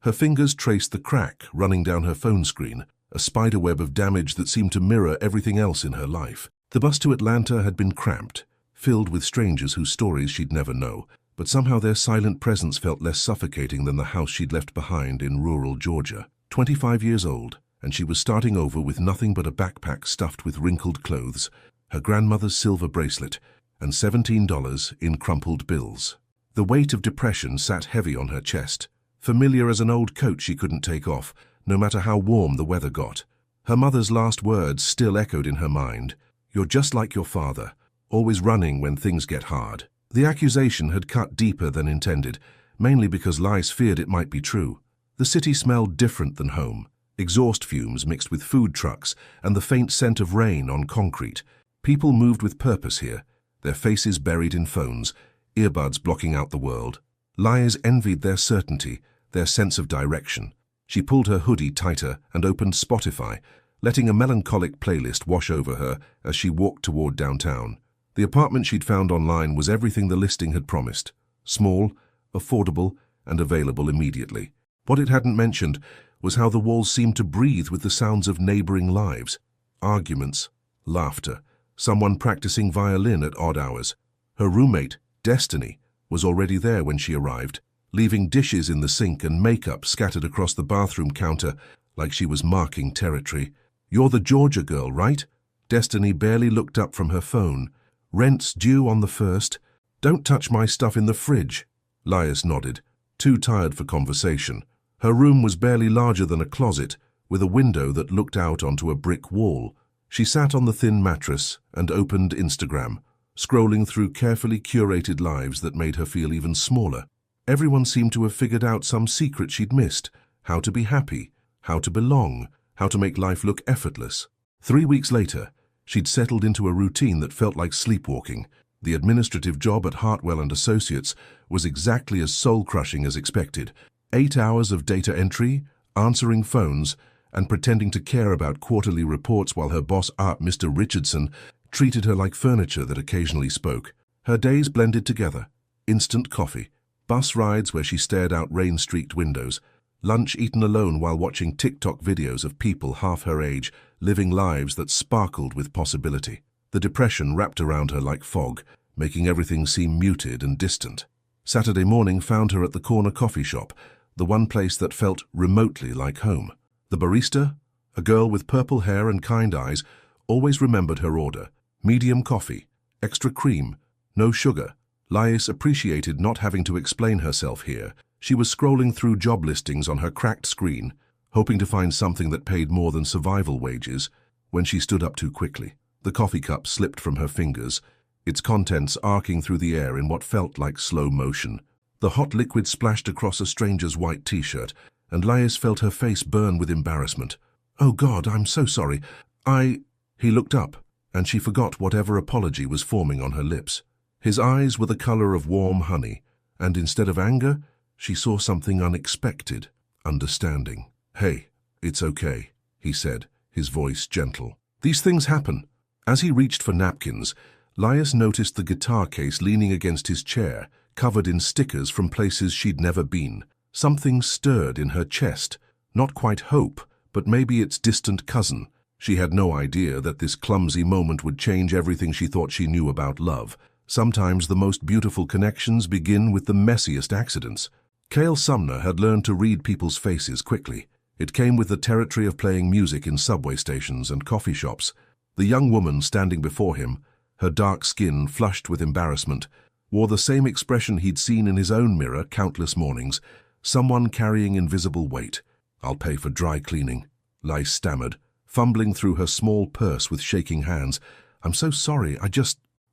Her fingers traced the crack running down her phone screen, a spiderweb of damage that seemed to mirror everything else in her life. The bus to Atlanta had been cramped, filled with strangers whose stories she'd never know, but somehow their silent presence felt less suffocating than the house she'd left behind in rural Georgia. 25 years old, and she was starting over with nothing but a backpack stuffed with wrinkled clothes, her grandmother's silver bracelet, and $17 in crumpled bills. The weight of depression sat heavy on her chest, familiar as an old coat she couldn't take off, no matter how warm the weather got. Her mother's last words still echoed in her mind. "You're just like your father, always running when things get hard." The accusation had cut deeper than intended, mainly because Lais feared it might be true. The city smelled different than home, exhaust fumes mixed with food trucks and the faint scent of rain on concrete. People moved with purpose here, their faces buried in phones, earbuds blocking out the world. Lais envied their certainty, their sense of direction. She pulled her hoodie tighter and opened Spotify, letting a melancholic playlist wash over her as she walked toward downtown. The apartment she'd found online was everything the listing had promised: small, affordable, and available immediately. What it hadn't mentioned was how the walls seemed to breathe with the sounds of neighboring lives. Arguments, laughter, someone practicing violin at odd hours. Her roommate, Destiny, was already there when she arrived, leaving dishes in the sink and makeup scattered across the bathroom counter like she was marking territory. "You're the Georgia girl, right?" Destiny barely looked up from her phone. "Rent's due on the 1st. Don't touch my stuff in the fridge." Lais nodded, too tired for conversation. Her room was barely larger than a closet, with a window that looked out onto a brick wall. She sat on the thin mattress and opened Instagram, scrolling through carefully curated lives that made her feel even smaller. Everyone seemed to have figured out some secret she'd missed: how to be happy, how to belong, how to make life look effortless. 3 weeks later, she'd settled into a routine that felt like sleepwalking. The administrative job at Hartwell & Associates was exactly as soul-crushing as expected. 8 hours of data entry, answering phones, and pretending to care about quarterly reports while her boss, Mr. Richardson, treated her like furniture that occasionally spoke. Her days blended together: instant coffee, bus rides where she stared out rain-streaked windows, lunch eaten alone while watching TikTok videos of people half her age living lives that sparkled with possibility. The depression wrapped around her like fog, making everything seem muted and distant. Saturday morning found her at the corner coffee shop, the one place that felt remotely like home. The barista, a girl with purple hair and kind eyes, always remembered her order: medium coffee, extra cream, no sugar. Lais appreciated not having to explain herself here. She was scrolling through job listings on her cracked screen, hoping to find something that paid more than survival wages, when she stood up too quickly. The coffee cup slipped from her fingers, its contents arcing through the air in what felt like slow motion. The hot liquid splashed across a stranger's white t-shirt, and Lais felt her face burn with embarrassment. "Oh God, I'm so sorry. He looked up, and she forgot whatever apology was forming on her lips. His eyes were the color of warm honey, and instead of anger, she saw something unexpected: understanding. "Hey, it's okay," he said, his voice gentle. "These things happen." As he reached for napkins, Lais noticed the guitar case leaning against his chair, covered in stickers from places she'd never been. Something stirred in her chest, not quite hope, but maybe its distant cousin. She had no idea that this clumsy moment would change everything she thought she knew about love. Sometimes the most beautiful connections begin with the messiest accidents. Cale Sumner had learned to read people's faces quickly. It came with the territory of playing music in subway stations and coffee shops. The young woman standing before him, her dark skin flushed with embarrassment, wore the same expression he'd seen in his own mirror countless mornings: someone carrying invisible weight. "I'll pay for dry cleaning," Lais stammered, fumbling through her small purse with shaking hands. "I'm so sorry,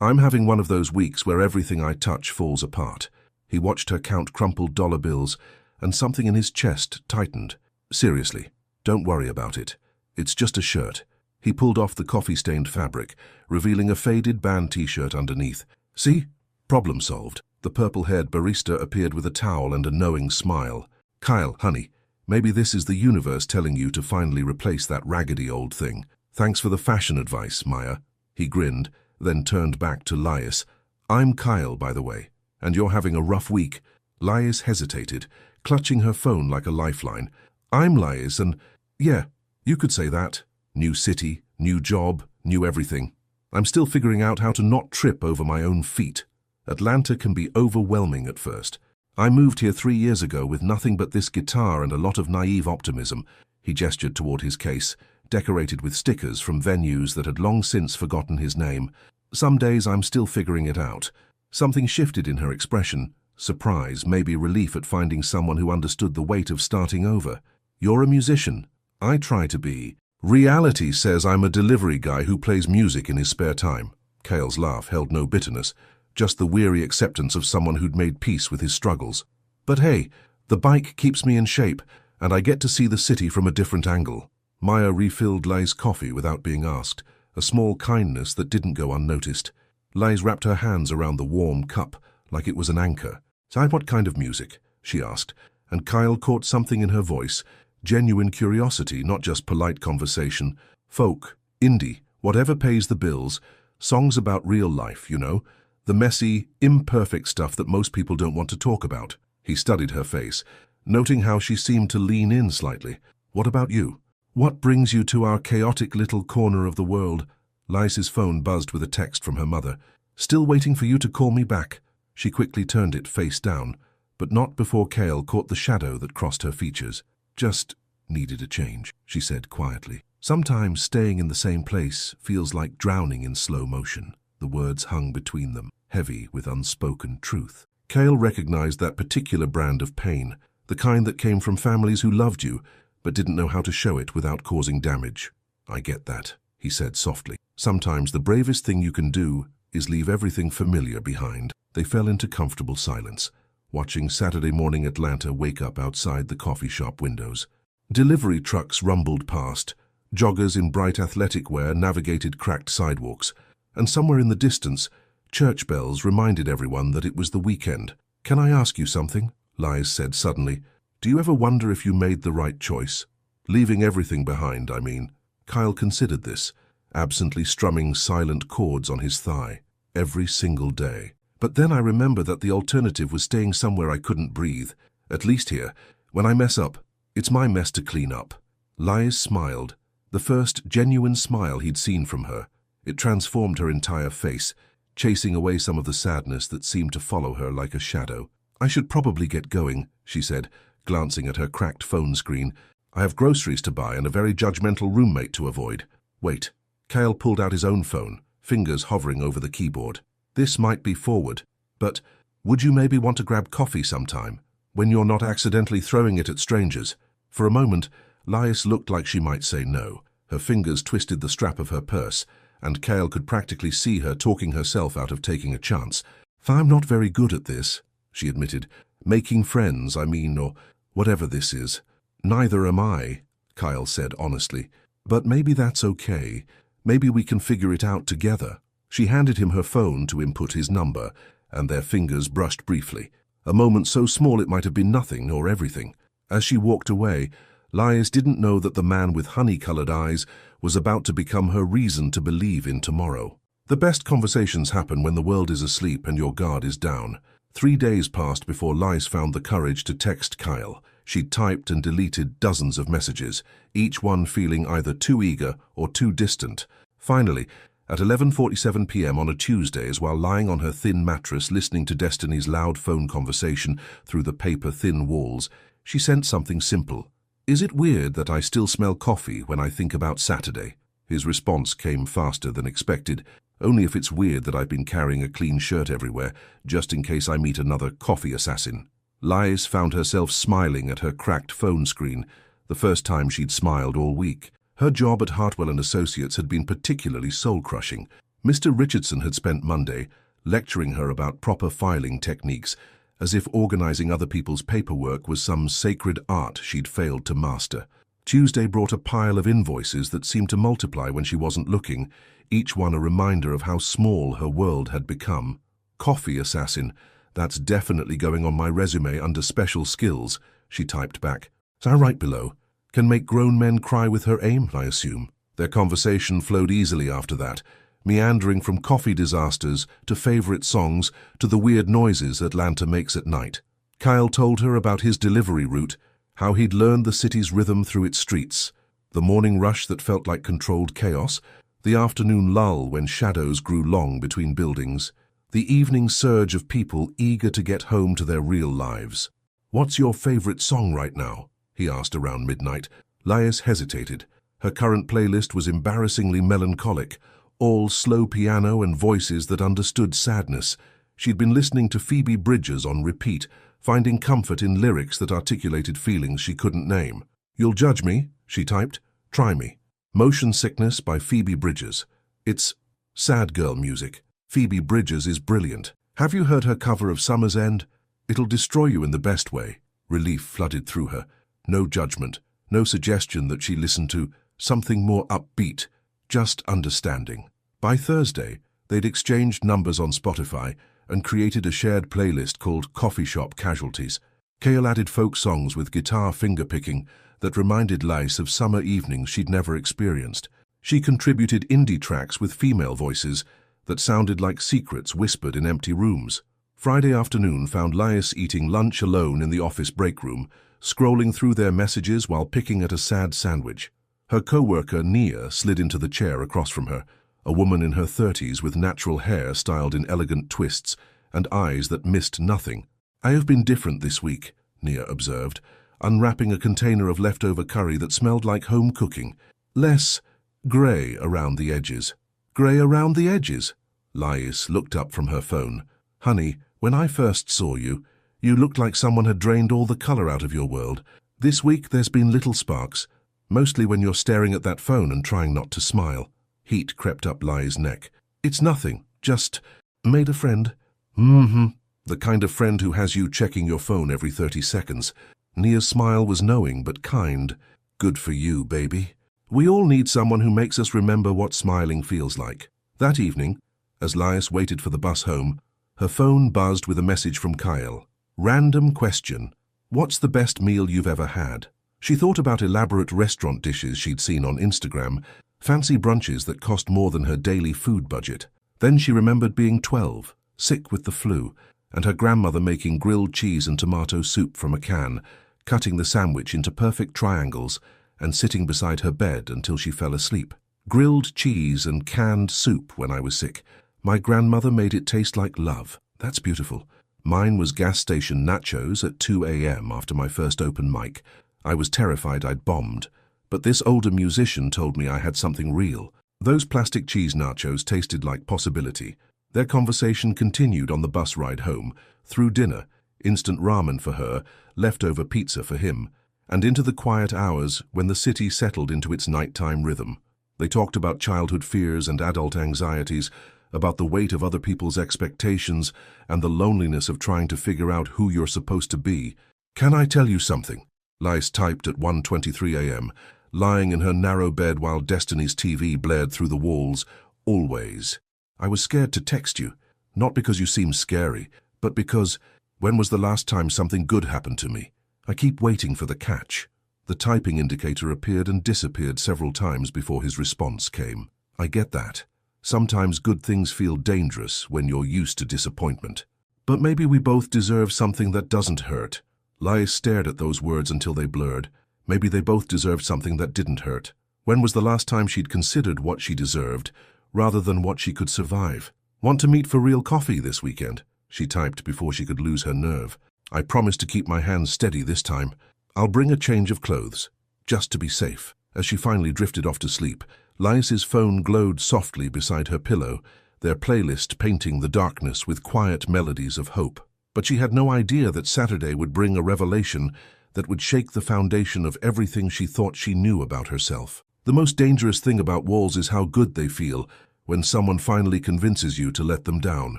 I'm having one of those weeks where everything I touch falls apart." He watched her count crumpled dollar bills, and something in his chest tightened. "Seriously, don't worry about it. It's just a shirt." He pulled off the coffee-stained fabric, revealing a faded band t-shirt underneath. "See? Problem solved." The purple-haired barista appeared with a towel and a knowing smile. "Kyle, honey, maybe this is the universe telling you to finally replace that raggedy old thing. Thanks for the fashion advice, Maya." He grinned, then turned back to Lais. "I'm Kyle, by the way, and you're having a rough week." Lais hesitated, clutching her phone like a lifeline. I'm Lais and, yeah, you could say that. New city, new job, new everything. I'm still figuring out how to not trip over my own feet. Atlanta can be overwhelming at first. I moved here 3 years ago with nothing but this guitar and a lot of naive optimism. He gestured toward his case, decorated with stickers from venues that had long since forgotten his name. Some days I'm still figuring it out. Something shifted in her expression. Surprise, maybe relief at finding someone who understood the weight of starting over. You're a musician. I try to be. Reality says I'm a delivery guy who plays music in his spare time. Cale's laugh held no bitterness, just the weary acceptance of someone who'd made peace with his struggles. But hey, the bike keeps me in shape, and I get to see the city from a different angle. Maya refilled Lais' coffee without being asked, a small kindness that didn't go unnoticed. Lais wrapped her hands around the warm cup like it was an anchor. "So what kind of music?" she asked, and Kyle caught something in her voice, genuine curiosity, not just polite conversation. Folk, indie, whatever pays the bills, songs about real life, you know, the messy, imperfect stuff that most people don't want to talk about. He studied her face, noting how she seemed to lean in slightly. "What about you? What brings you to our chaotic little corner of the world?" Lais's phone buzzed with a text from her mother. "Still waiting for you to call me back." She quickly turned it face down, but not before Cale caught the shadow that crossed her features. "Just needed a change," she said quietly. "Sometimes staying in the same place feels like drowning in slow motion." The words hung between them, heavy with unspoken truth. Cale recognized that particular brand of pain, the kind that came from families who loved you, but didn't know how to show it without causing damage. "I get that," he said softly. "Sometimes the bravest thing you can do is leave everything familiar behind." They fell into comfortable silence, watching Saturday morning Atlanta wake up outside the coffee shop windows. Delivery trucks rumbled past, joggers in bright athletic wear navigated cracked sidewalks, and somewhere in the distance, church bells reminded everyone that it was the weekend. "Can I ask you something?" Lais said suddenly. "Do you ever wonder if you made the right choice? Leaving everything behind, I mean." Kyle considered this, absently strumming silent chords on his thigh, every single day. "But then I remember that the alternative was staying somewhere I couldn't breathe. At least here, when I mess up, it's my mess to clean up." Lais smiled, the first genuine smile he'd seen from her. It transformed her entire face, chasing away some of the sadness that seemed to follow her like a shadow. "I should probably get going," she said, glancing at her cracked phone screen. "I have groceries to buy and a very judgmental roommate to avoid." "Wait." Cale pulled out his own phone, fingers hovering over the keyboard. "This might be forward, but would you maybe want to grab coffee sometime, when you're not accidentally throwing it at strangers?" For a moment, Lais looked like she might say no. Her fingers twisted the strap of her purse, and Cale could practically see her talking herself out of taking a chance. "I'm not very good at this," she admitted. "Making friends, I mean, or whatever this is." "Neither am I," Kyle said honestly. "But maybe that's okay. Maybe we can figure it out together." She handed him her phone to input his number, and their fingers brushed briefly. A moment so small it might have been nothing or everything. As she walked away, Lais didn't know that the man with honey-colored eyes was about to become her reason to believe in tomorrow. The best conversations happen when the world is asleep and your guard is down. 3 days passed before Lais found the courage to text Kyle. She'd typed and deleted dozens of messages, each one feeling either too eager or too distant. Finally, at 11:47 p.m. on a Tuesday, while lying on her thin mattress listening to Destiny's loud phone conversation through the paper-thin walls, she sent something simple. "Is it weird that I still smell coffee when I think about Saturday?" His response came faster than expected. "Only if it's weird that I've been carrying a clean shirt everywhere, just in case I meet another coffee assassin." Lais found herself smiling at her cracked phone screen, the first time she'd smiled all week. Her job at Hartwell & Associates had been particularly soul-crushing. Mr. Richardson had spent Monday lecturing her about proper filing techniques, as if organizing other people's paperwork was some sacred art she'd failed to master. Tuesday brought a pile of invoices that seemed to multiply when she wasn't looking, each one a reminder of how small her world had become. "Coffee assassin, that's definitely going on my resume under special skills," she typed back. "So right below. Can make grown men cry with her aim, I assume." Their conversation flowed easily after that, meandering from coffee disasters to favorite songs to the weird noises Atlanta makes at night. Kyle told her about his delivery route, how he'd learned the city's rhythm through its streets, the morning rush that felt like controlled chaos, the afternoon lull when shadows grew long between buildings, the evening surge of people eager to get home to their real lives. "What's your favorite song right now?" he asked around midnight. Lais hesitated. Her current playlist was embarrassingly melancholic, all slow piano and voices that understood sadness. She'd been listening to Phoebe Bridgers on repeat, finding comfort in lyrics that articulated feelings she couldn't name. "You'll judge me," she typed. "Try me." Motion Sickness by Phoebe Bridgers. It's sad girl music. Phoebe Bridgers is brilliant. Have you heard her cover of Summer's End? It'll destroy you in the best way. Relief flooded through her. No judgment, no suggestion that she listened to something more upbeat, just understanding. By Thursday, they'd exchanged numbers on Spotify and created a shared playlist called Coffee Shop Casualties. Kale added folk songs with guitar finger-picking that reminded Lais of summer evenings she'd never experienced. She contributed indie tracks with female voices that sounded like secrets whispered in empty rooms. Friday afternoon found Lais eating lunch alone in the office break room, scrolling through their messages while picking at a sad sandwich. Her co-worker, Nia, slid into the chair across from her, a woman in her 30s with natural hair styled in elegant twists and eyes that missed nothing. "I have been different this week," Nia observed, unwrapping a container of leftover curry that smelled like home cooking. "Less grey around the edges." "Grey around the edges?" Lais looked up from her phone. "Honey, when I first saw you, you looked like someone had drained all the color out of your world. This week there's been little sparks, mostly when you're staring at that phone and trying not to smile." Heat crept up Lai's neck. "It's nothing, just made a friend." The kind of friend who has you checking your phone every 30 seconds. Nia's smile was knowing but kind. "Good for you, baby. We all need someone who makes us remember what smiling feels like." That evening, as Lais waited for the bus home, her phone buzzed with a message from Kyle. Random question. "What's the best meal you've ever had?" She thought about elaborate restaurant dishes she'd seen on Instagram, fancy brunches that cost more than her daily food budget. Then she remembered being 12, sick with the flu, and her grandmother making grilled cheese and tomato soup from a can, cutting the sandwich into perfect triangles and sitting beside her bed until she fell asleep. "Grilled cheese and canned soup when I was sick. My grandmother made it taste like love. That's beautiful. Mine was gas station nachos at 2 a.m. after my first open mic. I was terrified I'd bombed, but this older musician told me I had something real. Those plastic cheese nachos tasted like possibility." Their conversation continued on the bus ride home, through dinner, instant ramen for her, leftover pizza for him, and into the quiet hours when the city settled into its nighttime rhythm. They talked about childhood fears and adult anxieties, about the weight of other people's expectations and the loneliness of trying to figure out who you're supposed to be. "Can I tell you something?" Lais typed at 1:23 a.m., lying in her narrow bed while Destiny's TV blared through the walls. "Always. I was scared to text you, not because you seem scary, but because, when was the last time something good happened to me? I keep waiting for the catch." The typing indicator appeared and disappeared several times before his response came. "I get that. Sometimes good things feel dangerous when you're used to disappointment. But maybe we both deserve something that doesn't hurt." Lais stared at those words until they blurred. Maybe they both deserved something that didn't hurt. When was the last time she'd considered what she deserved, rather than what she could survive? "Want to meet for real coffee this weekend?" she typed before she could lose her nerve. "I promise to keep my hands steady this time. I'll bring a change of clothes, just to be safe." As she finally drifted off to sleep, Lais's phone glowed softly beside her pillow, their playlist painting the darkness with quiet melodies of hope. But she had no idea that Saturday would bring a revelation that would shake the foundation of everything she thought she knew about herself. The most dangerous thing about walls is how good they feel when someone finally convinces you to let them down.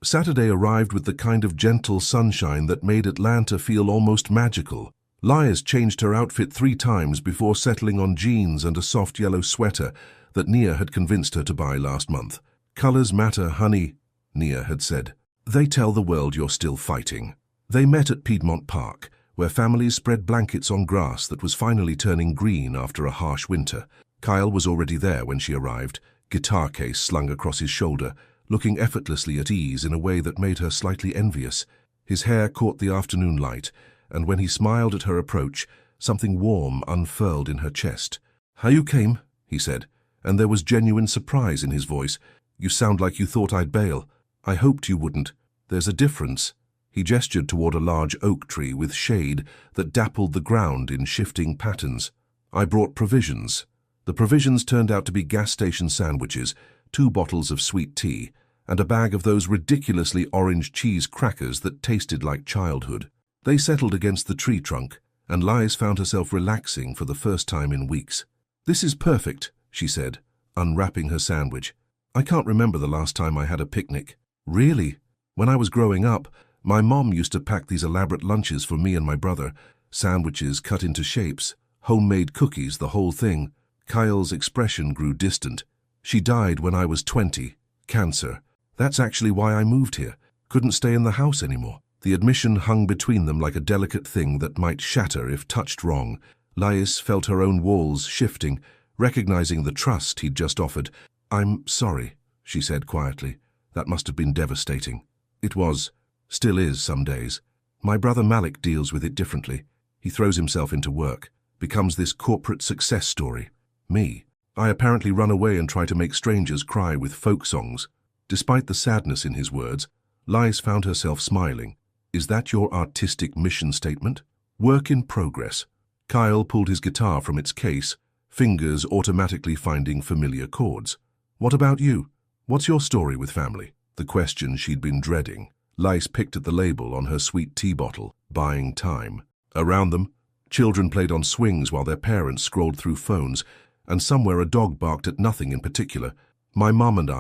Saturday arrived with the kind of gentle sunshine that made Atlanta feel almost magical. Lais changed her outfit 3 times before settling on jeans and a soft yellow sweater that Nia had convinced her to buy last month. "Colors matter, honey," Nia had said. "They tell the world you're still fighting." They met at Piedmont Park, where families spread blankets on grass that was finally turning green after a harsh winter. Kyle was already there when she arrived, guitar case slung across his shoulder, looking effortlessly at ease in a way that made her slightly envious. His hair caught the afternoon light, and when he smiled at her approach, something warm unfurled in her chest. "How you came?" he said, and there was genuine surprise in his voice. "You sound like you thought I'd bail. I hoped you wouldn't. There's a difference." He gestured toward a large oak tree with shade that dappled the ground in shifting patterns. "I brought provisions." The provisions turned out to be gas station sandwiches, 2 bottles of sweet tea, and a bag of those ridiculously orange cheese crackers that tasted like childhood. They settled against the tree trunk, and Lies found herself relaxing for the first time in weeks. "This is perfect," she said, unwrapping her sandwich. "I can't remember the last time I had a picnic." "Really? When I was growing up, my mom used to pack these elaborate lunches for me and my brother, sandwiches cut into shapes, homemade cookies, the whole thing." Kyle's expression grew distant. "She died when I was 20. Cancer. That's actually why I moved here. Couldn't stay in the house anymore." The admission hung between them like a delicate thing that might shatter if touched wrong. Lais felt her own walls shifting, recognizing the trust he'd just offered. "I'm sorry," she said quietly. "That must have been devastating." "It was. Still is some days. My brother Malik deals with it differently. He throws himself into work, becomes this corporate success story. Me, I apparently run away and try to make strangers cry with folk songs." Despite the sadness in his words, Lais found herself smiling. "Is that your artistic mission statement?" "Work in progress." Kyle pulled his guitar from its case, fingers automatically finding familiar chords. "What about you? What's your story with family?" The question she'd been dreading. Lais picked at the label on her sweet tea bottle, buying time. Around them, children played on swings while their parents scrolled through phones, and somewhere a dog barked at nothing in particular. "My mom and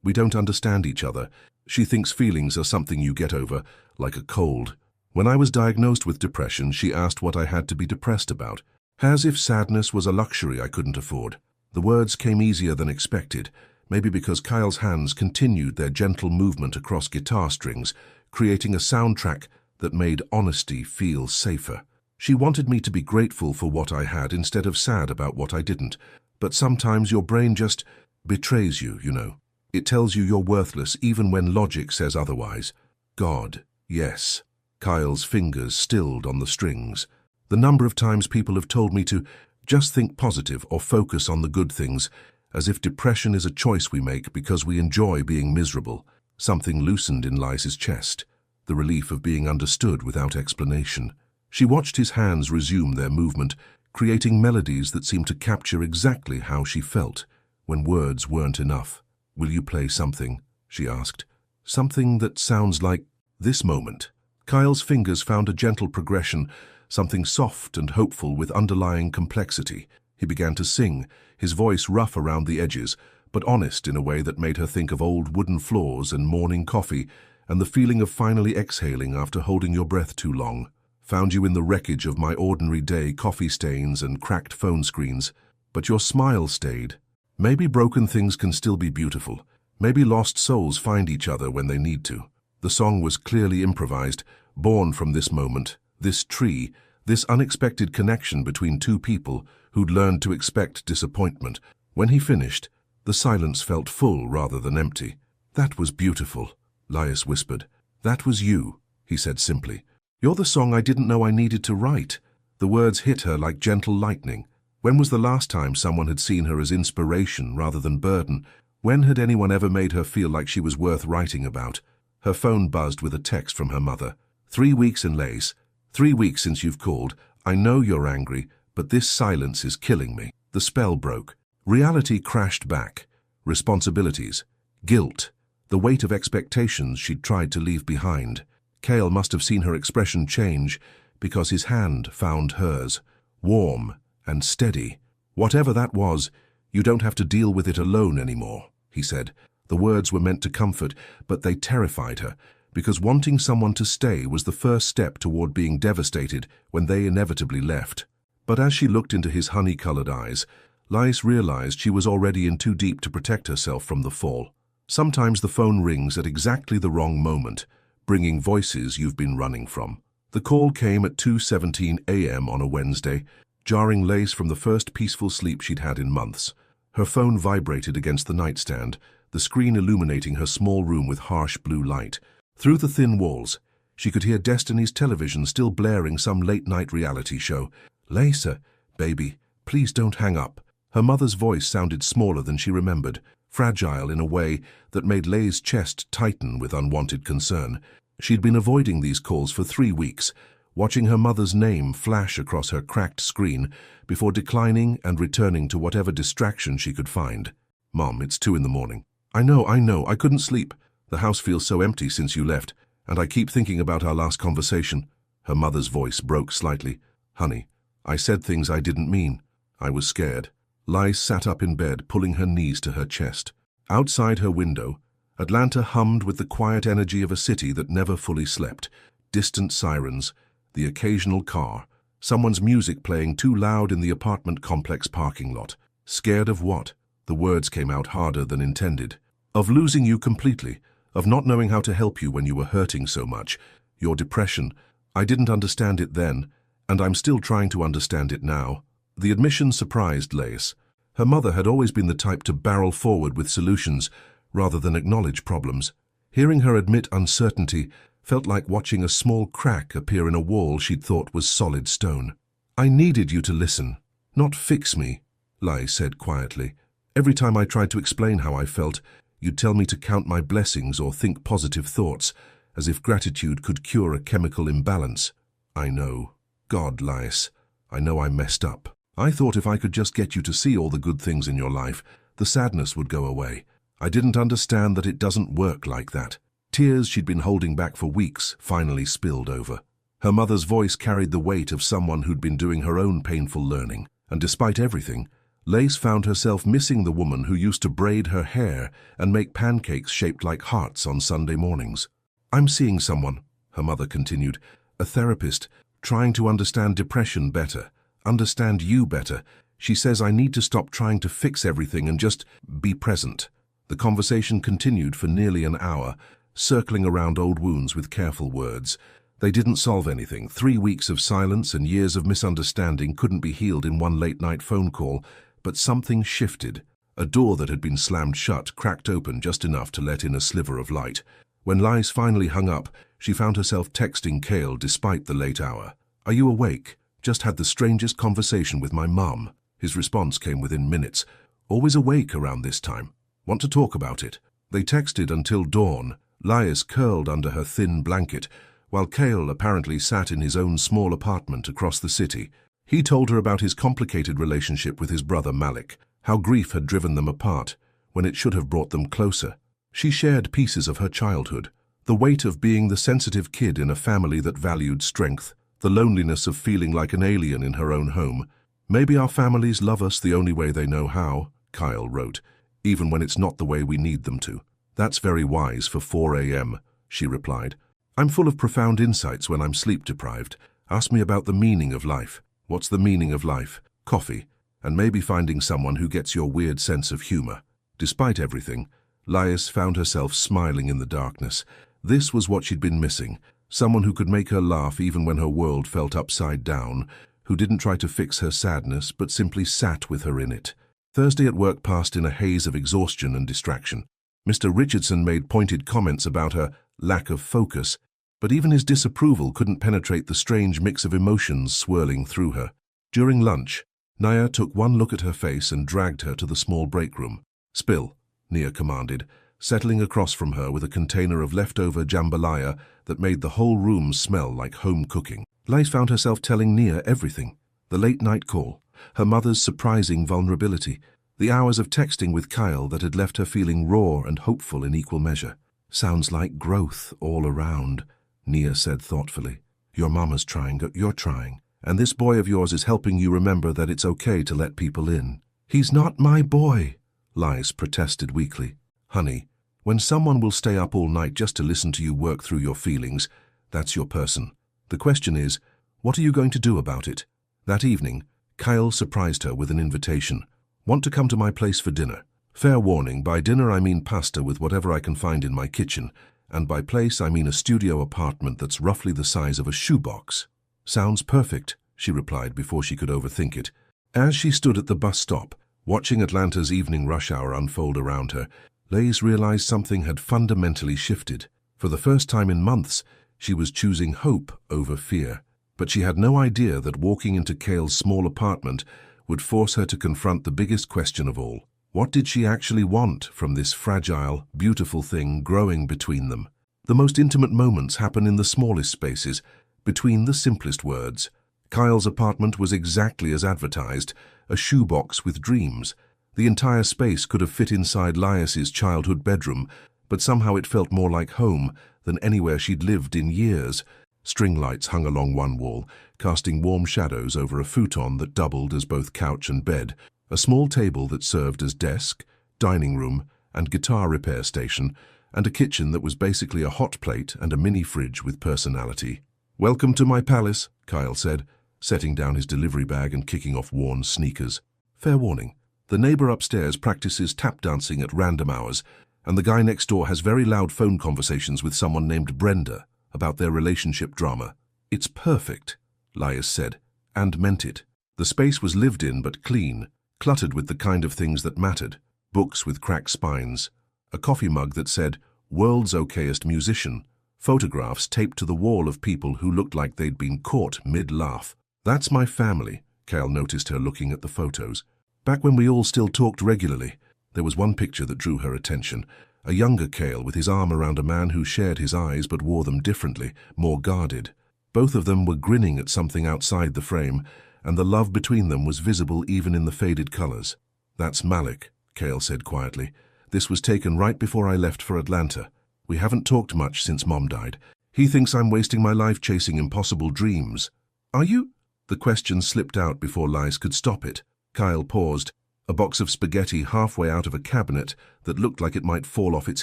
we don't understand each other. She thinks feelings are something you get over, like a cold. When I was diagnosed with depression, she asked what I had to be depressed about. As if sadness was a luxury I couldn't afford." The words came easier than expected, maybe because Kyle's hands continued their gentle movement across guitar strings, creating a soundtrack that made honesty feel safer. "She wanted me to be grateful for what I had instead of sad about what I didn't. But sometimes your brain just betrays you, you know. It tells you you're worthless even when logic says otherwise." "God, yes." Kyle's fingers stilled on the strings. "The number of times people have told me to just think positive or focus on the good things, as if depression is a choice we make because we enjoy being miserable." Something loosened in Lice's chest, the relief of being understood without explanation. She watched his hands resume their movement, creating melodies that seemed to capture exactly how she felt when words weren't enough. "Will you play something?" she asked. "Something that sounds like this moment." Kyle's fingers found a gentle progression, something soft and hopeful with underlying complexity. He began to sing, his voice rough around the edges, but honest in a way that made her think of old wooden floors and morning coffee, and the feeling of finally exhaling after holding your breath too long. "Found you in the wreckage of my ordinary day, coffee stains and cracked phone screens. But your smile stayed. Maybe broken things can still be beautiful. Maybe lost souls find each other when they need to." The song was clearly improvised, born from this moment, this tree, this unexpected connection between two people who'd learned to expect disappointment. When he finished, the silence felt full rather than empty. "That was beautiful," Lais whispered. "That was you," he said simply. "You're the song I didn't know I needed to write." The words hit her like gentle lightning. When was the last time someone had seen her as inspiration rather than burden? When had anyone ever made her feel like she was worth writing about? Her phone buzzed with a text from her mother. 3 weeks in Lace. 3 weeks since you've called. I know you're angry, but this silence is killing me." The spell broke. Reality crashed back. Responsibilities. Guilt. The weight of expectations she'd tried to leave behind. Cale must have seen her expression change because his hand found hers. Warm and steady. "Whatever that was, you don't have to deal with it alone anymore," he said. The words were meant to comfort, but they terrified her, because wanting someone to stay was the first step toward being devastated when they inevitably left. But as she looked into his honey-colored eyes, Lais realized she was already in too deep to protect herself from the fall. Sometimes the phone rings at exactly the wrong moment, bringing voices you've been running from. The call came at 2:17 a.m. on a Wednesday, jarring Lais from the first peaceful sleep she'd had in months. Her phone vibrated against the nightstand, the screen illuminating her small room with harsh blue light. Through the thin walls, She could hear Destiny's television still blaring some late-night reality show. "Lisa, baby, please don't hang up." Her mother's voice sounded smaller than she remembered, fragile in a way that made Lay's chest tighten with unwanted concern. She'd been avoiding these calls for 3 weeks, watching her mother's name flash across her cracked screen before declining and returning to whatever distraction she could find. "Mom, it's 2 in the morning. I know, I couldn't sleep. The house feels so empty since you left, and I keep thinking about our last conversation." Her mother's voice broke slightly. "Honey, I said things I didn't mean. I was scared." Lise sat up in bed, pulling her knees to her chest. Outside her window, Atlanta hummed with the quiet energy of a city that never fully slept. Distant sirens, the occasional car, someone's music playing too loud in the apartment complex parking lot. "Scared of what?" The words came out harder than intended. "Of losing you completely, of not knowing how to help you when you were hurting so much. Your depression. I didn't understand it then, and I'm still trying to understand it now." The admission surprised Lace. Her mother had always been the type to barrel forward with solutions rather than acknowledge problems. Hearing her admit uncertainty felt like watching a small crack appear in a wall she'd thought was solid stone. "I needed you to listen, not fix me," Lai said quietly. "Every time I tried to explain how I felt, you'd tell me to count my blessings or think positive thoughts, as if gratitude could cure a chemical imbalance." "I know. God, Lais, I know I messed up. I thought if I could just get you to see all the good things in your life, the sadness would go away. I didn't understand that it doesn't work like that." Tears she'd been holding back for weeks finally spilled over. Her mother's voice carried the weight of someone who'd been doing her own painful learning, and despite everything, Lace found herself missing the woman who used to braid her hair and make pancakes shaped like hearts on Sunday mornings. "I'm seeing someone," her mother continued, "a therapist, trying to understand depression better, understand you better. She says I need to stop trying to fix everything and just be present." The conversation continued for nearly an hour, circling around old wounds with careful words. They didn't solve anything. 3 weeks of silence and years of misunderstanding couldn't be healed in one late-night phone call, but something shifted. A door that had been slammed shut cracked open just enough to let in a sliver of light. When Lise finally hung up, she found herself texting Cale despite the late hour. "Are you awake? Just had the strangest conversation with my mum." His response came within minutes. "Always awake around this time. Want to talk about it?" They texted until dawn, Lais curled under her thin blanket, while Cale apparently sat in his own small apartment across the city. He told her about his complicated relationship with his brother Malik, how grief had driven them apart when it should have brought them closer. She shared pieces of her childhood, the weight of being the sensitive kid in a family that valued strength, the loneliness of feeling like an alien in her own home. "Maybe our families love us the only way they know how," Kyle wrote, "even when it's not the way we need them to." "That's very wise for 4 a.m., she replied. "I'm full of profound insights when I'm sleep-deprived. Ask me about the meaning of life." "What's the meaning of life?" "Coffee, and maybe finding someone who gets your weird sense of humor." Despite everything, Lais found herself smiling in the darkness. This was what she'd been missing, someone who could make her laugh even when her world felt upside down, who didn't try to fix her sadness but simply sat with her in it. Thursday at work passed in a haze of exhaustion and distraction. Mr. Richardson made pointed comments about her lack of focus, but even his disapproval couldn't penetrate the strange mix of emotions swirling through her. During lunch, Naya took one look at her face and dragged her to the small break room. "Spill," Nia commanded, settling across from her with a container of leftover jambalaya that made the whole room smell like home cooking. Lace found herself telling Nia everything. The late-night call, her mother's surprising vulnerability, the hours of texting with Kyle that had left her feeling raw and hopeful in equal measure. "Sounds like growth all around," Nia said thoughtfully. "Your mama's trying, you're trying, and this boy of yours is helping you remember that it's okay to let people in." "He's not my boy," Lies protested weakly. "Honey, when someone will stay up all night just to listen to you work through your feelings, that's your person. The question is, what are you going to do about it?" That evening, Kyle surprised her with an invitation. "Want to come to my place for dinner?" Fair warning, by dinner I mean pasta with whatever I can find in my kitchen, and by place I mean a studio apartment that's roughly the size of a shoebox. "Sounds perfect," she replied before she could overthink it. As she stood at the bus stop, watching Atlanta's evening rush hour unfold around her, Lays realized something had fundamentally shifted. For the first time in months, She was choosing hope over fear. But she had no idea that walking into Cale's small apartment would force her to confront the biggest question of all. What did she actually want from this fragile, beautiful thing growing between them? The most intimate moments happen in the smallest spaces, between the simplest words. Kyle's apartment was exactly as advertised, a shoebox with dreams. The entire space could have fit inside Laius's childhood bedroom, but somehow it felt more like home than anywhere she'd lived in years. String lights hung along one wall, casting warm shadows over a futon that doubled as both couch and bed, a small table that served as desk, dining room, and guitar repair station, and a kitchen that was basically a hot plate and a mini fridge with personality. "Welcome to my palace," Kyle said, setting down his delivery bag and kicking off worn sneakers. Fair warning, the neighbor upstairs practices tap dancing at random hours, and the guy next door has very loud phone conversations with someone named Brenda about their relationship drama. "It's perfect," Laius said, and meant it. The space was lived in but clean, cluttered with the kind of things that mattered. Books with cracked spines, a coffee mug that said, "World's okayest musician," photographs taped to the wall of people who looked like they'd been caught mid-laugh. "That's my family," Cale noticed her looking at the photos. "Back when we all still talked regularly." There was one picture that drew her attention, a younger Cale with his arm around a man who shared his eyes but wore them differently, more guarded. Both of them were grinning at something outside the frame, and the love between them was visible even in the faded colors. "That's Malik," Cale said quietly. "This was taken right before I left for Atlanta. We haven't talked much since Mom died. He thinks I'm wasting my life chasing impossible dreams." "Are you?" The question slipped out before Lais could stop it. Kyle paused, a box of spaghetti halfway out of a cabinet that looked like it might fall off its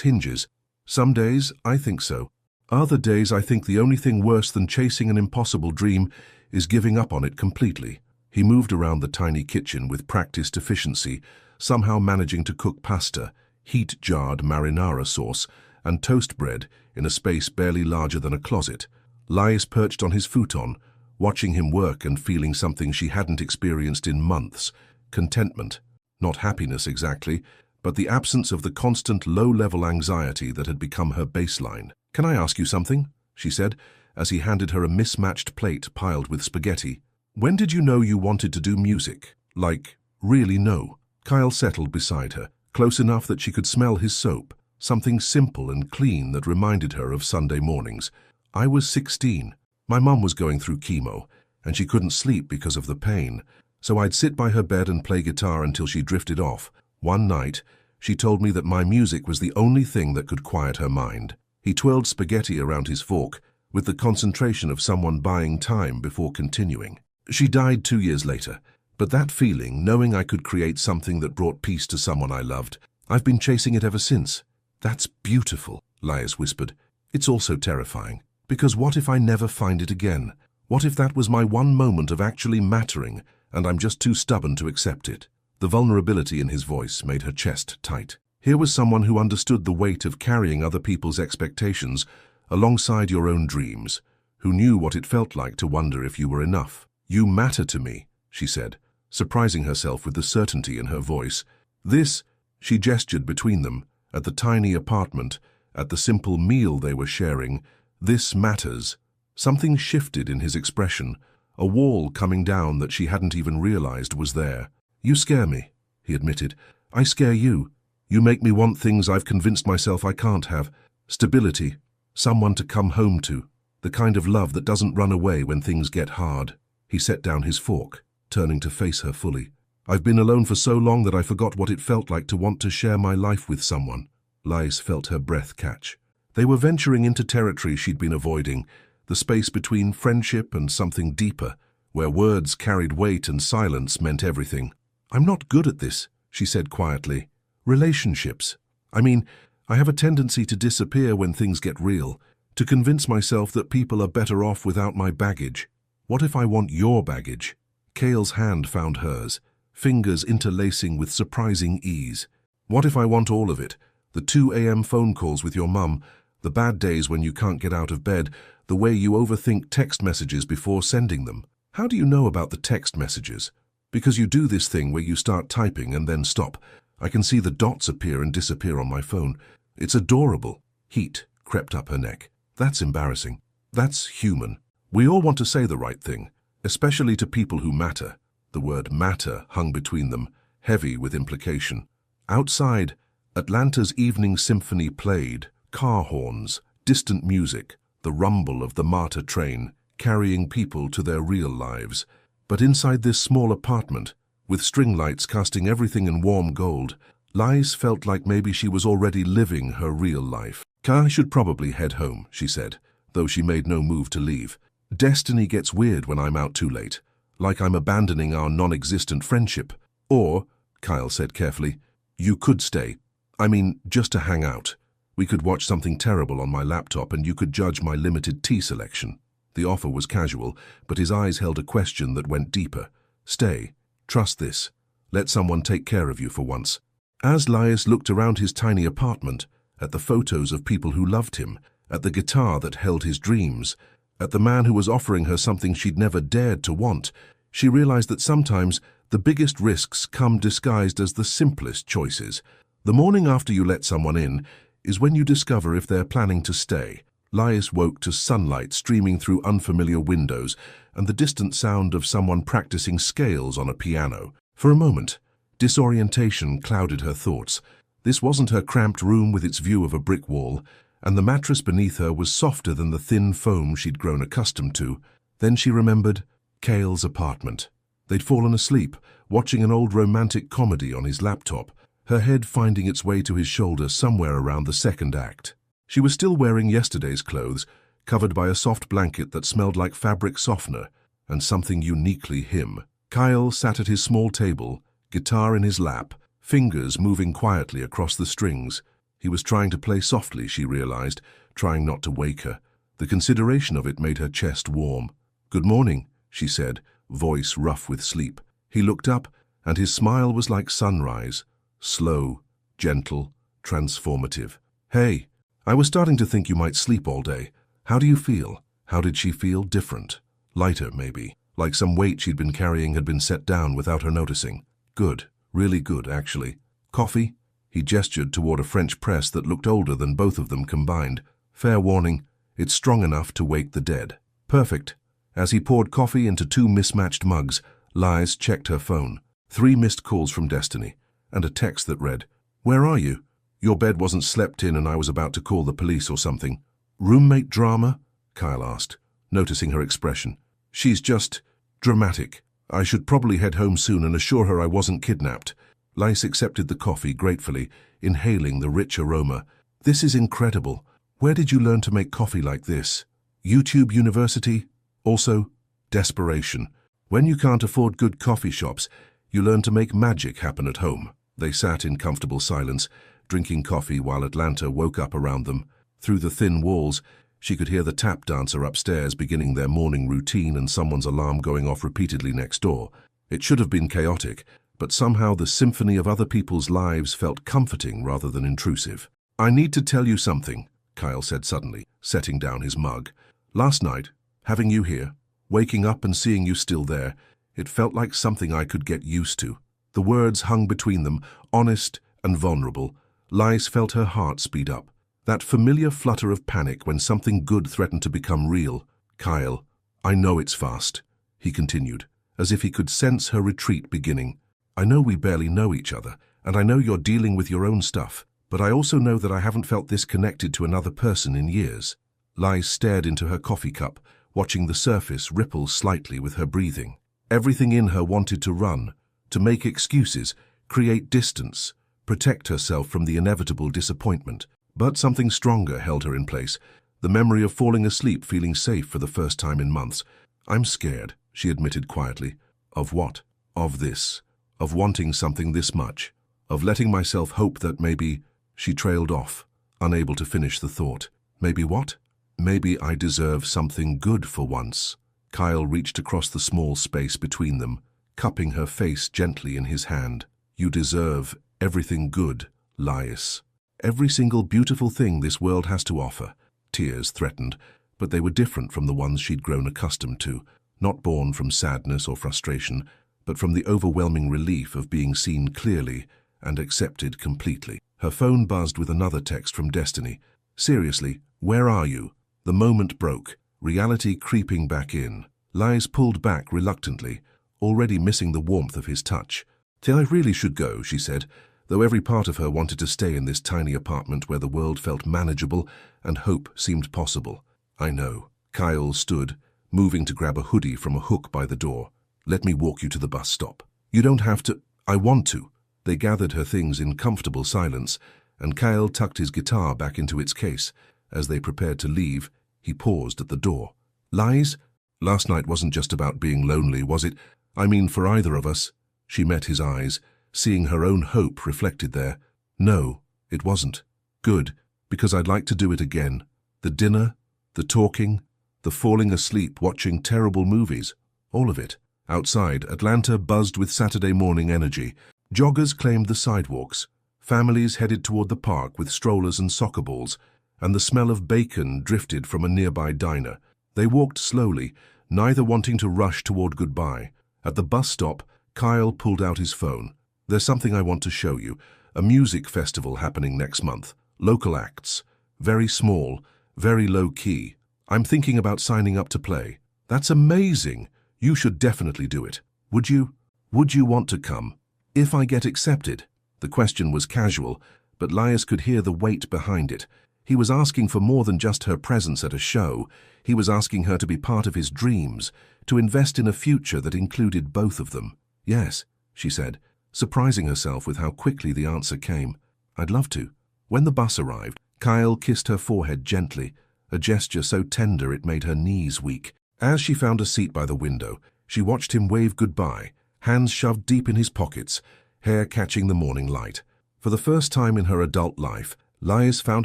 hinges. "Some days, I think so. Other days, I think the only thing worse than chasing an impossible dream is giving up on it completely." He moved around the tiny kitchen with practiced efficiency, somehow managing to cook pasta, heat-jarred marinara sauce, and toast bread in a space barely larger than a closet. Lais perched on his futon, watching him work and feeling something she hadn't experienced in months: contentment. Not happiness exactly, but the absence of the constant low-level anxiety that had become her baseline. "Can I ask you something?" she said, as he handed her a mismatched plate piled with spaghetti. "When did you know you wanted to do music? Like, really know?" Kyle settled beside her, close enough that she could smell his soap, something simple and clean that reminded her of Sunday mornings. "I was 16. My mum was going through chemo, and she couldn't sleep because of the pain. So I'd sit by her bed and play guitar until she drifted off. One night, she told me that my music was the only thing that could quiet her mind." He twirled spaghetti around his fork, with the concentration of someone buying time before continuing. "She died 2 years later, but that feeling, knowing I could create something that brought peace to someone I loved, I've been chasing it ever since." "That's beautiful," Laius whispered. "It's also terrifying, because what if I never find it again? What if that was my one moment of actually mattering, and I'm just too stubborn to accept it?" The vulnerability in his voice made her chest tight. Here was someone who understood the weight of carrying other people's expectations alongside your own dreams, who knew what it felt like to wonder if you were enough. "You matter to me," she said, surprising herself with the certainty in her voice. "This," she gestured between them, at the tiny apartment, at the simple meal they were sharing, "this matters." Something shifted in his expression, a wall coming down that she hadn't even realized was there. "You scare me," he admitted. "I scare you. You make me want things I've convinced myself I can't have. Stability, someone to come home to, the kind of love that doesn't run away when things get hard." He set down his fork, turning to face her fully. "I've been alone for so long that I forgot what it felt like to want to share my life with someone." Lais felt her breath catch. They were venturing into territory she'd been avoiding, the space between friendship and something deeper, where words carried weight and silence meant everything. "I'm not good at this," she said quietly. "Relationships. I mean, I have a tendency to disappear when things get real, to convince myself that people are better off without my baggage. What if I want your baggage?" Cale's hand found hers, fingers interlacing with surprising ease. "What if I want all of it? The 2 a.m. phone calls with your mum, the bad days when you can't get out of bed, the way you overthink text messages before sending them." "How do you know about the text messages?" "Because you do this thing where you start typing and then stop. I can see the dots appear and disappear on my phone. It's adorable." Heat crept up her neck. "That's embarrassing." That's human. We all want to say the right thing, especially to people who matter. The word matter hung between them, heavy with implication. Outside, Atlanta's evening symphony played, car horns, distant music, the rumble of the MARTA train, carrying people to their real lives. But inside this small apartment, with string lights casting everything in warm gold, Lies felt like maybe she was already living her real life. "I should probably head home," she said, though she made no move to leave. "Destiny gets weird when I'm out too late, like I'm abandoning our non-existent friendship." "Or," Kyle said carefully, "you could stay. I mean, just to hang out. We could watch something terrible on my laptop and you could judge my limited tea selection." The offer was casual, but his eyes held a question that went deeper. "Stay. Trust this. Let someone take care of you for once." As Lias looked around his tiny apartment, at the photos of people who loved him, at the guitar that held his dreams, at the man who was offering her something she'd never dared to want, she realized that sometimes the biggest risks come disguised as the simplest choices. The morning after you let someone in is when you discover if they're planning to stay. Lias woke to sunlight streaming through unfamiliar windows and the distant sound of someone practicing scales on a piano. For a moment, disorientation clouded her thoughts. This wasn't her cramped room with its view of a brick wall, and the mattress beneath her was softer than the thin foam she'd grown accustomed to. Then she remembered Cale's apartment. They'd fallen asleep, watching an old romantic comedy on his laptop, her head finding its way to his shoulder somewhere around the second act. She was still wearing yesterday's clothes, covered by a soft blanket that smelled like fabric softener, and something uniquely him. Kyle sat at his small table, guitar in his lap, fingers moving quietly across the strings. He was trying to play softly, she realized, trying not to wake her. The consideration of it made her chest warm. "Good morning," she said, voice rough with sleep. He looked up, and his smile was like sunrise, slow, gentle, transformative. "Hey, I was starting to think you might sleep all day. How do you feel?" How did she feel? Different. Lighter, maybe. Like some weight she'd been carrying had been set down without her noticing. "Good. Really good, actually." "Coffee?" He gestured toward a French press that looked older than both of them combined. "Fair warning, it's strong enough to wake the dead." "Perfect." As he poured coffee into 2 mismatched mugs, Lies checked her phone. 3 missed calls from Destiny, and a text that read, "Where are you? Your bed wasn't slept in and I was about to call the police or something." "Roommate drama?" Kyle asked, noticing her expression. "She's just dramatic. I should probably head home soon and assure her I wasn't kidnapped." Lice accepted the coffee gratefully, inhaling the rich aroma. "This is incredible. Where did you learn to make coffee like this?" "YouTube University." Also, desperation. When you can't afford good coffee shops, you learn to make magic happen at home. They sat in comfortable silence, drinking coffee while Atlanta woke up around them. Through the thin walls, she could hear the tap dancer upstairs beginning their morning routine and someone's alarm going off repeatedly next door. It should have been chaotic, but somehow the symphony of other people's lives felt comforting rather than intrusive. "I need to tell you something," Kyle said suddenly, setting down his mug. "Last night, having you here, waking up and seeing you still there, it felt like something I could get used to." The words hung between them, honest and vulnerable. Lies felt her heart speed up. That familiar flutter of panic when something good threatened to become real. "Kyle, I know it's fast," he continued, as if he could sense her retreat beginning. "I know we barely know each other, and I know you're dealing with your own stuff, but I also know that I haven't felt this connected to another person in years." Lies stared into her coffee cup, watching the surface ripple slightly with her breathing. Everything in her wanted to run, to make excuses, create distance, protect herself from the inevitable disappointment. But something stronger held her in place, the memory of falling asleep feeling safe for the first time in months. "I'm scared," she admitted quietly. "Of what?" "Of this. Of wanting something this much. Of letting myself hope that maybe—" She trailed off, unable to finish the thought. "Maybe what?" "Maybe I deserve something good for once." Kyle reached across the small space between them, cupping her face gently in his hand. "You deserve everything good, Lias. Every single beautiful thing this world has to offer." Tears threatened, but they were different from the ones she'd grown accustomed to, not born from sadness or frustration, but from the overwhelming relief of being seen clearly and accepted completely. Her phone buzzed with another text from Destiny. "Seriously, where are you?" The moment broke. reality creeping back in. Lies pulled back reluctantly, already missing the warmth of his touch. "I really should go," she said, though every part of her wanted to stay in this tiny apartment where the world felt manageable and hope seemed possible. "I know." Kyle stood, moving to grab a hoodie from a hook by the door. "Let me walk you to the bus stop." "You don't have to." "I want to." They gathered her things in comfortable silence, and Kyle tucked his guitar back into its case. As they prepared to leave, he paused at the door. "Lies? Last night wasn't just about being lonely, was it? I mean, for either of us." She met his eyes, seeing her own hope reflected there. "No, it wasn't." "Good, because I'd like to do it again. The dinner, the talking, the falling asleep watching terrible movies, all of it." Outside, Atlanta buzzed with Saturday morning energy. Joggers claimed the sidewalks. Families headed toward the park with strollers and soccer balls, and the smell of bacon drifted from a nearby diner. They walked slowly, neither wanting to rush toward goodbye. At the bus stop, Kyle pulled out his phone. "There's something I want to show you. A music festival happening next month. Local acts. Very small, very low-key. I'm thinking about signing up to play." "That's amazing. You should definitely do it. Would you? Would you want to come? If I get accepted?" The question was casual, but Lias could hear the weight behind it. He was asking for more than just her presence at a show. He was asking her to be part of his dreams, to invest in a future that included both of them. "Yes," she said, surprising herself with how quickly the answer came. "I'd love to." When the bus arrived, Kyle kissed her forehead gently, a gesture so tender it made her knees weak. As she found a seat by the window, she watched him wave goodbye, hands shoved deep in his pockets, hair catching the morning light. For the first time in her adult life, Lias found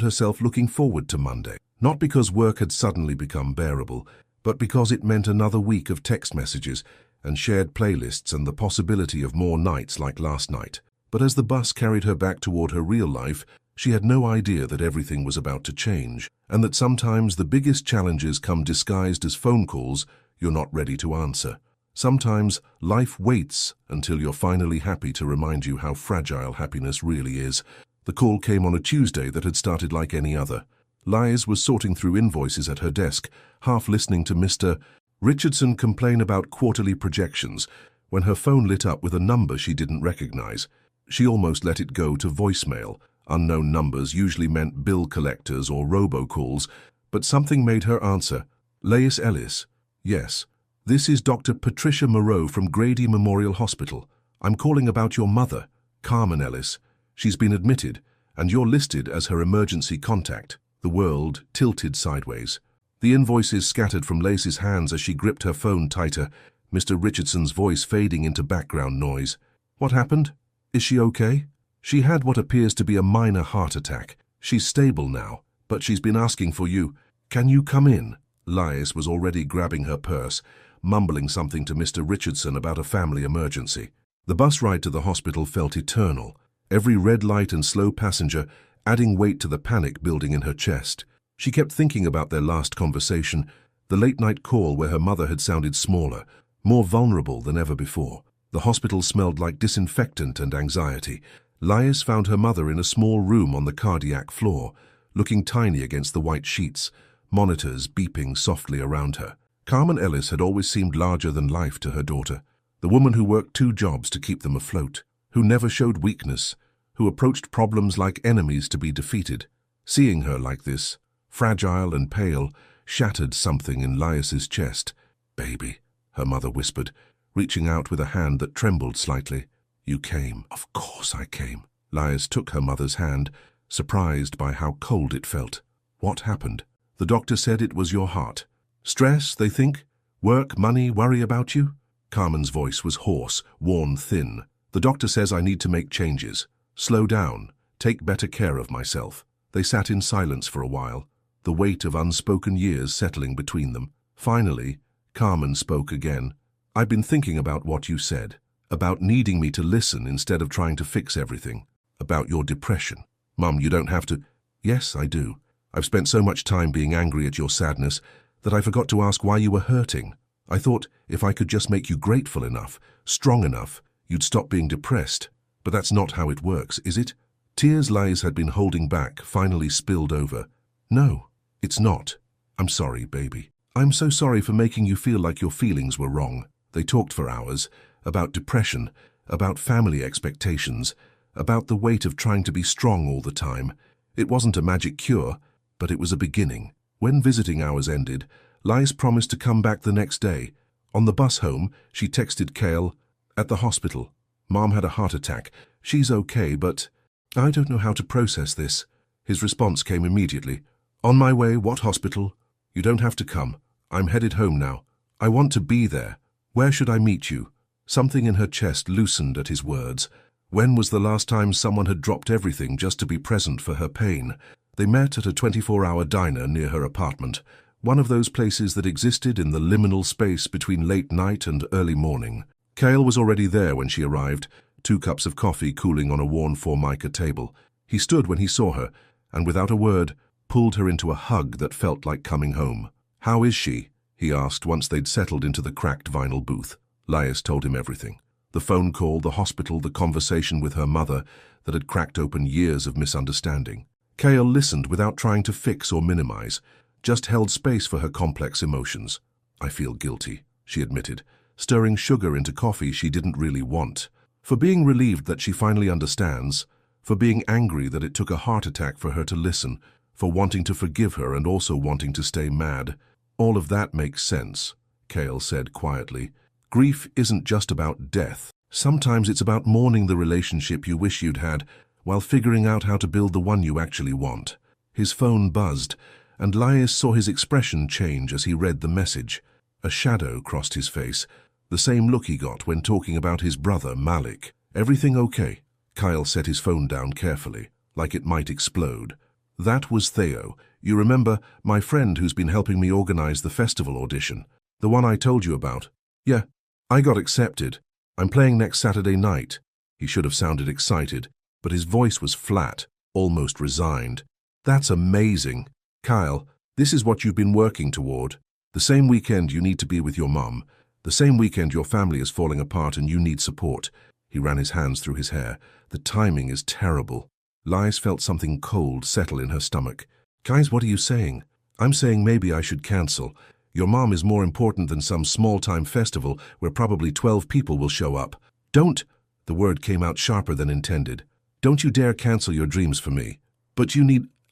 herself looking forward to Monday. Not because work had suddenly become bearable, but because it meant another week of text messages and shared playlists and the possibility of more nights like last night. But as the bus carried her back toward her real life, she had no idea that everything was about to change, and that sometimes the biggest challenges come disguised as phone calls you're not ready to answer. Sometimes life waits until you're finally happy to remind you how fragile happiness really is. The call came on a Tuesday that had started like any other. Liz was sorting through invoices at her desk, half listening to Mr. Richardson complain about quarterly projections, when her phone lit up with a number she didn't recognize. She almost let it go to voicemail. Unknown numbers usually meant bill collectors or robocalls, but something made her answer. "Lais Ellis." "Yes. This is Dr. Patricia Moreau from Grady Memorial Hospital. I'm calling about your mother, Carmen Ellis. She's been admitted, and you're listed as her emergency contact." The world tilted sideways. The invoices scattered from Lace's hands as she gripped her phone tighter, Mr. Richardson's voice fading into background noise. "What happened? Is she okay?" "She had what appears to be a minor heart attack. She's stable now, but she's been asking for you. Can you come in?" Lias was already grabbing her purse, mumbling something to Mr. Richardson about a family emergency. The bus ride to the hospital felt eternal, every red light and slow passenger adding weight to the panic building in her chest. She kept thinking about their last conversation, the late-night call where her mother had sounded smaller, more vulnerable than ever before. The hospital smelled like disinfectant and anxiety. Lias found her mother in a small room on the cardiac floor, looking tiny against the white sheets, monitors beeping softly around her. Carmen Ellis had always seemed larger than life to her daughter, the woman who worked 2 jobs to keep them afloat, who never showed weakness, who approached problems like enemies to be defeated. Seeing her like this, fragile and pale, shattered something in Lias's chest. "Baby," her mother whispered, reaching out with a hand that trembled slightly. "You came." "Of course I came." Lias took her mother's hand, surprised by how cold it felt. "What happened?" "The doctor said it was your heart. Stress, they think? Work, money, worry about you?" Carmen's voice was hoarse, worn thin. "The doctor says I need to make changes. Slow down, take better care of myself." They sat in silence for a while, the weight of unspoken years settling between them. Finally, Carmen spoke again. "I've been thinking about what you said, about needing me to listen instead of trying to fix everything, about your depression. Mum, you don't have to." "Yes, I do. I've spent so much time being angry at your sadness that I forgot to ask why you were hurting. I thought if I could just make you grateful enough, strong enough, you'd stop being depressed. But that's not how it works, is it?" Tears Liz had been holding back finally spilled over. "No, it's not. I'm sorry, baby. I'm so sorry for making you feel like your feelings were wrong. They talked for hours, about depression, about family expectations, about the weight of trying to be strong all the time. It wasn't a magic cure, but it was a beginning. When visiting hours ended, Lais promised to come back the next day. On the bus home, she texted Cale, "At the hospital. Mom had a heart attack. She's okay, but I don't know how to process this." His response came immediately. "On my way, what hospital? You don't have to come. I'm headed home now. I want to be there. Where should I meet you?" Something in her chest loosened at his words. When was the last time someone had dropped everything just to be present for her pain? They met at a 24-hour diner near her apartment, one of those places that existed in the liminal space between late night and early morning. Cale was already there when she arrived, 2 cups of coffee cooling on a worn Formica table. He stood when he saw her, and without a word, pulled her into a hug that felt like coming home. "How is she?" he asked once they'd settled into the cracked vinyl booth. Lais told him everything. The phone call, the hospital, the conversation with her mother that had cracked open years of misunderstanding. Cale listened without trying to fix or minimize, just held space for her complex emotions. "I feel guilty," she admitted, stirring sugar into coffee she didn't really want. For being relieved that she finally understands, for being angry that it took a heart attack for her to listen, for wanting to forgive her and also wanting to stay mad. "All of that makes sense," Cale said quietly. "Grief isn't just about death. Sometimes it's about mourning the relationship you wish you'd had while figuring out how to build the one you actually want." His phone buzzed, and Lais saw his expression change as he read the message. A shadow crossed his face, the same look he got when talking about his brother, Malik. "Everything okay?" Kyle set his phone down carefully, like it might explode. "That was Theo. You remember, my friend who's been helping me organize the festival audition? The one I told you about?" "Yeah, I got accepted. I'm playing next Saturday night." He should have sounded excited, but his voice was flat, almost resigned. "That's amazing. Kyle, this is what you've been working toward. The same weekend you need to be with your mum. The same weekend your family is falling apart and you need support." He ran his hands through his hair. "The timing is terrible." Lais felt something cold settle in her stomach. "Guys, what are you saying?" "I'm saying maybe I should cancel. Your mom is more important than some small-time festival where probably 12 people will show up." "Don't!" The word came out sharper than intended. "Don't you dare cancel your dreams for me. But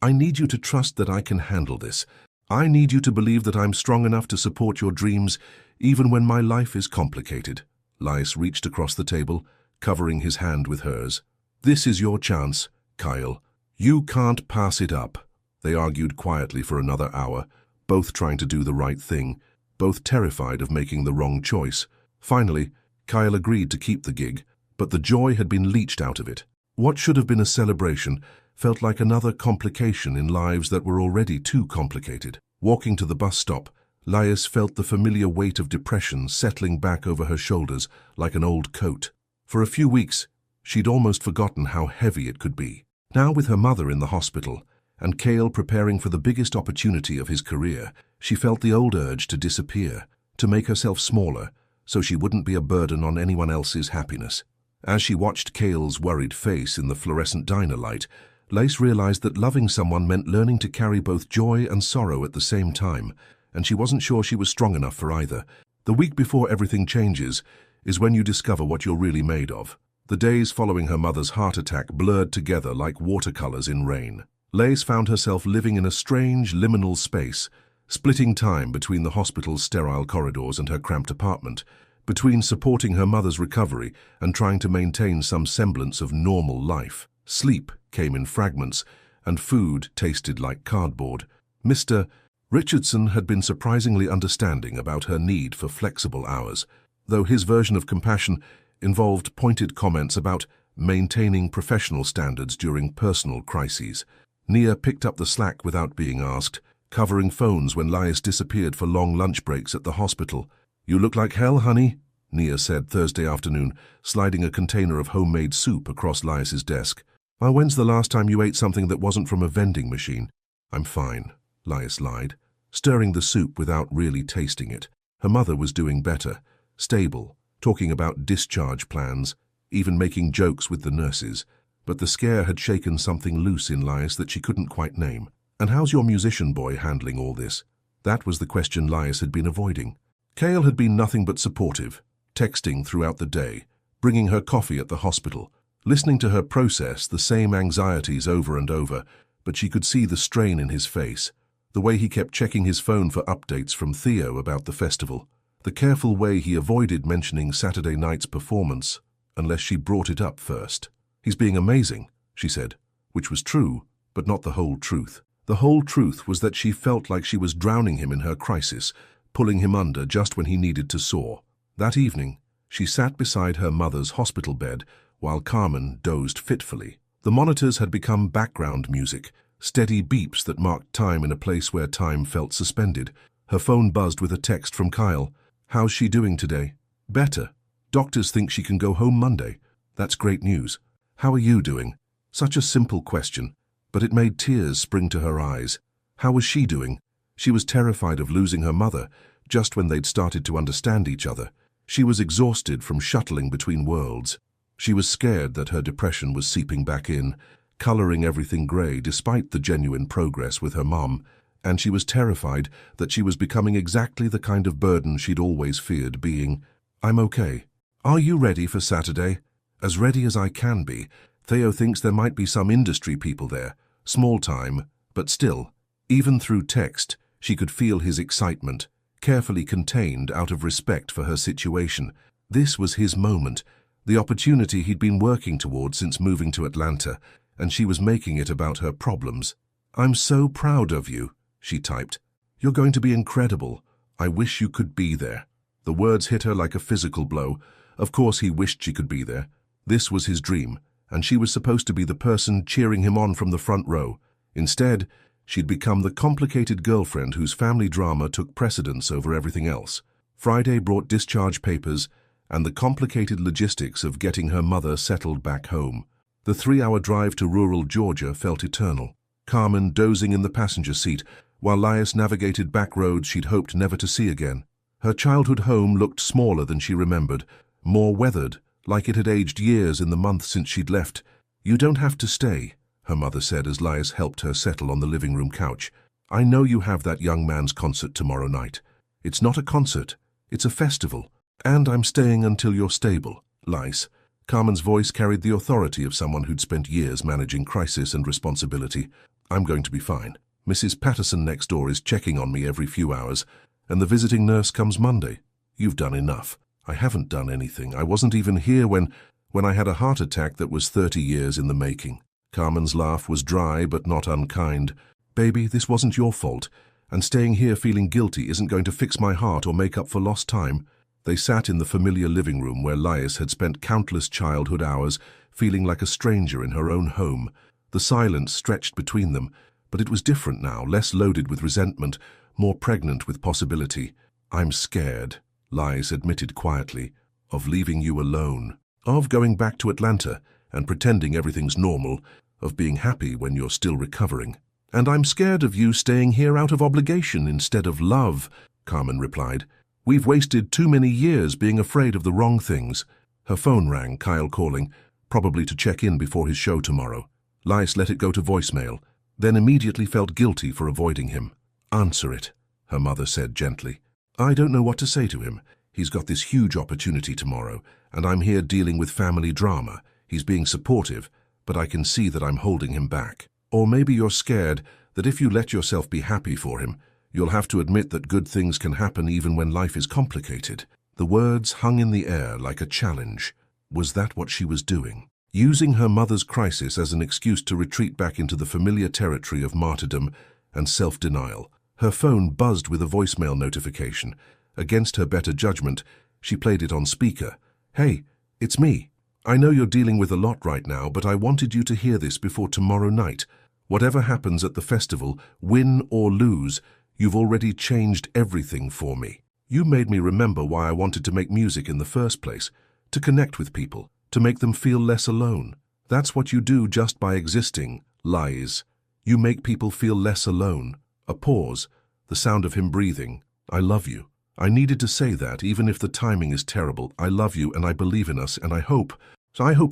I need you to trust that I can handle this. I need you to believe that I'm strong enough to support your dreams, even when my life is complicated." Lais reached across the table, covering his hand with hers. "This is your chance, Kyle. You can't pass it up." They argued quietly for another hour, both trying to do the right thing, both terrified of making the wrong choice. Finally, Kyle agreed to keep the gig, but the joy had been leached out of it. What should have been a celebration felt like another complication in lives that were already too complicated. Walking to the bus stop, Lais felt the familiar weight of depression settling back over her shoulders like an old coat. For a few weeks, she'd almost forgotten how heavy it could be. Now with her mother in the hospital, and Cale preparing for the biggest opportunity of his career, she felt the old urge to disappear, to make herself smaller, so she wouldn't be a burden on anyone else's happiness. As she watched Cale's worried face in the fluorescent diner light, Lais realized that loving someone meant learning to carry both joy and sorrow at the same time, and she wasn't sure she was strong enough for either. The week before everything changes is when you discover what you're really made of. The days following her mother's heart attack blurred together like watercolors in rain. Lais found herself living in a strange, liminal space, splitting time between the hospital's sterile corridors and her cramped apartment, between supporting her mother's recovery and trying to maintain some semblance of normal life. Sleep came in fragments, and food tasted like cardboard. Mr. Richardson had been surprisingly understanding about her need for flexible hours, though his version of compassion involved pointed comments about maintaining professional standards during personal crises. Nia picked up the slack without being asked, covering phones when Lais disappeared for long lunch breaks at the hospital. "You look like hell, honey," Nia said Thursday afternoon, sliding a container of homemade soup across Lais's desk. "When's the last time you ate something that wasn't from a vending machine?" "I'm fine," Lais lied, stirring the soup without really tasting it. Her mother was doing better, stable, talking about discharge plans, even making jokes with the nurses. But the scare had shaken something loose in Lais that she couldn't quite name. "And how's your musician boy handling all this?" That was the question Lias had been avoiding. Cale had been nothing but supportive, texting throughout the day, bringing her coffee at the hospital, listening to her process the same anxieties over and over, but she could see the strain in his face, the way he kept checking his phone for updates from Theo about the festival, the careful way he avoided mentioning Saturday night's performance unless she brought it up first. "He's being amazing," she said, which was true, but not the whole truth. The whole truth was that she felt like she was drowning him in her crisis, pulling him under just when he needed to soar. That evening, she sat beside her mother's hospital bed while Carmen dozed fitfully. The monitors had become background music, steady beeps that marked time in a place where time felt suspended. Her phone buzzed with a text from Kyle. "How's she doing today?" "Better. Doctors think she can go home Monday." "That's great news. How are you doing?" Such a simple question, but it made tears spring to her eyes. How was she doing? She was terrified of losing her mother, just when they'd started to understand each other. She was exhausted from shuttling between worlds. She was scared that her depression was seeping back in, coloring everything grey despite the genuine progress with her mom, and she was terrified that she was becoming exactly the kind of burden she'd always feared being. "I'm okay. Are you ready for Saturday?" "As ready as I can be. Theo thinks there might be some industry people there. Small time, but still." Even through text, she could feel his excitement, carefully contained out of respect for her situation. This was his moment, the opportunity he'd been working toward since moving to Atlanta, and she was making it about her problems. "I'm so proud of you," she typed. "You're going to be incredible. I wish you could be there." The words hit her like a physical blow. Of course he wished she could be there. This was his dream, and she was supposed to be the person cheering him on from the front row. Instead, she'd become the complicated girlfriend whose family drama took precedence over everything else. Friday brought discharge papers and the complicated logistics of getting her mother settled back home. The 3-hour drive to rural Georgia felt eternal. Carmen dozing in the passenger seat, while Lias navigated back roads she'd hoped never to see again. Her childhood home looked smaller than she remembered, more weathered, like it had aged years in the month since she'd left. "You don't have to stay," her mother said as Lias helped her settle on the living room couch. "I know you have that young man's concert tomorrow night. It's not a concert, it's a festival, and I'm staying until you're stable." "Lies." Carmen's voice carried the authority of someone who'd spent years managing crisis and responsibility. "I'm going to be fine. Mrs. Patterson next door is checking on me every few hours, and the visiting nurse comes Monday. You've done enough." "I haven't done anything. I wasn't even here when I had a heart attack that was 30 years in the making." Carmen's laugh was dry but not unkind. "Baby, this wasn't your fault, and staying here feeling guilty isn't going to fix my heart or make up for lost time." They sat in the familiar living room where Lias had spent countless childhood hours, feeling like a stranger in her own home. The silence stretched between them, but it was different now, less loaded with resentment, more pregnant with possibility. "I'm scared," Lias admitted quietly, "of leaving you alone, of going back to Atlanta and pretending everything's normal, of being happy when you're still recovering." "And I'm scared of you staying here out of obligation instead of love," Carmen replied. "We've wasted too many years being afraid of the wrong things." Her phone rang, Kyle calling, probably to check in before his show tomorrow. Lias let it go to voicemail, then immediately felt guilty for avoiding him. "Answer it," her mother said gently. "I don't know what to say to him. He's got this huge opportunity tomorrow, and I'm here dealing with family drama. He's being supportive, but I can see that I'm holding him back. Or maybe you're scared that if you let yourself be happy for him, you'll have to admit that good things can happen even when life is complicated." The words hung in the air like a challenge. Was that what she was doing? Using her mother's crisis as an excuse to retreat back into the familiar territory of martyrdom and self-denial. Her phone buzzed with a voicemail notification. Against her better judgment, she played it on speaker. "Hey, it's me. I know you're dealing with a lot right now, but I wanted you to hear this before tomorrow night. Whatever happens at the festival, win or lose, you've already changed everything for me. You made me remember why I wanted to make music in the first place, to connect with people, to make them feel less alone. That's what you do just by existing, Lies. You make people feel less alone." A pause, the sound of him breathing. "I love you. I needed to say that, even if the timing is terrible. I love you and I believe in us, and I hope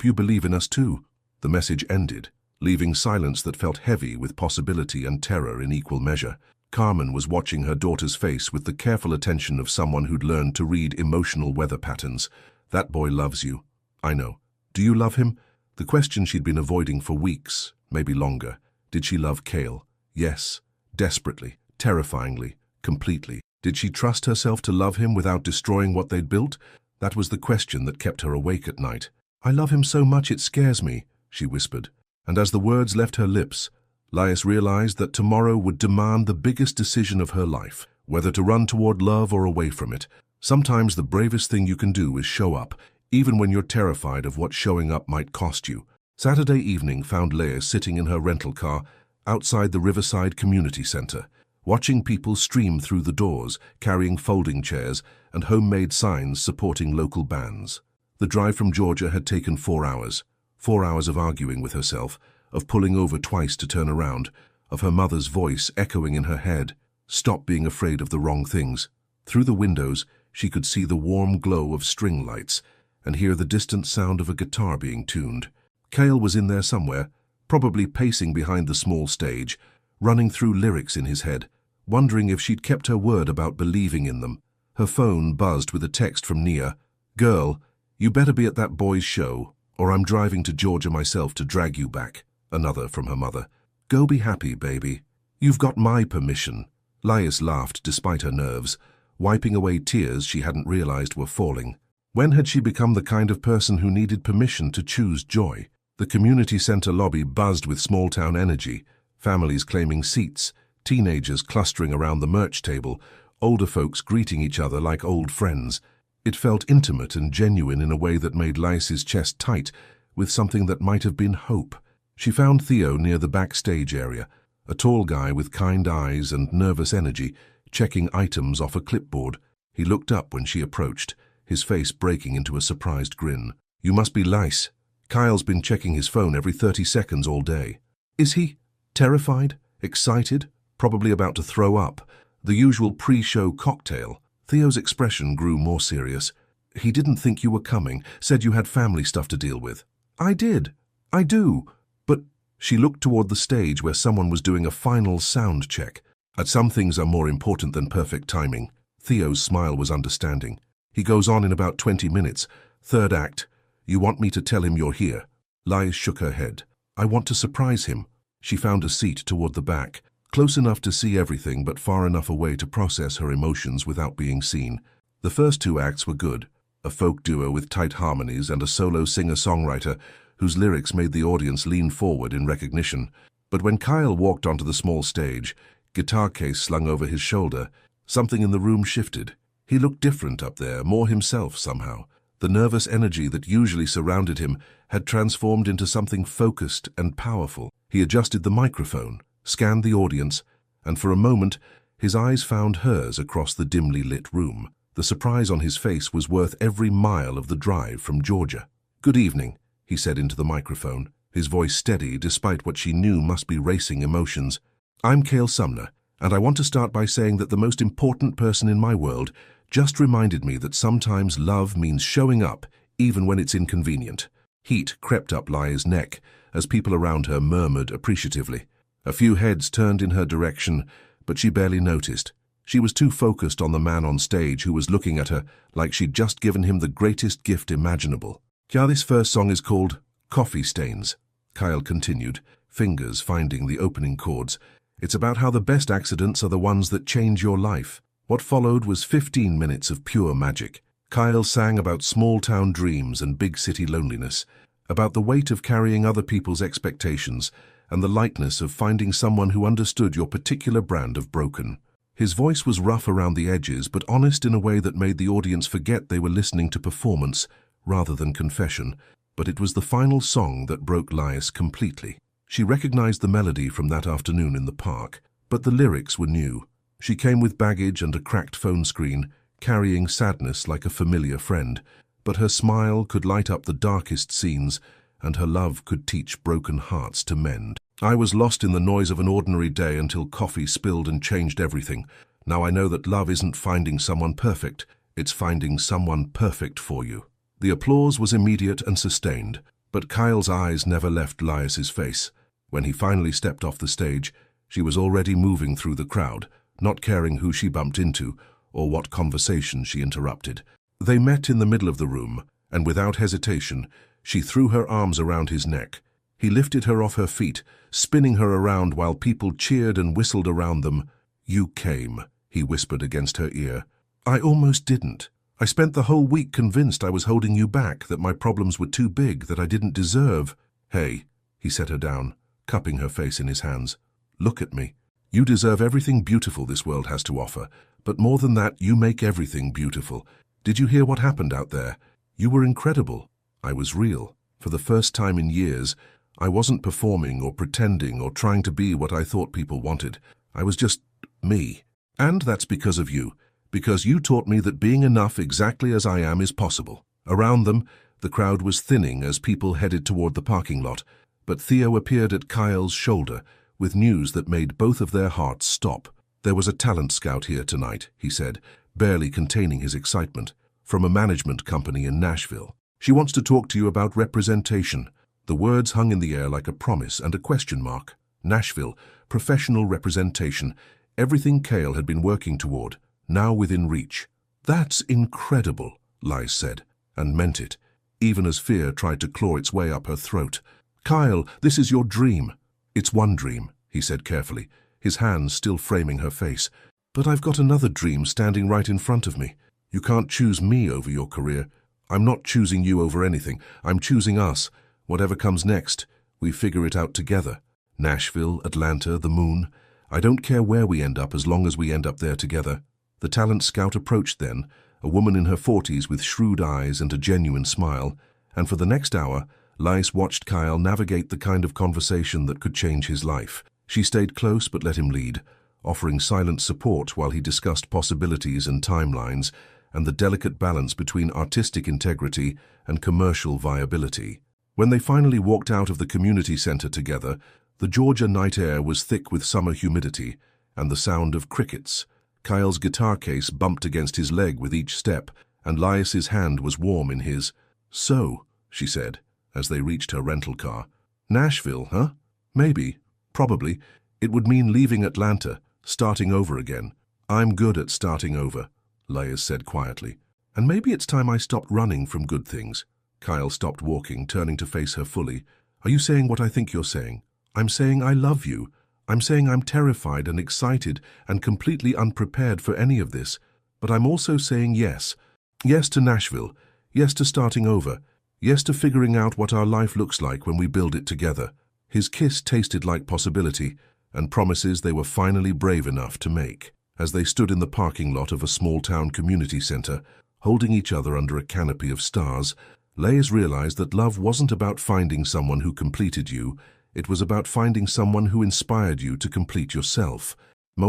you believe in us too." The message ended, leaving silence that felt heavy with possibility and terror in equal measure. Carmen was watching her daughter's face with the careful attention of someone who'd learned to read emotional weather patterns. "That boy loves you." "I know. Do you love him?" The question she'd been avoiding for weeks, maybe longer. Did she love Cale? Yes. Desperately, terrifyingly, completely. Did she trust herself to love him without destroying what they'd built? That was the question that kept her awake at night. "I love him so much it scares me," she whispered. And as the words left her lips, Lais realized that tomorrow would demand the biggest decision of her life, whether to run toward love or away from it. Sometimes the bravest thing you can do is show up, even when you're terrified of what showing up might cost you. Saturday evening found Lais sitting in her rental car outside the Riverside Community Center, watching people stream through the doors, carrying folding chairs and homemade signs supporting local bands. The drive from Georgia had taken 4 hours. 4 hours of arguing with herself, of pulling over twice to turn around, of her mother's voice echoing in her head, "Stop being afraid of the wrong things." Through the windows, she could see the warm glow of string lights and hear the distant sound of a guitar being tuned. Cale was in there somewhere, probably pacing behind the small stage, running through lyrics in his head, wondering if she'd kept her word about believing in them. Her phone buzzed with a text from Nia. "Girl, you better be at that boy's show, or I'm driving to Georgia myself to drag you back." Another from her mother. "Go be happy, baby. You've got my permission." Lais laughed despite her nerves, wiping away tears she hadn't realized were falling. When had she become the kind of person who needed permission to choose joy? The community center lobby buzzed with small-town energy, families claiming seats, teenagers clustering around the merch table, older folks greeting each other like old friends. It felt intimate and genuine in a way that made Lais's chest tight with something that might have been hope. She found Theo near the backstage area, a tall guy with kind eyes and nervous energy, checking items off a clipboard. He looked up when she approached, his face breaking into a surprised grin. "You must be Lais. Kyle's been checking his phone every 30 seconds all day." "Is he? Terrified? Excited? Probably about to throw up?" The usual pre-show cocktail. Theo's expression grew more serious. "He didn't think you were coming, said you had family stuff to deal with." "I did. I do. But..." She looked toward the stage where someone was doing a final sound check. "Some things are more important than perfect timing." Theo's smile was understanding. "He goes on in about 20 minutes. Third act. You want me to tell him you're here?" Lais shook her head. "I want to surprise him." She found a seat toward the back, close enough to see everything but far enough away to process her emotions without being seen. The first 2 acts were good, a folk duo with tight harmonies and a solo singer-songwriter whose lyrics made the audience lean forward in recognition. But when Kyle walked onto the small stage, guitar case slung over his shoulder, something in the room shifted. He looked different up there, more himself somehow. The nervous energy that usually surrounded him had transformed into something focused and powerful. He adjusted the microphone, scanned the audience, and for a moment, his eyes found hers across the dimly lit room. The surprise on his face was worth every mile of the drive from Georgia. "Good evening," he said into the microphone, his voice steady despite what she knew must be racing emotions. "I'm Cale Sumner, and I want to start by saying that the most important person in my world just reminded me that sometimes love means showing up, even when it's inconvenient." Heat crept up Lai's neck as people around her murmured appreciatively. A few heads turned in her direction, but she barely noticed. She was too focused on the man on stage who was looking at her like she'd just given him the greatest gift imaginable. "This first song is called Coffee Stains," Kyle continued, fingers finding the opening chords. "It's about how the best accidents are the ones that change your life." What followed was 15 minutes of pure magic. Kyle sang about small-town dreams and big-city loneliness, about the weight of carrying other people's expectations and the lightness of finding someone who understood your particular brand of broken. His voice was rough around the edges, but honest in a way that made the audience forget they were listening to performance rather than confession. But it was the final song that broke Lais completely. She recognized the melody from that afternoon in the park, but the lyrics were new. She came with baggage and a cracked phone screen, carrying sadness like a familiar friend, but her smile could light up the darkest scenes, and her love could teach broken hearts to mend. "I was lost in the noise of an ordinary day until coffee spilled and changed everything. Now I know that love isn't finding someone perfect, it's finding someone perfect for you." The applause was immediate and sustained, but Kyle's eyes never left Lais's face. When he finally stepped off the stage, She was already moving through the crowd, not caring who she bumped into or what conversation she interrupted. They met in the middle of the room, and without hesitation, she threw her arms around his neck. He lifted her off her feet, spinning her around while people cheered and whistled around them. "You came," he whispered against her ear. "I almost didn't. I spent the whole week convinced I was holding you back, that my problems were too big, that I didn't deserve." "Hey," he set her down, cupping her face in his hands. "Look at me. You deserve everything beautiful this world has to offer, but more than that, you make everything beautiful. Did you hear what happened out there? You were incredible. I was real. For the first time in years, I wasn't performing or pretending or trying to be what I thought people wanted. I was just me. And that's because of you. Because you taught me that being enough exactly as I am is possible." Around them, the crowd was thinning as people headed toward the parking lot, but Theo appeared at Kyle's shoulder with news that made both of their hearts stop. "There was a talent scout here tonight," he said, barely containing his excitement, "from a management company in Nashville. She wants to talk to you about representation." The words hung in the air like a promise and a question mark. Nashville, professional representation, everything Kyle had been working toward, now within reach. "That's incredible," Lies said, and meant it, even as fear tried to claw its way up her throat. "Kyle, this is your dream." "It's one dream," he said carefully, his hands still framing her face. "But I've got another dream standing right in front of me. You can't choose me over your career. I'm not choosing you over anything. I'm choosing us. Whatever comes next, we figure it out together. Nashville, Atlanta, the moon. I don't care where we end up as long as we end up there together." The talent scout approached then, a woman in her 40s with shrewd eyes and a genuine smile, and for the next hour, Lice watched Kyle navigate the kind of conversation that could change his life. She stayed close but let him lead, offering silent support while he discussed possibilities and timelines and the delicate balance between artistic integrity and commercial viability. When they finally walked out of the community center together, the Georgia night air was thick with summer humidity and the sound of crickets. Kyle's guitar case bumped against his leg with each step, and Lias's hand was warm in his. "So," she said, as they reached her rental car. "Nashville, huh? Maybe. Probably. It would mean leaving Atlanta, starting over again." "I'm good at starting over," Lias said quietly. "And maybe it's time I stopped running from good things." Kyle stopped walking, turning to face her fully. "Are you saying what I think you're saying? I'm saying I love you. I'm saying I'm terrified and excited and completely unprepared for any of this. But I'm also saying yes. Yes to Nashville. Yes to starting over. Yes to figuring out what our life looks like when we build it together." His kiss tasted like possibility and promises they were finally brave enough to make. As they stood in the parking lot of a small-town community center, holding each other under a canopy of stars, Lias realized that love wasn't about finding someone who completed you. It was about finding someone who inspired you to complete yourself.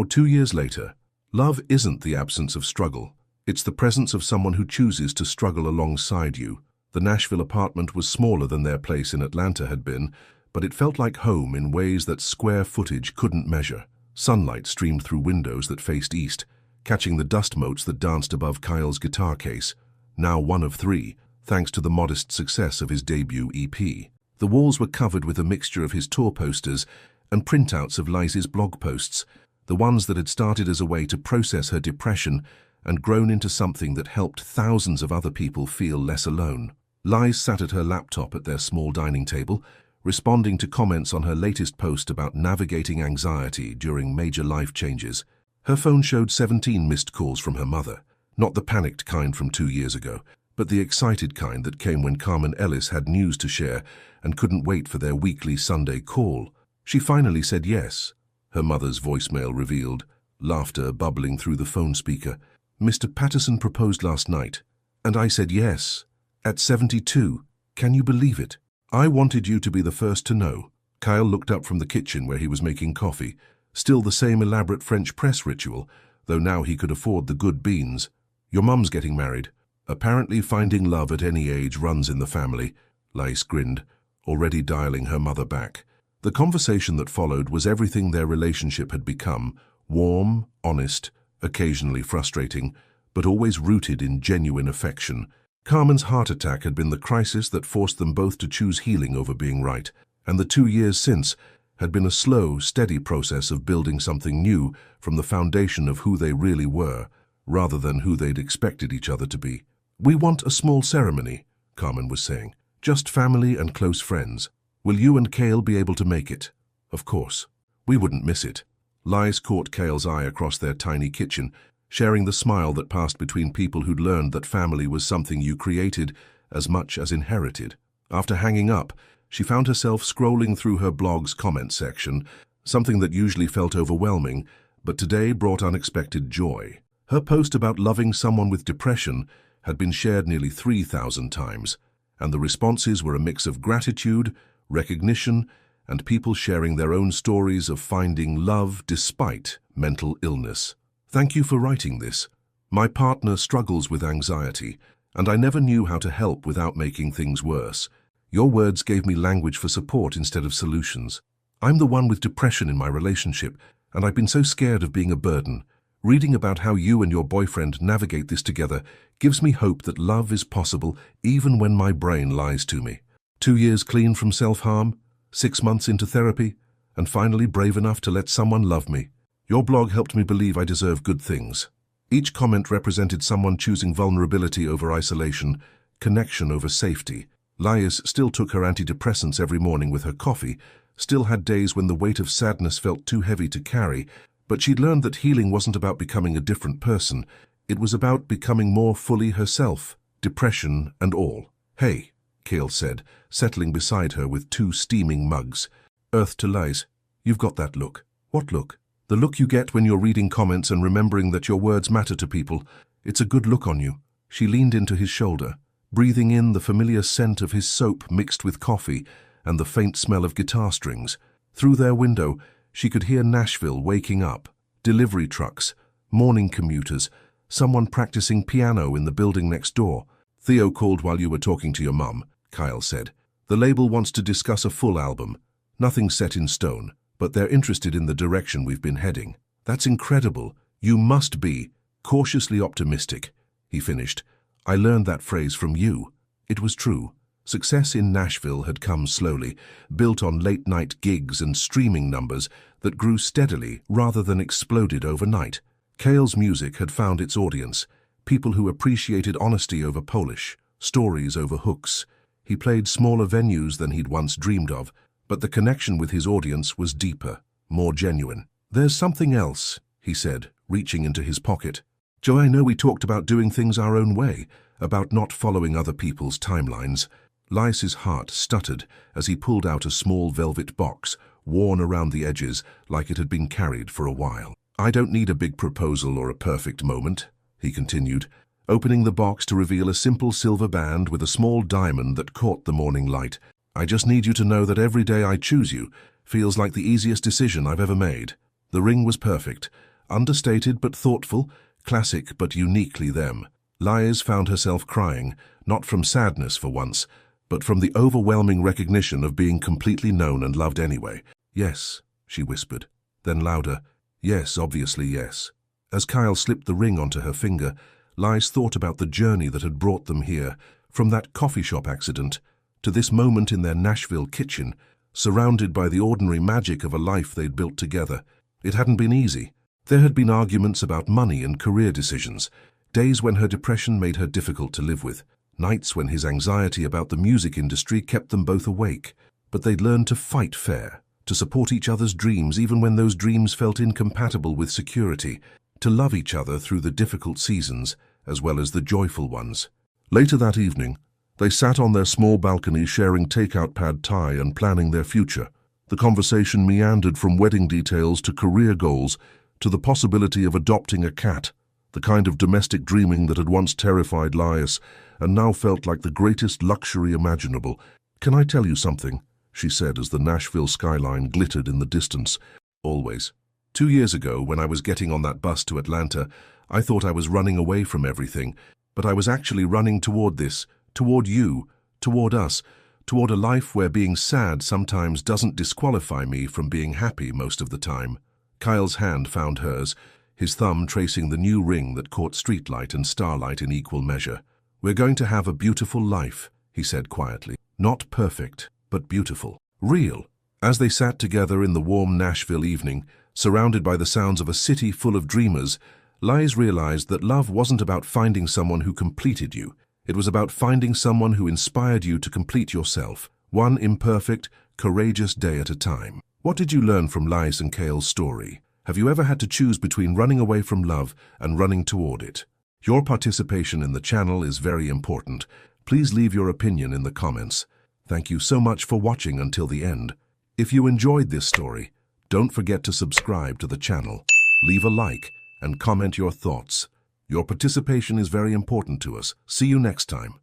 2 years later, love isn't the absence of struggle. It's the presence of someone who chooses to struggle alongside you. The Nashville apartment was smaller than their place in Atlanta had been, but it felt like home in ways that square footage couldn't measure. Sunlight streamed through windows that faced east, catching the dust motes that danced above Kyle's guitar case, now one of 3, thanks to the modest success of his debut EP. The walls were covered with a mixture of his tour posters and printouts of Lice's blog posts, the ones that had started as a way to process her depression and grown into something that helped thousands of other people feel less alone. Lice sat at her laptop at their small dining table, responding to comments on her latest post about navigating anxiety during major life changes. Her phone showed 17 missed calls from her mother, not the panicked kind from 2 years ago, but the excited kind that came when Carmen Ellis had news to share and couldn't wait for their weekly Sunday call. She finally said yes, her mother's voicemail revealed, laughter bubbling through the phone speaker. "Mr. Patterson proposed last night, and I said yes. At 72. Can you believe it? I wanted you to be the first to know." Kyle looked up from the kitchen where he was making coffee, still the same elaborate French press ritual, though now he could afford the good beans. "Your mum's getting married. Apparently finding love at any age runs in the family." Lice grinned, already dialing her mother back. The conversation that followed was everything their relationship had become, warm, honest, occasionally frustrating, but always rooted in genuine affection. Carmen's heart attack had been the crisis that forced them both to choose healing over being right, and the 2 years since had been a slow, steady process of building something new from the foundation of who they really were, rather than who they'd expected each other to be. "We want a small ceremony," Carmen was saying. "Just family and close friends. Will you and Cale be able to make it?" "Of course. We wouldn't miss it." Lais caught Cale's eye across their tiny kitchen, sharing the smile that passed between people who'd learned that family was something you created as much as inherited. After hanging up, she found herself scrolling through her blog's comment section, something that usually felt overwhelming, but today brought unexpected joy. Her post about loving someone with depression had been shared nearly 3,000 times, and the responses were a mix of gratitude, recognition, and people sharing their own stories of finding love despite mental illness. "Thank you for writing this. My partner struggles with anxiety, and I never knew how to help without making things worse. Your words gave me language for support instead of solutions. I'm the one with depression in my relationship, and I've been so scared of being a burden. Reading about how you and your boyfriend navigate this together gives me hope that love is possible even when my brain lies to me. 2 years clean from self-harm, 6 months into therapy, and finally brave enough to let someone love me. Your blog helped me believe I deserve good things." Each comment represented someone choosing vulnerability over isolation, connection over safety. Lais still took her antidepressants every morning with her coffee, still had days when the weight of sadness felt too heavy to carry, but she'd learned that healing wasn't about becoming a different person. It was about becoming more fully herself, depression and all. "Hey," Cale said, settling beside her with 2 steaming mugs. "Earth to Lais, you've got that look." "What look?" "The look you get when you're reading comments and remembering that your words matter to people. It's a good look on you." She leaned into his shoulder, breathing in the familiar scent of his soap mixed with coffee and the faint smell of guitar strings. Through their window, she could hear Nashville waking up, delivery trucks, morning commuters, someone practicing piano in the building next door. "Theo called while you were talking to your mum," Kyle said. "The label wants to discuss a full album. Nothing set in stone, but they're interested in the direction we've been heading." "That's incredible. You must be cautiously optimistic," he finished. "I learned that phrase from you." It was true. Success in Nashville had come slowly, built on late-night gigs and streaming numbers that grew steadily rather than exploded overnight. Cale's music had found its audience, people who appreciated honesty over polish, stories over hooks. He played smaller venues than he'd once dreamed of, but the connection with his audience was deeper, more genuine. "There's something else," he said, reaching into his pocket. "Joe, I know we talked about doing things our own way, about not following other people's timelines." Lais's heart stuttered as he pulled out a small velvet box, worn around the edges like it had been carried for a while. "I don't need a big proposal or a perfect moment," he continued, opening the box to reveal a simple silver band with a small diamond that caught the morning light. "I just need you to know that every day I choose you feels like the easiest decision I've ever made." The ring was perfect, understated but thoughtful, classic but uniquely them. Lais found herself crying, not from sadness for once, but from the overwhelming recognition of being completely known and loved anyway. "Yes," she whispered. Then louder, "Yes, obviously yes." As Kyle slipped the ring onto her finger, Lais thought about the journey that had brought them here, from that coffee shop accident to this moment in their Nashville kitchen, surrounded by the ordinary magic of a life they'd built together. It hadn't been easy. There had been arguments about money and career decisions, days when her depression made her difficult to live with, nights when his anxiety about the music industry kept them both awake. But they'd learned to fight fair, to support each other's dreams even when those dreams felt incompatible with security, to love each other through the difficult seasons as well as the joyful ones. Later that evening, they sat on their small balcony sharing takeout pad thai and planning their future. The conversation meandered from wedding details to career goals to the possibility of adopting a cat, the kind of domestic dreaming that had once terrified Lais and now felt like the greatest luxury imaginable. "Can I tell you something?" she said as the Nashville skyline glittered in the distance. "Always. 2 years ago, when I was getting on that bus to Atlanta, I thought I was running away from everything, but I was actually running toward this, toward you, toward us, toward a life where being sad sometimes doesn't disqualify me from being happy most of the time." Kyle's hand found hers, his thumb tracing the new ring that caught streetlight and starlight in equal measure. "We're going to have a beautiful life," he said quietly. "Not perfect, but beautiful. Real." As they sat together in the warm Nashville evening, surrounded by the sounds of a city full of dreamers, Liz realized that love wasn't about finding someone who completed you. It was about finding someone who inspired you to complete yourself, one imperfect, courageous day at a time. What did you learn from Liz and Kale's story? Have you ever had to choose between running away from love and running toward it? Your participation in the channel is very important. Please leave your opinion in the comments. Thank you so much for watching until the end. If you enjoyed this story, don't forget to subscribe to the channel, leave a like, and comment your thoughts. Your participation is very important to us. See you next time.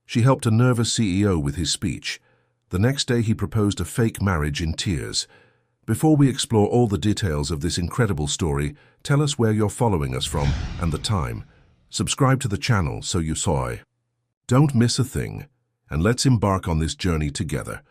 She helped a nervous CEO with his speech. The next day he proposed a fake marriage in tears. Before we explore all the details of this incredible story, tell us where you're following us from and the time. Subscribe to the channel so you saw. Don't miss a thing, and let's embark on this journey together.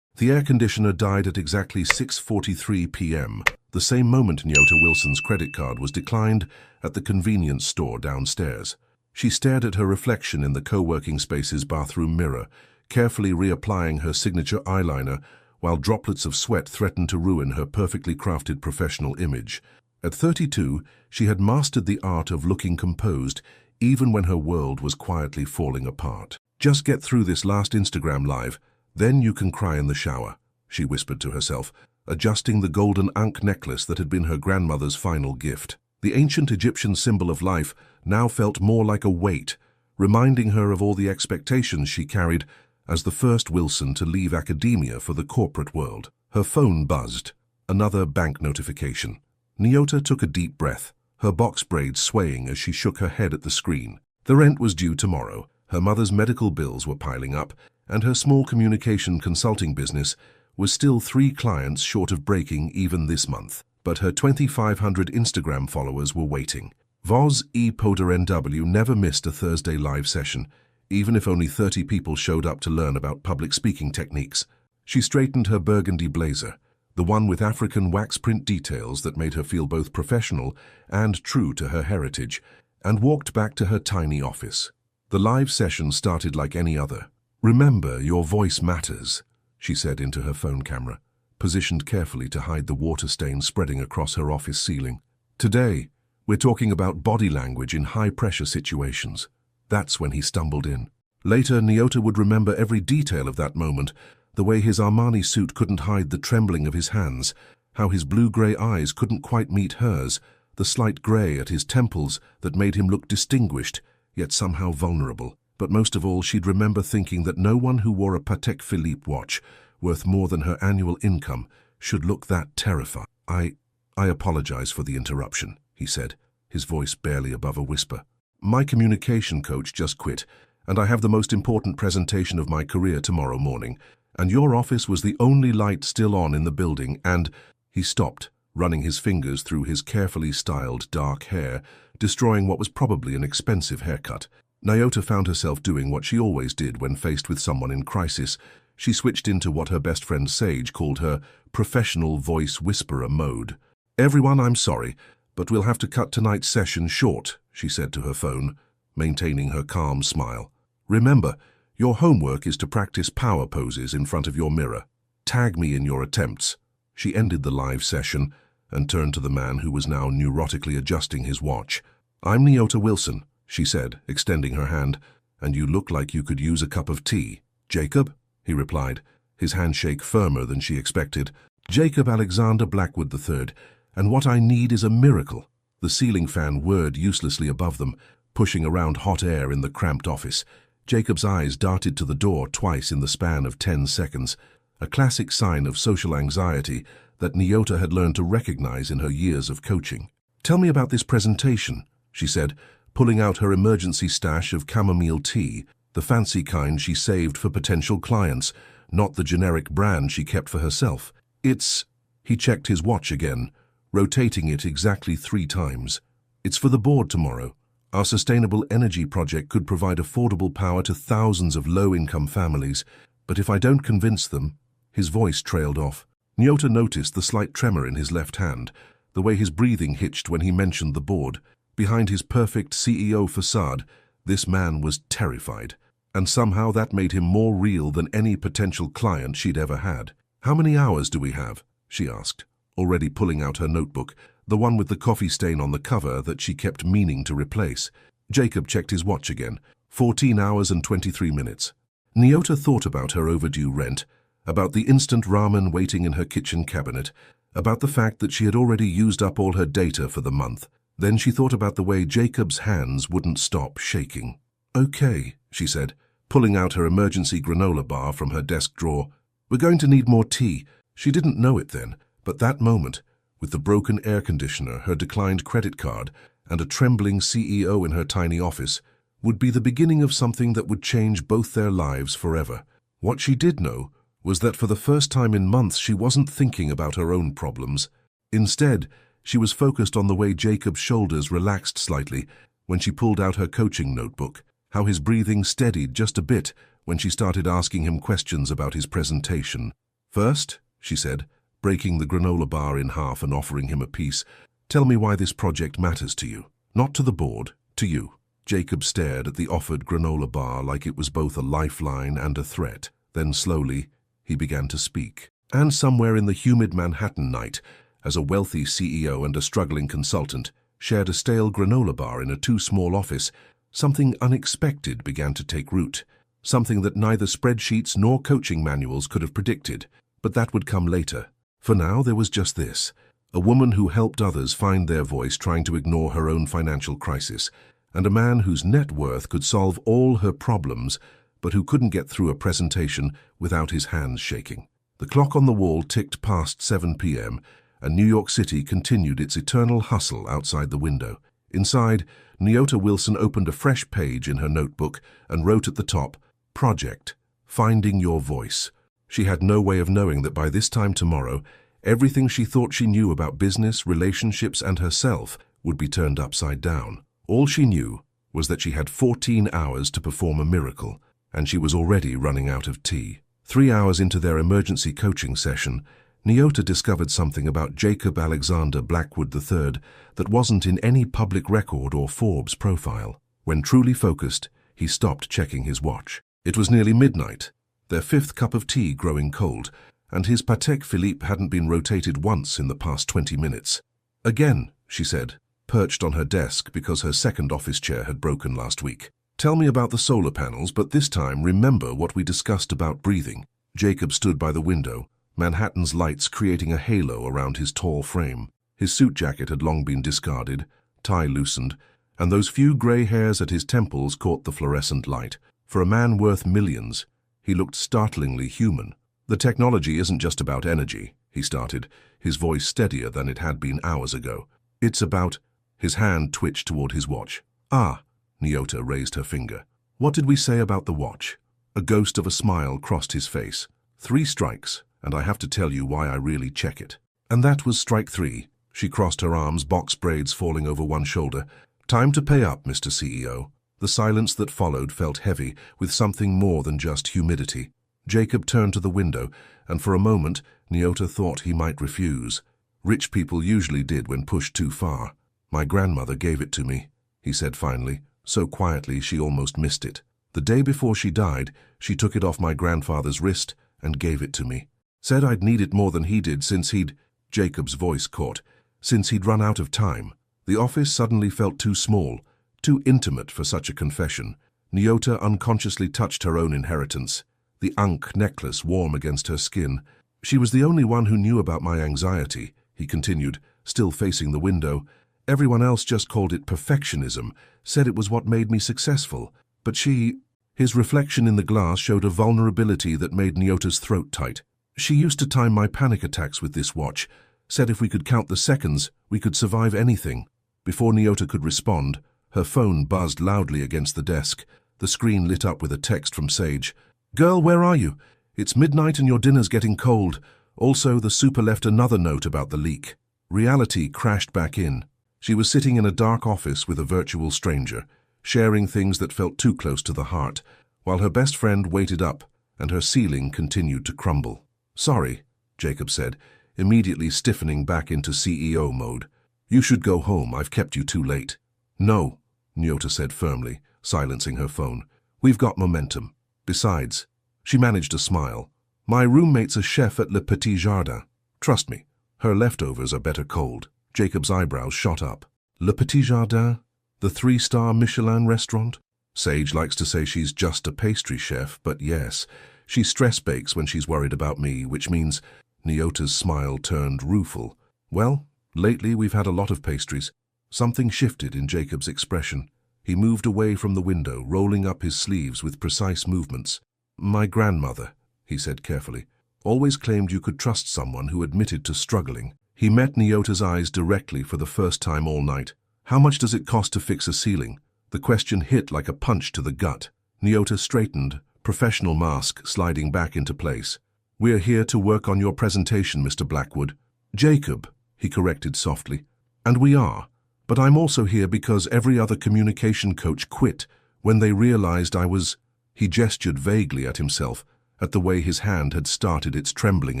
The air conditioner died at exactly 6:43 p.m., the same moment Nyota Wilson's credit card was declined at the convenience store downstairs. She stared at her reflection in the co-working space's bathroom mirror, carefully reapplying her signature eyeliner while droplets of sweat threatened to ruin her perfectly crafted professional image. At 32, she had mastered the art of looking composed, even when her world was quietly falling apart. Just get through this last Instagram live, then you can cry in the shower, she whispered to herself, adjusting the golden ankh necklace that had been her grandmother's final gift. The ancient Egyptian symbol of life now felt more like a weight, reminding her of all the expectations she carried as the first Wilson to leave academia for the corporate world. Her phone buzzed. Another bank notification. Nyota took a deep breath, her box braids swaying as she shook her head at the screen. The rent was due tomorrow, her mother's medical bills were piling up, and her small communication consulting business was still 3 clients short of breaking even this month. But her 2,500 Instagram followers were waiting. Voz E Poder NW never missed a Thursday live session, even if only 30 people showed up to learn about public speaking techniques. She straightened her burgundy blazer, the one with African wax print details that made her feel both professional and true to her heritage, and walked back to her tiny office. The live session started like any other. "Remember, your voice matters," she said into her phone camera, positioned carefully to hide the water stain spreading across her office ceiling. "Today, we're talking about body language in high-pressure situations." That's when he stumbled in. Later, Nyota would remember every detail of that moment, the way his Armani suit couldn't hide the trembling of his hands, how his blue-grey eyes couldn't quite meet hers, the slight grey at his temples that made him look distinguished, yet somehow vulnerable. But most of all, she'd remember thinking that no one who wore a Patek Philippe watch, worth more than her annual income, should look that terrified. I apologize for the interruption," he said, his voice barely above a whisper. "My communication coach just quit, and I have the most important presentation of my career tomorrow morning, and your office was the only light still on in the building, and—" He stopped, running his fingers through his carefully styled dark hair, destroying what was probably an expensive haircut. Nyota found herself doing what she always did when faced with someone in crisis. She switched into what her best friend Sage called her professional voice whisperer mode. "Everyone, I'm sorry, but we'll have to cut tonight's session short," she said to her phone, maintaining her calm smile. "Remember, your homework is to practice power poses in front of your mirror. Tag me in your attempts." She ended the live session and turned to the man who was now neurotically adjusting his watch. "I'm Nyota Wilson," she said, extending her hand, "and you look like you could use a cup of tea." "Jacob?" he replied, his handshake firmer than she expected. "Jacob Alexander Blackwood III, and what I need is a miracle." The ceiling fan whirred uselessly above them, pushing around hot air in the cramped office. Jacob's eyes darted to the door twice in the span of 10 seconds, a classic sign of social anxiety that Nyota had learned to recognize in her years of coaching. "Tell me about this presentation," she said, pulling out her emergency stash of chamomile tea, the fancy kind she saved for potential clients, not the generic brand she kept for herself. He checked his watch again, rotating it exactly 3 times. "It's for the board tomorrow. Our sustainable energy project could provide affordable power to thousands of low-income families, but if I don't convince them—" His voice trailed off. Nyota noticed the slight tremor in his left hand, the way his breathing hitched when he mentioned the board. Behind his perfect CEO facade, this man was terrified, and somehow that made him more real than any potential client she'd ever had. "How many hours do we have?" she asked, already pulling out her notebook, the one with the coffee stain on the cover that she kept meaning to replace. Jacob checked his watch again. 14 hours and 23 minutes. Nyota thought about her overdue rent, about the instant ramen waiting in her kitchen cabinet, about the fact that she had already used up all her data for the month. Then she thought about the way Jacob's hands wouldn't stop shaking. "Okay," she said, pulling out her emergency granola bar from her desk drawer. "We're going to need more tea." She didn't know it then, but that moment, with the broken air conditioner, her declined credit card, and a trembling CEO in her tiny office, would be the beginning of something that would change both their lives forever. What she did know was that for the first time in months she wasn't thinking about her own problems. Instead, she was focused on the way Jacob's shoulders relaxed slightly when she pulled out her coaching notebook, how his breathing steadied just a bit when she started asking him questions about his presentation. "First," she said, breaking the granola bar in half and offering him a piece, "tell me why this project matters to you. Not to the board, to you." Jacob stared at the offered granola bar like it was both a lifeline and a threat. Then slowly, he began to speak. And somewhere in the humid Manhattan night, as a wealthy CEO and a struggling consultant shared a stale granola bar in a too-small office, something unexpected began to take root. Something that neither spreadsheets nor coaching manuals could have predicted. But that would come later. For now, there was just this. A woman who helped others find their voice trying to ignore her own financial crisis, and a man whose net worth could solve all her problems, but who couldn't get through a presentation without his hands shaking. The clock on the wall ticked past 7 p.m., and New York City continued its eternal hustle outside the window. Inside, Nyota Wilson opened a fresh page in her notebook and wrote at the top, "Project, Finding Your Voice." She had no way of knowing that by this time tomorrow, everything she thought she knew about business, relationships, and herself would be turned upside down. All she knew was that she had 14 hours to perform a miracle, and she was already running out of tea. 3 hours into their emergency coaching session, Nyota discovered something about Jacob Alexander Blackwood III that wasn't in any public record or Forbes profile. When truly focused, he stopped checking his watch. It was nearly midnight, their 5th cup of tea growing cold, and his Patek Philippe hadn't been rotated once in the past 20 minutes. "Again," she said, perched on her desk because her second office chair had broken last week. "Tell me about the solar panels, but this time remember what we discussed about breathing." Jacob stood by the window, Manhattan's lights creating a halo around his tall frame. His suit jacket had long been discarded, tie loosened, and those few grey hairs at his temples caught the fluorescent light. For a man worth millions, he looked startlingly human. "The technology isn't just about energy," he started, his voice steadier than it had been hours ago. "It's about—" His hand twitched toward his watch. "Ah," Nyota raised her finger. "What did we say about the watch?" A ghost of a smile crossed his face. 3 strikes, and I have to tell you why I really check it." "And that was strike 3. She crossed her arms, box braids falling over one shoulder. "Time to pay up, Mr. CEO." The silence that followed felt heavy, with something more than just humidity. Jacob turned to the window, and for a moment, Nyota thought he might refuse. Rich people usually did when pushed too far. "My grandmother gave it to me," he said finally, so quietly she almost missed it. "The day before she died, she took it off my grandfather's wrist and gave it to me. Said I'd need it more than he did since he'd—" Jacob's voice caught. "Since he'd run out of time." The office suddenly felt too small, too intimate for such a confession. Nyota unconsciously touched her own inheritance, the Ankh necklace warm against her skin. "She was the only one who knew about my anxiety," he continued, still facing the window. "Everyone else just called it perfectionism, said it was what made me successful. But she—" His reflection in the glass showed a vulnerability that made Nyota's throat tight. "She used to time my panic attacks with this watch, said if we could count the seconds, we could survive anything." Before Nyota could respond, her phone buzzed loudly against the desk. The screen lit up with a text from Sage. "Girl, where are you? It's midnight and your dinner's getting cold. Also, the super left another note about the leak." Reality crashed back in. She was sitting in a dark office with a virtual stranger, sharing things that felt too close to the heart, while her best friend waited up and her ceiling continued to crumble. "Sorry," Jacob said, immediately stiffening back into CEO mode. "You should go home. I've kept you too late." "No," Nyota said firmly, silencing her phone. "We've got momentum. Besides," she managed a smile, My roommate's a chef at Le Petit Jardin. Trust me, her leftovers are better cold. Jacob's eyebrows shot up. Le Petit Jardin? The 3-star Michelin restaurant? Sage likes to say she's just a pastry chef, but yes, she stress bakes when she's worried about me, which means Nyota's smile turned rueful. Well, lately we've had a lot of pastries. Something shifted in Jacob's expression. He moved away from the window, rolling up his sleeves with precise movements. My grandmother, he said carefully, always claimed you could trust someone who admitted to struggling. He met Nyota's eyes directly for the first time all night. How much does it cost to fix a ceiling? The question hit like a punch to the gut. Nyota straightened, professional mask sliding back into place. We're here to work on your presentation, Mr. Blackwood. Jacob, he corrected softly. And we are. But I'm also here because every other communication coach quit when they realized I was... He gestured vaguely at himself, at the way his hand had started its trembling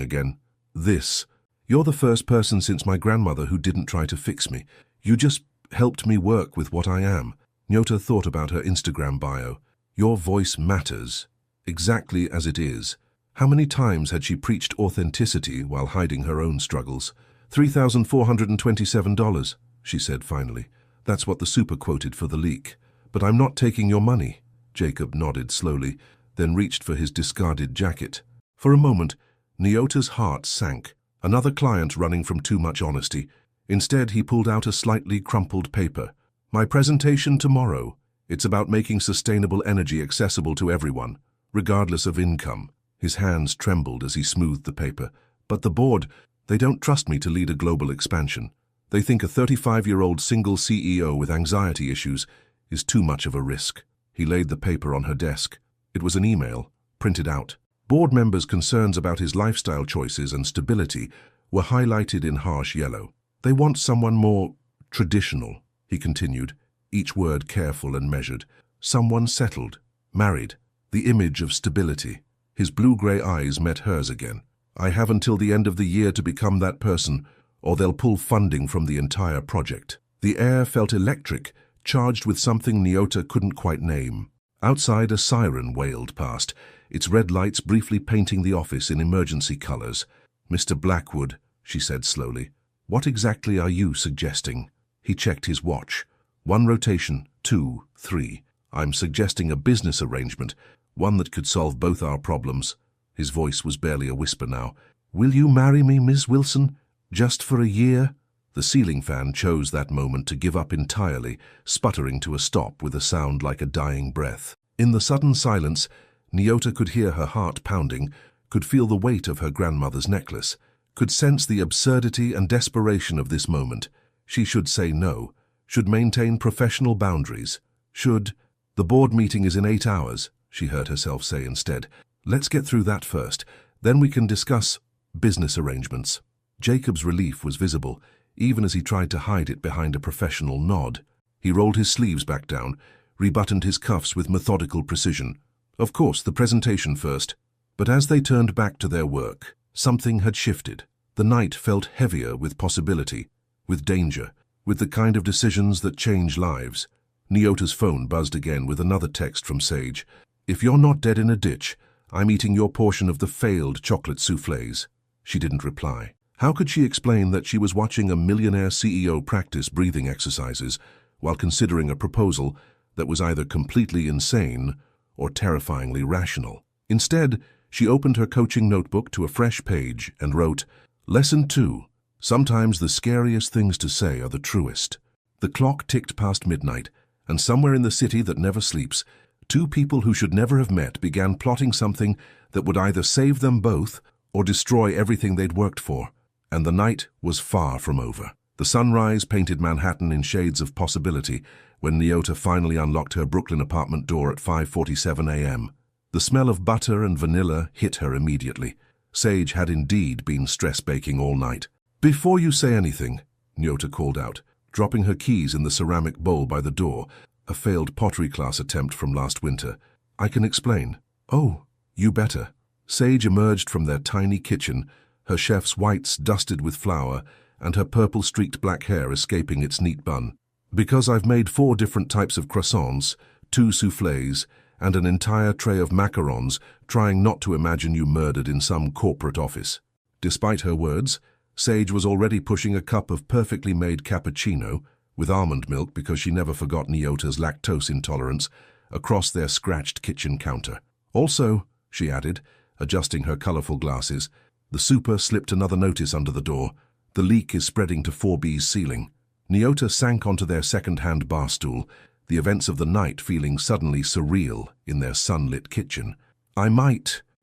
again. You're the first person since my grandmother who didn't try to fix me. You just helped me work with what I am. Nyota thought about her Instagram bio. Your voice matters, exactly as it is. How many times had she preached authenticity while hiding her own struggles? $3,427, she said finally. That's what the super quoted for the leak. But I'm not taking your money. Jacob nodded slowly, then reached for his discarded jacket. For a moment, Nyota's heart sank. Another client running from too much honesty. Instead, he pulled out a slightly crumpled paper. My presentation tomorrow. It's about making sustainable energy accessible to everyone, regardless of income. His hands trembled as he smoothed the paper. But the board, they don't trust me to lead a global expansion. They think a 35-year-old single CEO with anxiety issues is too much of a risk. He laid the paper on her desk. It was an email, printed out. Board members' concerns about his lifestyle choices and stability were highlighted in harsh yellow. They want someone more traditional, he continued, each word careful and measured. Someone settled, married, the image of stability. His blue-gray eyes met hers again. I have until the end of the year to become that person, or they'll pull funding from the entire project. The air felt electric, charged with something Nyota couldn't quite name. Outside, a siren wailed past, its red lights briefly painting the office in emergency colors. Mr. Blackwood, she said slowly, what exactly are you suggesting? He checked his watch. 1 rotation, 2, 3. I'm suggesting a business arrangement, one that could solve both our problems. His voice was barely a whisper now. Will you marry me, Miss Wilson? Just for a year? The ceiling fan chose that moment to give up entirely, sputtering to a stop with a sound like a dying breath. In the sudden silence, Nyota could hear her heart pounding, could feel the weight of her grandmother's necklace, could sense the absurdity and desperation of this moment. She should say no, should maintain professional boundaries, should... The board meeting is in 8 hours, she heard herself say instead. Let's get through that first, then we can discuss business arrangements. Jacob's relief was visible, even as he tried to hide it behind a professional nod. He rolled his sleeves back down, rebuttoned his cuffs with methodical precision. Of course, the presentation first. But as they turned back to their work, something had shifted. The night felt heavier with possibility, with danger, with the kind of decisions that change lives. Nyota's phone buzzed again with another text from Sage. If you're not dead in a ditch, I'm eating your portion of the failed chocolate soufflés. She didn't reply. How could she explain that she was watching a millionaire CEO practice breathing exercises while considering a proposal that was either completely insane or terrifyingly rational? Instead, she opened her coaching notebook to a fresh page and wrote, Lesson 2. Sometimes the scariest things to say are the truest. The clock ticked past midnight, and somewhere in the city that never sleeps, 2 people who should never have met began plotting something that would either save them both or destroy everything they'd worked for. And the night was far from over. The sunrise painted Manhattan in shades of possibility when Nyota finally unlocked her Brooklyn apartment door at 5:47 a.m. The smell of butter and vanilla hit her immediately. Sage had indeed been stress baking all night. Before you say anything, Nyota called out, dropping her keys in the ceramic bowl by the door, a failed pottery class attempt from last winter. I can explain. Oh, you better. Sage emerged from their tiny kitchen, her chef's whites dusted with flour and her purple-streaked black hair escaping its neat bun. Because I've made 4 different types of croissants, 2 soufflés, and an entire tray of macarons, trying not to imagine you murdered in some corporate office. Despite her words, Sage was already pushing a cup of perfectly made cappuccino, with almond milk because she never forgot Nyota's lactose intolerance, across their scratched kitchen counter. Also, she added, adjusting her colorful glasses, the super slipped another notice under the door. The leak is spreading to 4B's ceiling. Nyota sank onto their second-hand bar stool, the events of the night feeling suddenly surreal in their sunlit kitchen.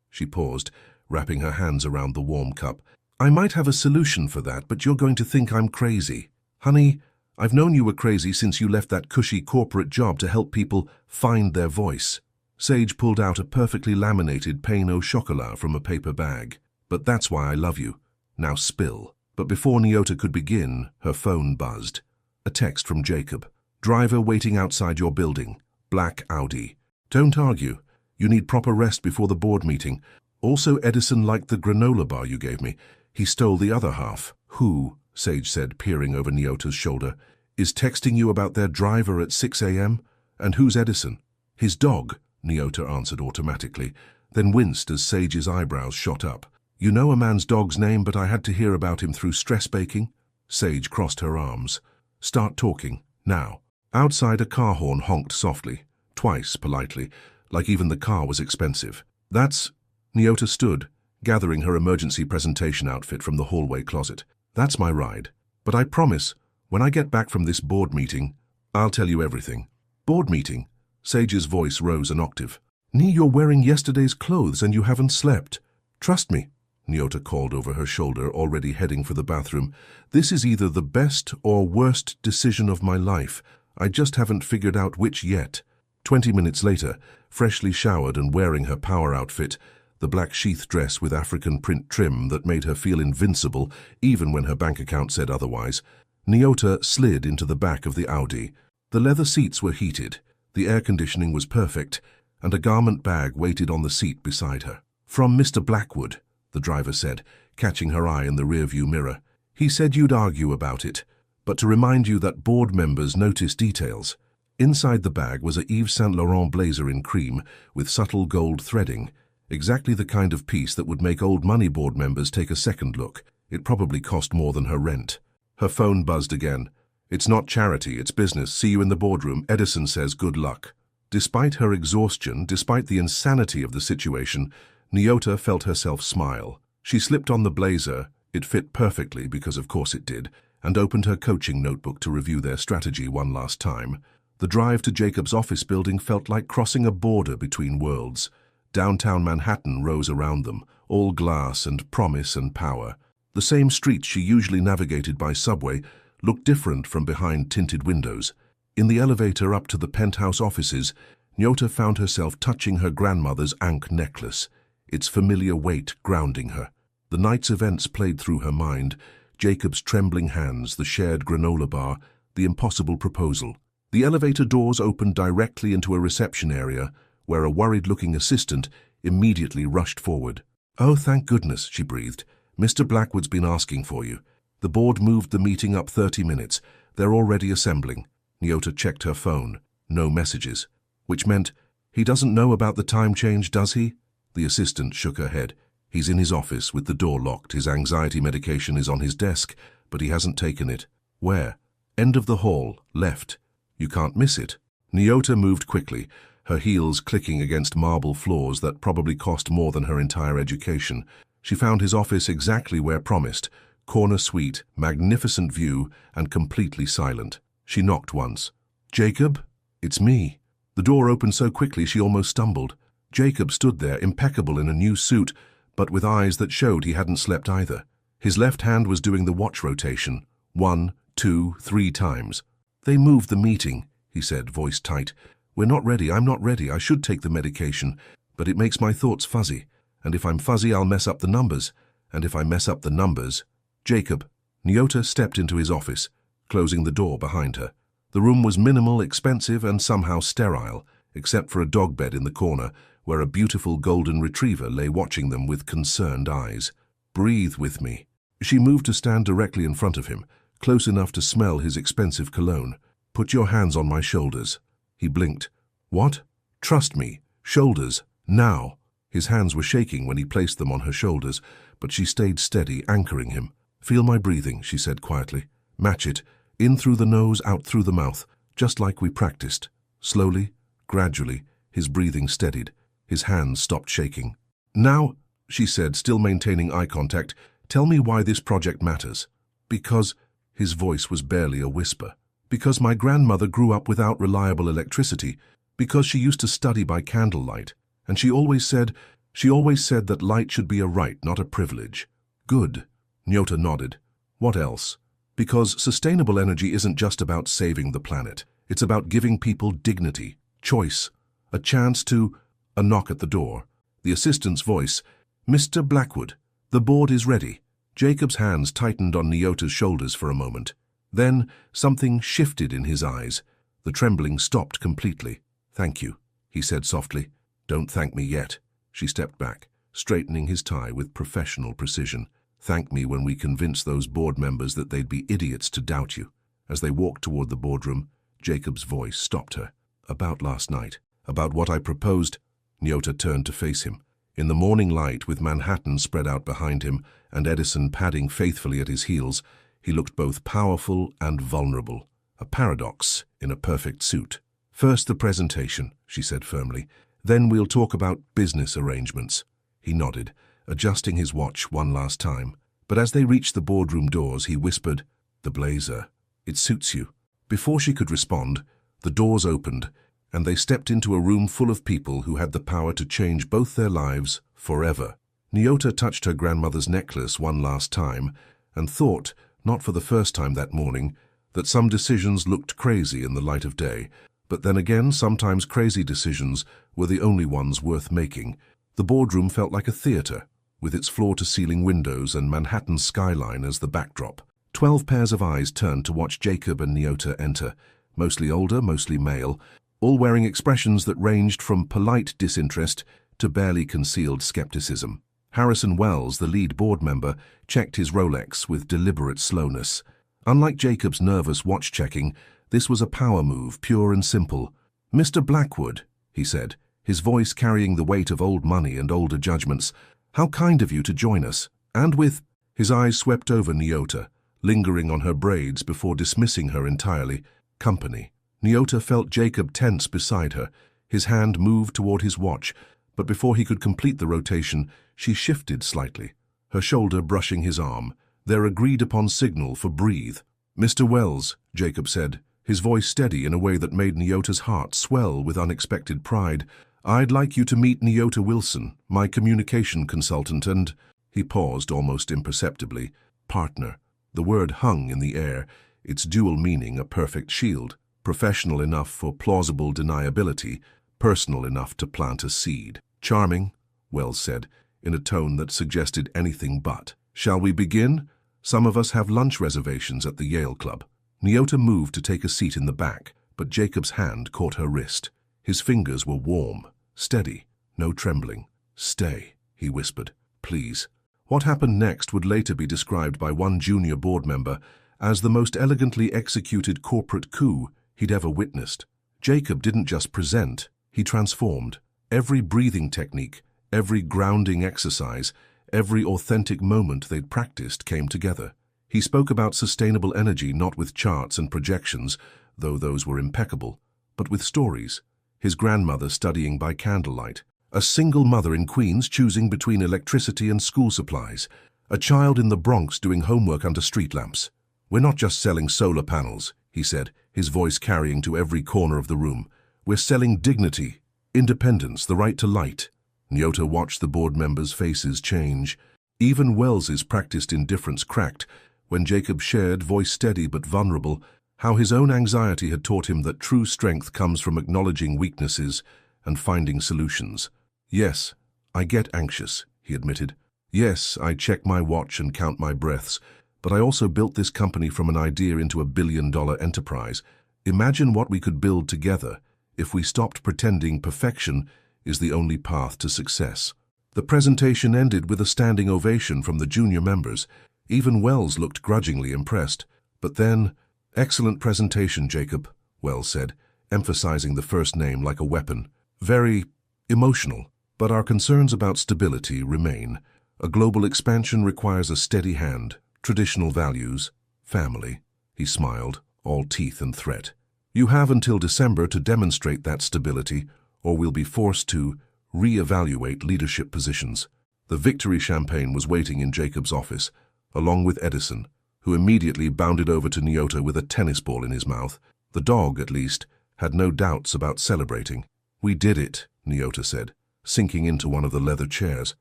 She paused, wrapping her hands around the warm cup. I might have a solution for that, but you're going to think I'm crazy. Honey, I've known you were crazy since you left that cushy corporate job to help people find their voice. Sage pulled out a perfectly laminated pain au chocolat from a paper bag. But that's why I love you. Now spill. But before Nyota could begin, her phone buzzed. A text from Jacob. Driver waiting outside your building. Black Audi. Don't argue. You need proper rest before the board meeting. Also, Edison liked the granola bar you gave me. He stole the other half. Who, Sage said, peering over Nyota's shoulder, is texting you about their driver at 6 a.m.? And who's Edison? His dog, Nyota answered automatically, then winced as Sage's eyebrows shot up. You know a man's dog's name, but I had to hear about him through stress baking? Sage crossed her arms. Start talking, now. Outside, a car horn honked softly, twice politely, like even the car was expensive. That's... Nyota stood, gathering her emergency presentation outfit from the hallway closet. That's my ride. But I promise, when I get back from this board meeting, I'll tell you everything. Board meeting? Sage's voice rose an octave. You're wearing yesterday's clothes and you haven't slept. Trust me, Nyota called over her shoulder, already heading for the bathroom. This is either the best or worst decision of my life. I just haven't figured out which yet. 20 minutes later, freshly showered and wearing her power outfit, the black sheath dress with African print trim that made her feel invincible even when her bank account said otherwise, Nyota slid into the back of the Audi. The leather seats were heated, the air conditioning was perfect, and a garment bag waited on the seat beside her. From Mr. Blackwood, the driver said, catching her eye in the rearview mirror. He said you'd argue about it, but to remind you that board members notice details. Inside the bag was a Yves Saint Laurent blazer in cream with subtle gold threading, exactly the kind of piece that would make old money board members take a second look. It probably cost more than her rent. Her phone buzzed again. It's not charity, it's business. See you in the boardroom. Edison says good luck. Despite her exhaustion, despite the insanity of the situation, Nyota felt herself smile. She slipped on the blazer, it fit perfectly because of course it did, and opened her coaching notebook to review their strategy one last time. The drive to Jacob's office building felt like crossing a border between worlds. Downtown Manhattan rose around them, all glass and promise and power. The same streets she usually navigated by subway looked different from behind tinted windows. In the elevator up to the penthouse offices, Nyota found herself touching her grandmother's ankh necklace, its familiar weight grounding her. The night's events played through her mind, Jacob's trembling hands, the shared granola bar, the impossible proposal. The elevator doors opened directly into a reception area, where a worried-looking assistant immediately rushed forward. Oh, thank goodness, she breathed. Mr. Blackwood's been asking for you. The board moved the meeting up 30 minutes. They're already assembling. Nyota checked her phone. No messages. Which meant, he doesn't know about the time change, does he? The assistant shook her head. He's in his office with the door locked. His anxiety medication is on his desk, but he hasn't taken it. Where? End of the hall, left. You can't miss it. Nyota moved quickly, her heels clicking against marble floors that probably cost more than her entire education. She found his office exactly where promised, corner suite, magnificent view, and completely silent. She knocked once. Jacob? It's me. The door opened so quickly she almost stumbled. Jacob stood there, impeccable in a new suit, but with eyes that showed he hadn't slept either. His left hand was doing the watch rotation, 1, 2, 3 times. They moved the meeting, he said, voice tight. We're not ready, I'm not ready, I should take the medication, but it makes my thoughts fuzzy. And if I'm fuzzy, I'll mess up the numbers. And if I mess up the numbers... Jacob. Nyota stepped into his office, closing the door behind her. The room was minimal, expensive, and somehow sterile, except for a dog bed in the corner, where a beautiful golden retriever lay watching them with concerned eyes. Breathe with me. She moved to stand directly in front of him, close enough to smell his expensive cologne. Put your hands on my shoulders. He blinked. What? Trust me. Shoulders, now. His hands were shaking when he placed them on her shoulders, but she stayed steady, anchoring him. Feel my breathing, she said quietly. Match it. In through the nose, out through the mouth, just like we practiced. Slowly, gradually, his breathing steadied. His hands stopped shaking. Now, she said, still maintaining eye contact, tell me why this project matters. Because, his voice was barely a whisper. Because my grandmother grew up without reliable electricity. Because she used to study by candlelight. And she always said that light should be a right, not a privilege. Good. Nyota nodded. What else? Because sustainable energy isn't just about saving the planet. It's about giving people dignity, choice, a chance to... A knock at the door. The assistant's voice. Mr. Blackwood, the board is ready. Jacob's hands tightened on Nyota's shoulders for a moment. Then something shifted in his eyes. The trembling stopped completely. Thank you, he said softly. Don't thank me yet. She stepped back, straightening his tie with professional precision. Thank me when we convince those board members that they'd be idiots to doubt you. As they walked toward the boardroom, Jacob's voice stopped her. About last night, about what I proposed. Nyota turned to face him. In the morning light, with Manhattan spread out behind him and Edison padding faithfully at his heels, he looked both powerful and vulnerable, a paradox in a perfect suit. First the presentation, she said firmly. Then we'll talk about business arrangements. He nodded, adjusting his watch one last time. But as they reached the boardroom doors, he whispered, the blazer. It suits you. Before she could respond, the doors opened, and they stepped into a room full of people who had the power to change both their lives forever. Nyota touched her grandmother's necklace one last time and thought, not for the first time that morning, that some decisions looked crazy in the light of day, but then again sometimes crazy decisions were the only ones worth making. The boardroom felt like a theater, with its floor-to-ceiling windows and Manhattan's skyline as the backdrop. 12 pairs of eyes turned to watch Jacob and Nyota enter, mostly older, mostly male, all wearing expressions that ranged from polite disinterest to barely concealed skepticism. Harrison Wells, the lead board member, checked his Rolex with deliberate slowness. Unlike Jacob's nervous watch-checking, this was a power move, pure and simple. Mr. Blackwood, he said, his voice carrying the weight of old money and older judgments, how kind of you to join us. And with... His eyes swept over Nyota, lingering on her braids before dismissing her entirely. Company. Nyota felt Jacob tense beside her. His hand moved toward his watch, but before he could complete the rotation, she shifted slightly, her shoulder brushing his arm, their agreed-upon signal for breathe. Mr. Wells, Jacob said, his voice steady in a way that made Nyota's heart swell with unexpected pride. I'd like you to meet Nyota Wilson, my communication consultant, and... He paused almost imperceptibly. Partner. The word hung in the air, its dual meaning a perfect shield. Professional enough for plausible deniability, personal enough to plant a seed. Charming, Wells said, in a tone that suggested anything but. Shall we begin? Some of us have lunch reservations at the Yale Club. Nyota moved to take a seat in the back, but Jacob's hand caught her wrist. His fingers were warm, steady, no trembling. Stay, he whispered, please. What happened next would later be described by one junior board member as the most elegantly executed corporate coup he'd ever witnessed. Jacob didn't just present, he transformed. Every breathing technique, every grounding exercise, every authentic moment they'd practiced came together. He spoke about sustainable energy not with charts and projections, though those were impeccable, but with stories. His grandmother studying by candlelight, a single mother in Queens choosing between electricity and school supplies, a child in the Bronx doing homework under street lamps. We're not just selling solar panels, he said, his voice carrying to every corner of the room. We're selling dignity, independence, the right to light. Nyota watched the board members' faces change. Even Wells's practiced indifference cracked when Jacob shared, voice steady but vulnerable, how his own anxiety had taught him that true strength comes from acknowledging weaknesses and finding solutions. Yes, I get anxious, he admitted. Yes, I check my watch and count my breaths, but I also built this company from an idea into a billion-dollar enterprise. Imagine what we could build together if we stopped pretending perfection is the only path to success. The presentation ended with a standing ovation from the junior members. Even Wells looked grudgingly impressed. But then, excellent presentation, Jacob, Wells said, emphasizing the first name like a weapon. Very Emotional, but our concerns about stability remain. A global expansion requires a steady hand, traditional values, family. He smiled, all teeth and threat. You have until December to demonstrate that stability, or we'll be forced to re-evaluate leadership positions. The victory champagne was waiting in Jacob's office, along with Edison, who immediately bounded over to Nyota with a tennis ball in his mouth. The dog, at least, had no doubts about celebrating. We did it, Nyota said, sinking into one of the leather chairs.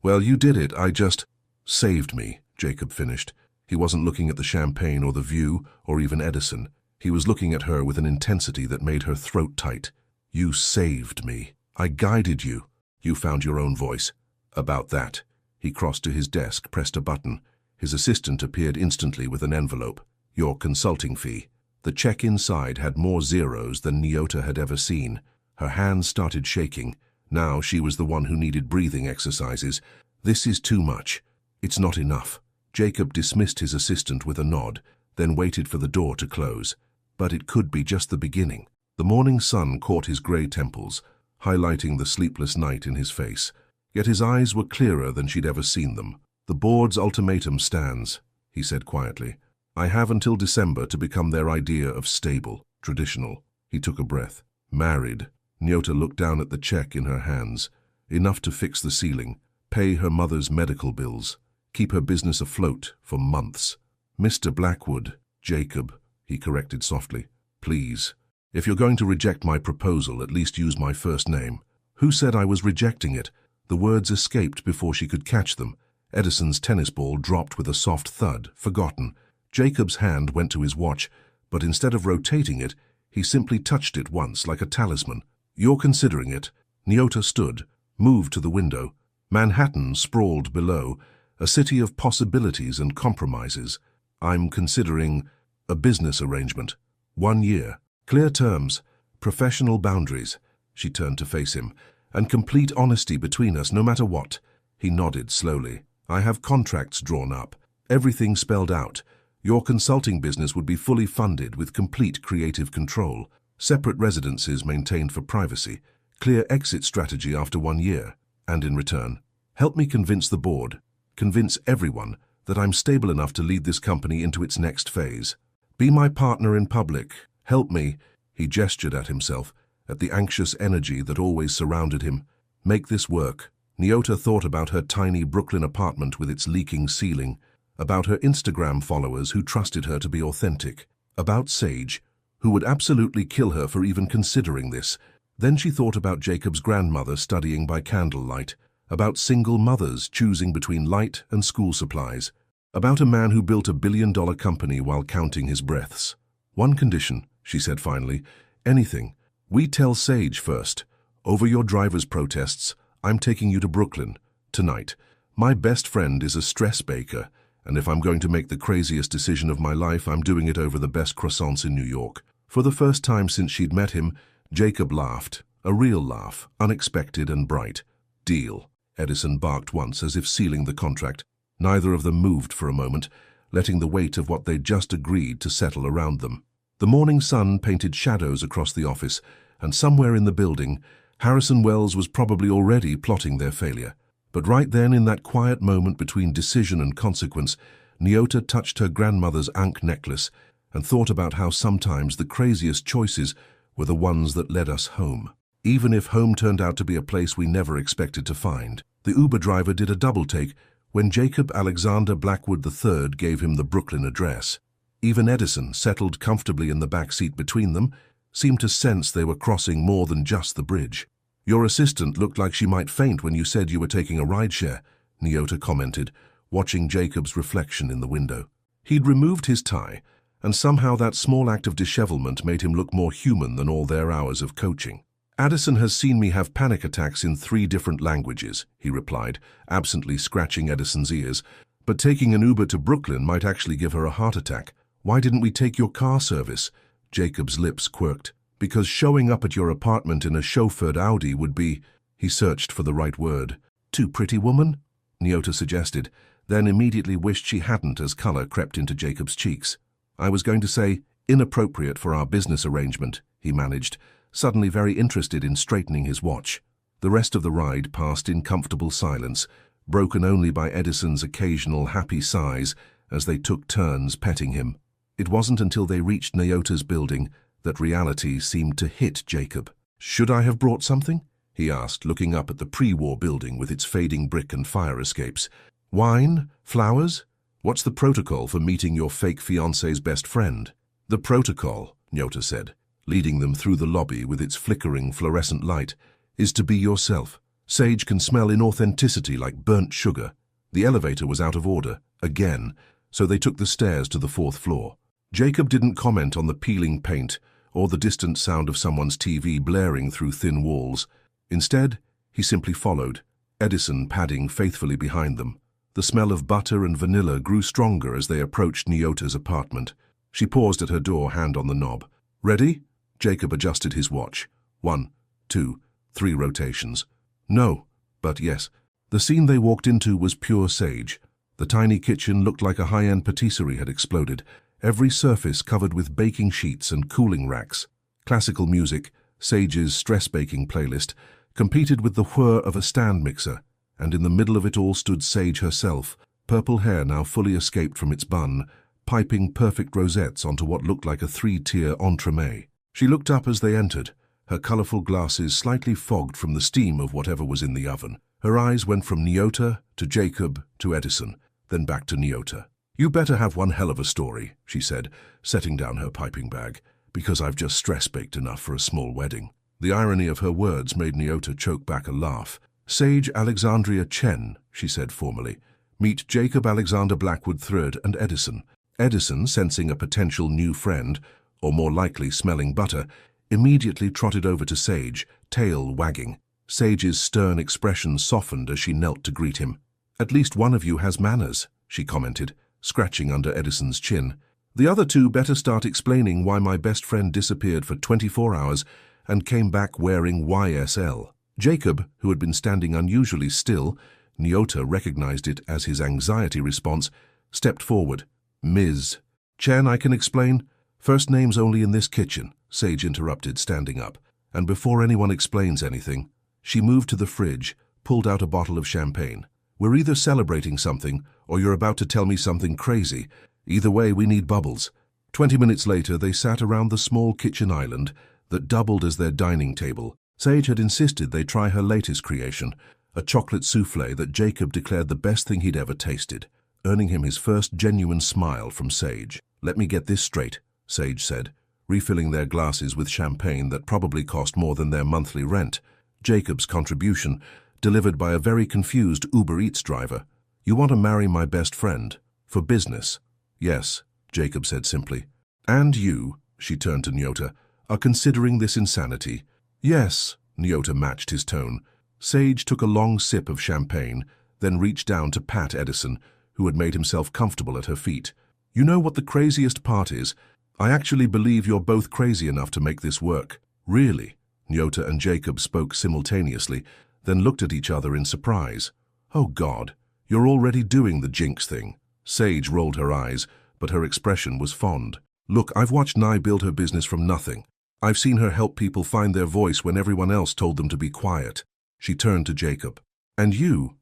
Well, you did it, I just saved me, Jacob finished. He wasn't looking at the champagne or the view or even Edison. He was looking at her with an intensity that made her throat tight. You saved me. I guided you. You found your own voice. About that. He crossed to his desk, pressed a button. His assistant appeared instantly with an envelope. Your consulting fee. The check inside had more zeros than Nyota had ever seen. Her hands started shaking. Now she was the one who needed breathing exercises. This is too much. It's not enough. Jacob dismissed his assistant with a nod, then waited for the door to close. But it could be just the beginning. The morning sun caught his grey temples, highlighting the sleepless night in his face. Yet his eyes were clearer than she'd ever seen them. The board's ultimatum stands, he said quietly. I have until December to become their idea of stable, traditional. He took a breath. Married. Nyota looked down at the check in her hands. Enough to fix the ceiling, pay her mother's medical bills, keep her business afloat for months. Mr. Blackwood, Jacob, he corrected softly. Please, if you're going to reject my proposal, at least use my first name. Who said I was rejecting it? The words escaped before she could catch them. Edison's tennis ball dropped with a soft thud, forgotten. Jacob's hand went to his watch, but instead of rotating it, he simply touched it once like a talisman. You're considering it. Nyota stood, moved to the window. Manhattan sprawled below, a city of possibilities and compromises. I'm considering a business arrangement. 1 year. Clear terms, professional boundaries. She turned to face him. And complete honesty between us, no matter what. He nodded slowly. I have contracts drawn up. Everything spelled out. Your consulting business would be fully funded with complete creative control. Separate residences maintained for privacy. Clear exit strategy after 1 year. And in return, help me convince the board, convince everyone that I'm stable enough to lead this company into its next phase. Be my partner in public. Help me. He gestured at himself, at the anxious energy that always surrounded him. Make this work. Nyota thought about her tiny Brooklyn apartment with its leaking ceiling, about her Instagram followers who trusted her to be authentic, about Sage, who would absolutely kill her for even considering this. Then she thought about Jacob's grandmother studying by candlelight, about single mothers choosing between light and school supplies, about a man who built a billion-dollar company while counting his breaths. One condition, she said finally, anything. We tell Sage first. Over your driver's protests, I'm taking you to Brooklyn, tonight. My best friend is a stress baker, and if I'm going to make the craziest decision of my life, I'm doing it over the best croissants in New York. For the first time since she'd met him, Jacob laughed, a real laugh, unexpected and bright. Deal. Edison barked once as if sealing the contract. Neither of them moved for a moment, letting the weight of what they'd just agreed to settle around them. The morning sun painted shadows across the office, and somewhere in the building, Harrison Wells was probably already plotting their failure. But right then, in that quiet moment between decision and consequence, Nyota touched her grandmother's ankh necklace and thought about how sometimes the craziest choices were the ones that led us home. Even if home turned out to be a place we never expected to find. The Uber driver did a double-take when Jacob Alexander Blackwood III gave him the Brooklyn address. Even Edison, settled comfortably in the back seat between them, seemed to sense they were crossing more than just the bridge. Your assistant looked like she might faint when you said you were taking a rideshare, Nyota commented, watching Jacob's reflection in the window. He'd removed his tie, and somehow that small act of dishevelment made him look more human than all their hours of coaching. Addison has seen me have panic attacks in 3 different languages, he replied, absently scratching Edison's ears. But taking an Uber to Brooklyn might actually give her a heart attack. Why didn't we take your car service? Jacob's lips quirked. Because showing up at your apartment in a chauffeured Audi would be... He searched for the right word. Too pretty, woman? Nyota suggested, then immediately wished she hadn't as color crept into Jacob's cheeks. I was going to say, inappropriate for our business arrangement, he managed, suddenly very interested in straightening his watch. The rest of the ride passed in comfortable silence, broken only by Edison's occasional happy sighs as they took turns petting him. It wasn't until they reached Nyota's building that reality seemed to hit Jacob. "Should I have brought something?" he asked, looking up at the pre-war building with its fading brick and fire escapes. "Wine? Flowers? What's the protocol for meeting your fake fiancé's best friend?" "The protocol," Nyota said, leading them through the lobby with its flickering fluorescent light, "is to be yourself. Sage can smell inauthenticity like burnt sugar." The elevator was out of order, again, so they took the stairs to the 4th floor. Jacob didn't comment on the peeling paint or the distant sound of someone's TV blaring through thin walls. Instead, he simply followed, Edison padding faithfully behind them. The smell of butter and vanilla grew stronger as they approached Nyota's apartment. She paused at her door, hand on the knob. "Ready?" Jacob adjusted his watch. 1, 2, 3 rotations. "No, but yes." The scene they walked into was pure Sage. The tiny kitchen looked like a high-end patisserie had exploded, every surface covered with baking sheets and cooling racks. Classical music, Sage's stress-baking playlist, competed with the whir of a stand mixer, and in the middle of it all stood Sage herself, purple hair now fully escaped from its bun, piping perfect rosettes onto what looked like a 3-tier entremet. She looked up as they entered, her colorful glasses slightly fogged from the steam of whatever was in the oven. Her eyes went from Nyota to Jacob to Edison, then back to Nyota. "You better have one hell of a story," she said, setting down her piping bag, "because I've just stress-baked enough for a small wedding." The irony of her words made Nyota choke back a laugh. "Sage Alexandria Chen," she said formally. "Meet Jacob Alexander Blackwood III and Edison." Edison, sensing a potential new friend, or more likely smelling butter, immediately trotted over to Sage, tail wagging. Sage's stern expression softened as she knelt to greet him. "At least one of you has manners," she commented, scratching under Edison's chin. "The other two better start explaining why my best friend disappeared for 24 hours and came back wearing YSL. Jacob, who had been standing unusually still, Nyota recognized it as his anxiety response, stepped forward. "Ms. Chen, I can explain. First names only in this kitchen," Sage interrupted, standing up. And before anyone explains anything, she moved to the fridge, pulled out a bottle of champagne. "We're either celebrating something, or you're about to tell me something crazy. Either way, we need bubbles." 20 minutes later, they sat around the small kitchen island that doubled as their dining table. Sage had insisted they try her latest creation, a chocolate soufflé that Jacob declared the best thing he'd ever tasted, earning him his first genuine smile from Sage. "Let me get this straight," Sage said, refilling their glasses with champagne that probably cost more than their monthly rent. Jacob's contribution, delivered by a very confused Uber Eats driver. "You want to marry my best friend? For business?" "Yes," Jacob said simply. "And you," she turned to Nyota, "are considering this insanity?" "Yes," Nyota matched his tone. Sage took a long sip of champagne, then reached down to pat Edison, who had made himself comfortable at her feet. "You know what the craziest part is? I actually believe you're both crazy enough to make this work." "Really?" Nyota and Jacob spoke simultaneously, then looked at each other in surprise. "Oh God, you're already doing the jinx thing." Sage rolled her eyes, but her expression was fond. "Look, I've watched Nye build her business from nothing. I've seen her help people find their voice when everyone else told them to be quiet." She turned to Jacob. "And you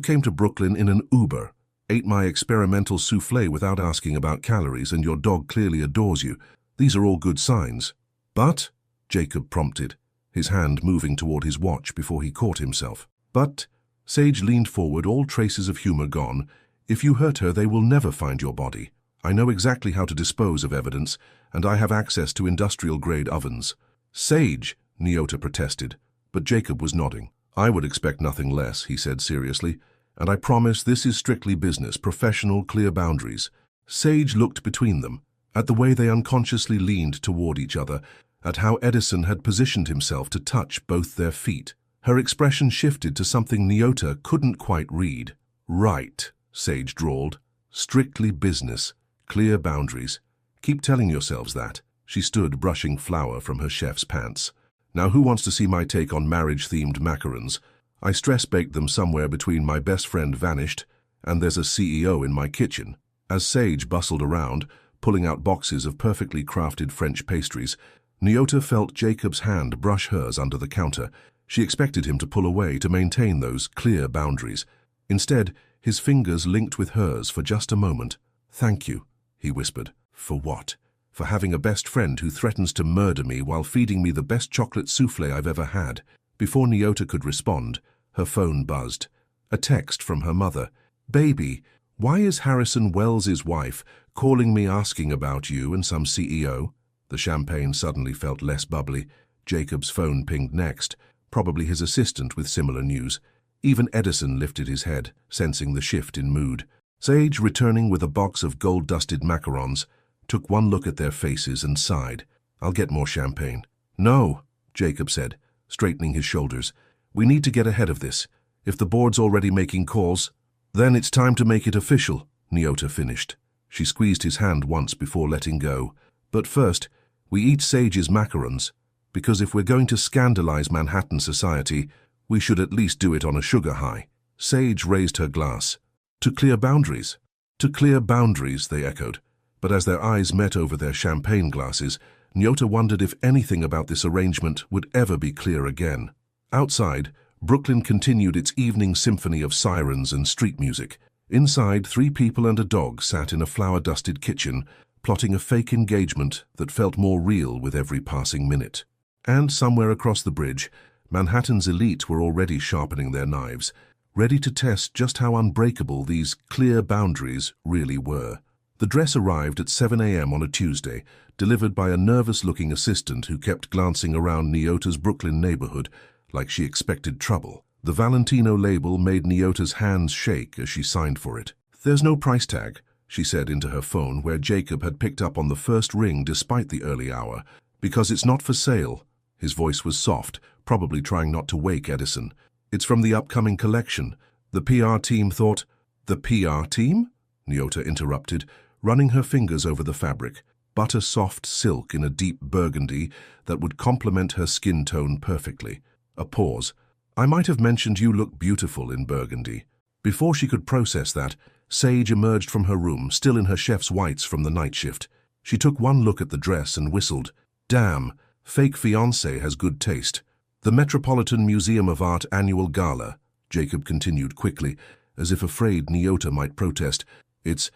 came to Brooklyn in an Uber, ate my experimental soufflé without asking about calories, and your dog clearly adores you. These are all good signs." "But," Jacob prompted, his hand moving toward his watch before he caught himself. "But," Sage leaned forward, all traces of humor gone, "if you hurt her, they will never find your body. I know exactly how to dispose of evidence, and I have access to industrial-grade ovens." "Sage," Nyota protested, but Jacob was nodding. "I would expect nothing less," he said seriously, "and I promise this is strictly business, professional, clear boundaries." Sage looked between them, at the way they unconsciously leaned toward each other, at how Edison had positioned himself to touch both their feet. Her expression shifted to something Nyota couldn't quite read. "Right," Sage drawled. "Strictly business, clear boundaries. Keep telling yourselves that." She stood brushing flour from her chef's pants. "Now who wants to see my take on marriage-themed macarons? I stress-baked them somewhere between my best friend vanished and there's a CEO in my kitchen." As Sage bustled around, pulling out boxes of perfectly crafted French pastries, Nyota felt Jacob's hand brush hers under the counter, She expected him to pull away to maintain those clear boundaries. Instead, his fingers linked with hers for just a moment. "Thank you," he whispered. "For what?" "For having a best friend who threatens to murder me while feeding me the best chocolate souffle I've ever had." Before Nyota could respond, her phone buzzed. A text from her mother. "Baby, why is Harrison Wells's wife calling me asking about you and some CEO?" The champagne suddenly felt less bubbly. Jacob's phone pinged next, probably his assistant with similar news. Even Edison lifted his head, sensing the shift in mood. Sage, returning with a box of gold-dusted macarons, took one look at their faces and sighed. "I'll get more champagne." "No," Jacob said, straightening his shoulders. "We need to get ahead of this. If the board's already making calls, then it's time to make it official," Nyota finished. She squeezed his hand once before letting go. "But first, we eat Sage's macarons, because if we're going to scandalize Manhattan society, we should at least do it on a sugar high." Sage raised her glass. "To clear boundaries." "To clear boundaries," they echoed. But as their eyes met over their champagne glasses, Nyota wondered if anything about this arrangement would ever be clear again. Outside, Brooklyn continued its evening symphony of sirens and street music. Inside, 3 people and a dog sat in a flour-dusted kitchen, plotting a fake engagement that felt more real with every passing minute. And somewhere across the bridge, Manhattan's elite were already sharpening their knives, ready to test just how unbreakable these clear boundaries really were. The dress arrived at 7 a.m. on a Tuesday, delivered by a nervous-looking assistant who kept glancing around Nyota's Brooklyn neighborhood like she expected trouble. The Valentino label made Nyota's hands shake as she signed for it. "There's no price tag," she said into her phone, where Jacob had picked up on the first ring despite the early hour. "Because it's not for sale." His voice was soft, probably trying not to wake Edison. "It's from the upcoming collection. The PR team thought—" "The PR team?" Nyota interrupted, running her fingers over the fabric. Butter-soft silk in a deep burgundy that would complement her skin tone perfectly. A pause. "I might have mentioned you look beautiful in burgundy." Before she could process that, Sage emerged from her room, still in her chef's whites from the night shift. She took one look at the dress and whistled. "Damn, fake fiancé has good taste." "The Metropolitan Museum of Art annual gala," Jacob continued quickly, as if afraid Nyota might protest. It's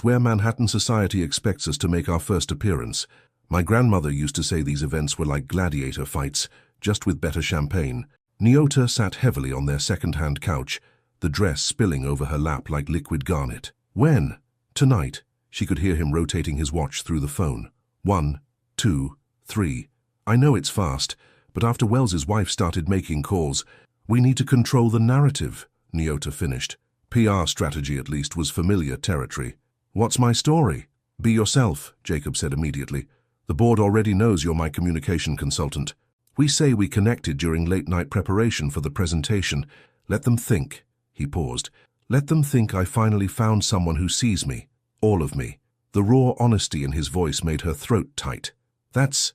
where Manhattan society expects us to make our first appearance. My grandmother used to say these events were like gladiator fights, just with better champagne." Nyota sat heavily on their second-hand couch, the dress spilling over her lap like liquid garnet. "When?" "Tonight." She could hear him rotating his watch through the phone. 1, 2, 3. "I know it's fast, but after Wells's wife started making calls, we need to control the narrative," Nyota finished. PR strategy, at least, was familiar territory. "What's my story?" "Be yourself," Jacob said immediately. "The board already knows you're my communication consultant. We say we connected during late-night preparation for the presentation. Let them think." He paused. "Let them think I finally found someone who sees me. All of me." The raw honesty in his voice made her throat tight. That's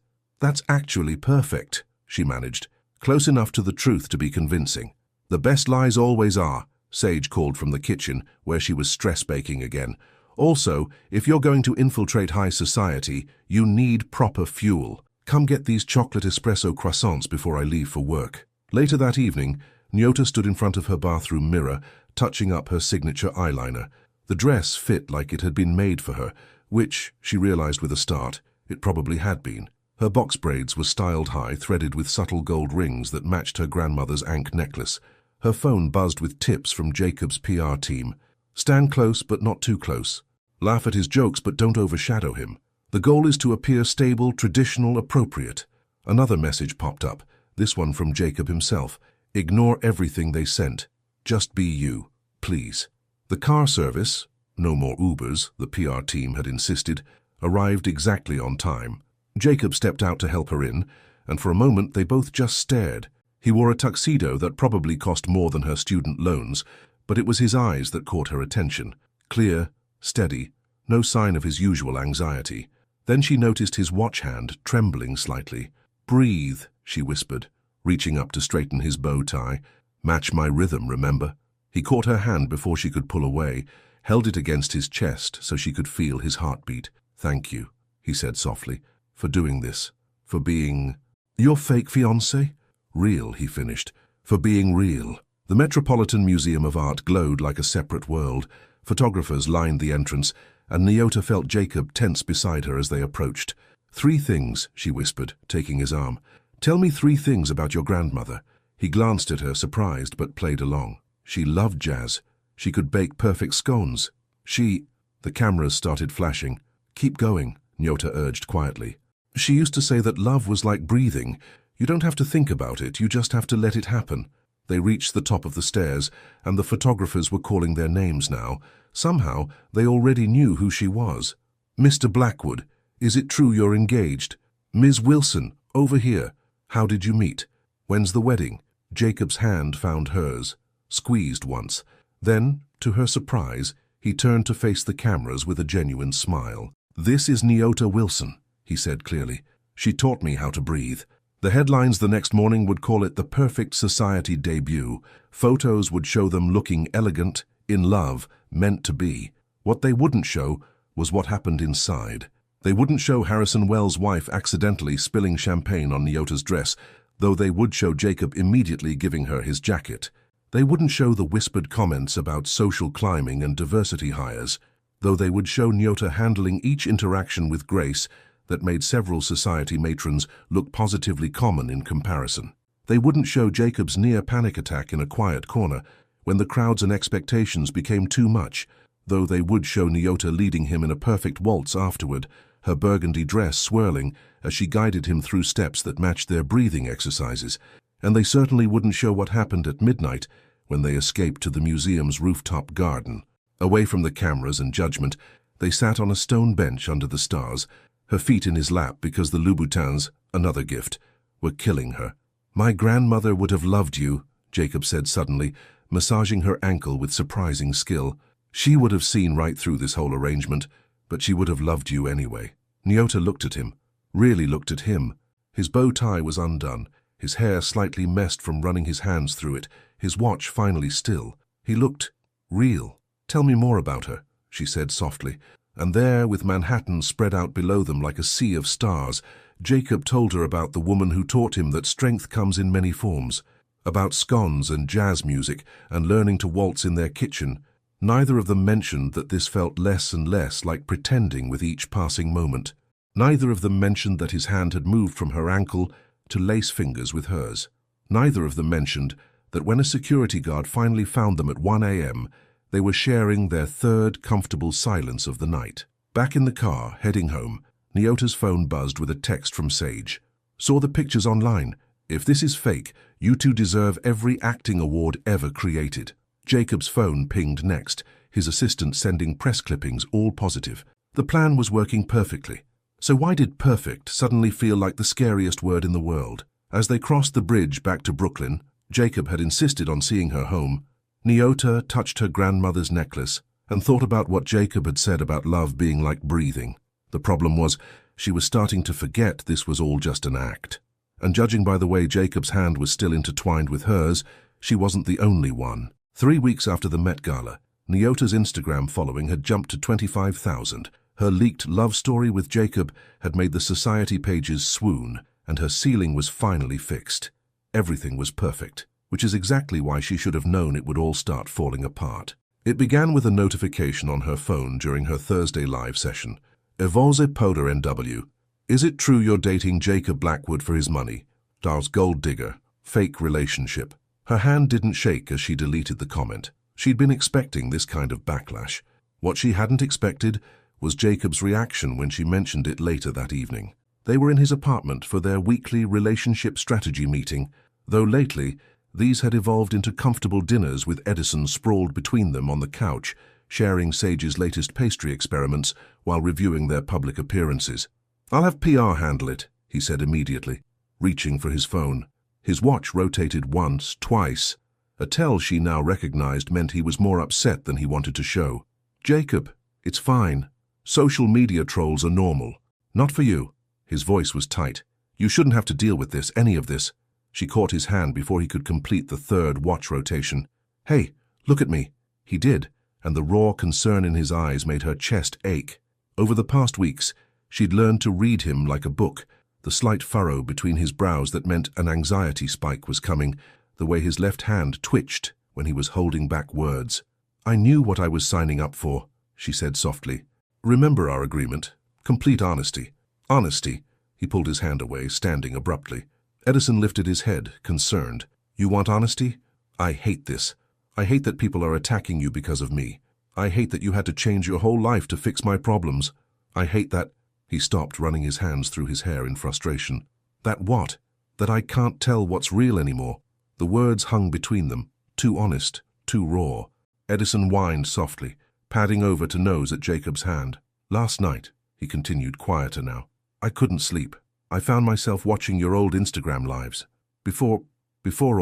actually perfect," she managed. "Close enough to the truth to be convincing." "The best lies always are," Sage called from the kitchen, where she was stress-baking again. "Also, if you're going to infiltrate high society, you need proper fuel. Come get these chocolate espresso croissants before I leave for work." Later that evening, Nyota stood in front of her bathroom mirror, touching up her signature eyeliner. The dress fit like it had been made for her, which, she realized with a start, it probably had been. Her box braids were styled high, threaded with subtle gold rings that matched her grandmother's ankh necklace. Her phone buzzed with tips from Jacob's PR team. "Stand close, but not too close. Laugh at his jokes, but don't overshadow him. The goal is to appear stable, traditional, appropriate." Another message popped up, this one from Jacob himself. "Ignore everything they sent. Just be you, please." The car service, no more Ubers, the PR team had insisted, arrived exactly on time. Jacob stepped out to help her in, and for a moment they both just stared. He wore a tuxedo that probably cost more than her student loans, but it was his eyes that caught her attention. Clear, steady, no sign of his usual anxiety. Then she noticed his watch hand trembling slightly. "Breathe," she whispered, reaching up to straighten his bow tie. "Match my rhythm, remember?" He caught her hand before she could pull away, held it against his chest so she could feel his heartbeat. "Thank you," he said softly, "for doing this, for being—" "Your fake fiancé?" Real, he finished. For being real. The Metropolitan Museum of Art glowed like a separate world. Photographers lined the entrance, and Nyota felt Jacob tense beside her as they approached. 3 things, she whispered, taking his arm. Tell me 3 things about your grandmother. He glanced at her, surprised, but played along. She loved jazz. She could bake perfect scones. The cameras started flashing. Keep going, Nyota urged quietly. She used to say that love was like breathing. You don't have to think about it, you just have to let it happen. They reached the top of the stairs, and the photographers were calling their names now. Somehow, they already knew who she was. Mr. Blackwood, is it true you're engaged? Ms. Wilson, over here. How did you meet? When's the wedding? Jacob's hand found hers, squeezed once. Then, to her surprise, he turned to face the cameras with a genuine smile. This is Nyota Wilson, he said clearly. She taught me how to breathe. The headlines the next morning would call it the perfect society debut. Photos would show them looking elegant, in love, meant to be. What they wouldn't show was what happened inside. They wouldn't show Harrison Wells' wife accidentally spilling champagne on Nyota's dress, though they would show Jacob immediately giving her his jacket. They wouldn't show the whispered comments about social climbing and diversity hires, though they would show Nyota handling each interaction with grace that made several society matrons look positively common in comparison. They wouldn't show Jacob's near panic attack in a quiet corner when the crowds and expectations became too much, though they would show Nyota leading him in a perfect waltz afterward, her burgundy dress swirling as she guided him through steps that matched their breathing exercises. And they certainly wouldn't show what happened at midnight when they escaped to the museum's rooftop garden. Away from the cameras and judgment, they sat on a stone bench under the stars, her feet in his lap because the Louboutins, another gift, were killing her. My grandmother would have loved you, Jacob said suddenly, massaging her ankle with surprising skill. She would have seen right through this whole arrangement, but she would have loved you anyway. Nyota looked at him, really looked at him. His bow tie was undone, his hair slightly messed from running his hands through it, his watch finally still. He looked real. Tell me more about her, she said softly. And there, with Manhattan spread out below them like a sea of stars, Jacob told her about the woman who taught him that strength comes in many forms, about scones and jazz music and learning to waltz in their kitchen. Neither of them mentioned that this felt less and less like pretending with each passing moment. Neither of them mentioned that his hand had moved from her ankle to lace fingers with hers. Neither of them mentioned that when a security guard finally found them at 1 a.m., they were sharing their third comfortable silence of the night. Back in the car, heading home, Nyota's phone buzzed with a text from Sage. Saw the pictures online. If this is fake, you two deserve every acting award ever created. Jacob's phone pinged next, his assistant sending press clippings, all positive. The plan was working perfectly. So why did perfect suddenly feel like the scariest word in the world? As they crossed the bridge back to Brooklyn, Jacob had insisted on seeing her home. Nyota touched her grandmother's necklace and thought about what Jacob had said about love being like breathing. The problem was, she was starting to forget this was all just an act. And judging by the way Jacob's hand was still intertwined with hers, she wasn't the only one. 3 weeks after the Met Gala, Nyota's Instagram following had jumped to 25,000. Her leaked love story with Jacob had made the society pages swoon, and her ceiling was finally fixed. Everything was perfect, which is exactly why she should have known it would all start falling apart. It began with a notification on her phone during her Thursday live session. Evolze Poder NW. Is it true you're dating Jacob Blackwood for his money? Das gold digger. Fake relationship. Her hand didn't shake as she deleted the comment. She'd been expecting this kind of backlash. What she hadn't expected was Jacob's reaction when she mentioned it later that evening. They were in his apartment for their weekly relationship strategy meeting, though lately these had evolved into comfortable dinners with Edison sprawled between them on the couch, sharing Sage's latest pastry experiments while reviewing their public appearances. I'll have PR handle it, he said immediately, reaching for his phone. His watch rotated once, twice. A tell she now recognized meant he was more upset than he wanted to show. Jacob, it's fine. Social media trolls are normal. Not for you. His voice was tight. You shouldn't have to deal with this, any of this. She caught his hand before he could complete the third watch rotation. Hey, look at me. He did, and the raw concern in his eyes made her chest ache. Over the past weeks, she'd learned to read him like a book, the slight furrow between his brows that meant an anxiety spike was coming, the way his left hand twitched when he was holding back words. "I knew what I was signing up for," she said softly. "Remember our agreement. Complete honesty." "Honesty?" He pulled his hand away, standing abruptly. Edison lifted his head, concerned. "You want honesty? I hate this. I hate that people are attacking you because of me. I hate that you had to change your whole life to fix my problems. I hate that—" He stopped, running his hands through his hair in frustration. "That what? That I can't tell what's real anymore." The words hung between them, too honest, too raw. Edison whined softly, padding over to nose at Jacob's hand. "Last night," he continued, quieter now, "I couldn't sleep. I found myself watching your old Instagram lives. Before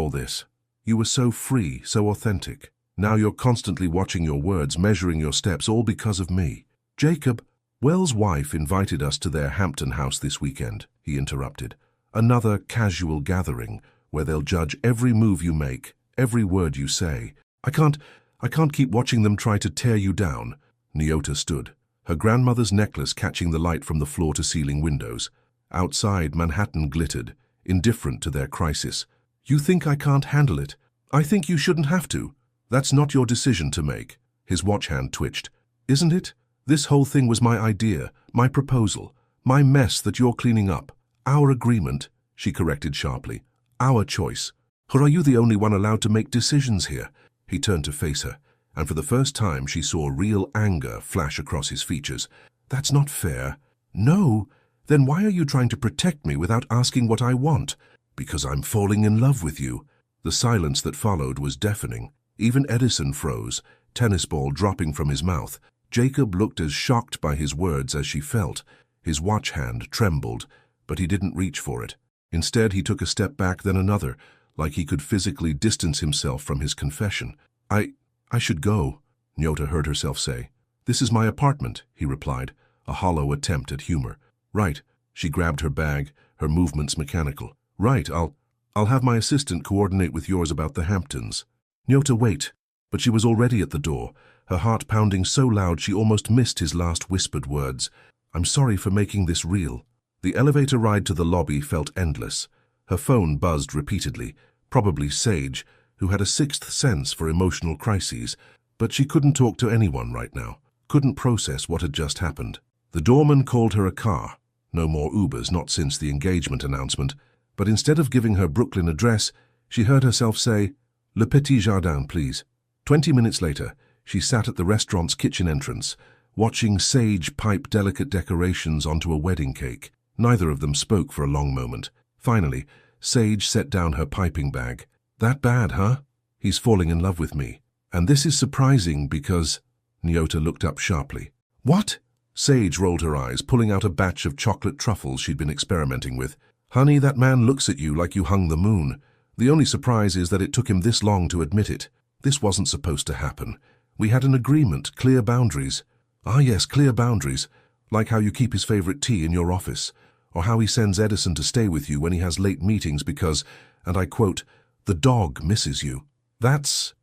all this, you were so free, so authentic. Now you're constantly watching your words, measuring your steps, all because of me." "Jacob, Wells' wife invited us to their Hampton house this weekend," he interrupted. "Another casual gathering where they'll judge every move you make, every word you say. I can't keep watching them try to tear you down." Nyota stood, her grandmother's necklace catching the light from the floor-to-ceiling windows. Outside, Manhattan glittered, indifferent to their crisis. "You think I can't handle it? I think you shouldn't have to. That's not your decision to make." His watch hand twitched. "Isn't it? This whole thing was my idea, my proposal, my mess that you're cleaning up. Our agreement," she corrected sharply. "Our choice. Or are you the only one allowed to make decisions here?" He turned to face her, and for the first time she saw real anger flash across his features. "That's not fair." "No? Then why are you trying to protect me without asking what I want?" "Because I'm falling in love with you." The silence that followed was deafening. Even Edison froze, tennis ball dropping from his mouth. Jacob looked as shocked by his words as she felt. His watch hand trembled, but he didn't reach for it. Instead, he took a step back, then another, like he could physically distance himself from his confession. I should go," Nyota heard herself say. "This is my apartment," he replied, a hollow attempt at humor. "Right." She grabbed her bag, her movements mechanical. "Right, I'll have my assistant coordinate with yours about the Hamptons." "Nyota, wait." But she was already at the door, her heart pounding so loud she almost missed his last whispered words. "I'm sorry for making this real." The elevator ride to the lobby felt endless. Her phone buzzed repeatedly, probably Sage, who had a sixth sense for emotional crises, but she couldn't talk to anyone right now, couldn't process what had just happened. The doorman called her a car. No more Ubers, not since the engagement announcement, but instead of giving her Brooklyn address, she heard herself say, "Le Petit Jardin, please." 20 minutes later, she sat at the restaurant's kitchen entrance, watching Sage pipe delicate decorations onto a wedding cake. Neither of them spoke for a long moment. Finally, Sage set down her piping bag. "That bad, huh? He's falling in love with me. And this is surprising because—" Nyota looked up sharply. "What?" Sage rolled her eyes, pulling out a batch of chocolate truffles she'd been experimenting with. "Honey, that man looks at you like you hung the moon. The only surprise is that it took him this long to admit it. This wasn't supposed to happen. We had an agreement, clear boundaries." "Ah yes, clear boundaries. Like how you keep his favorite tea in your office, or how he sends Edison to stay with you when he has late meetings because, and I quote, 'the dog misses you.' That's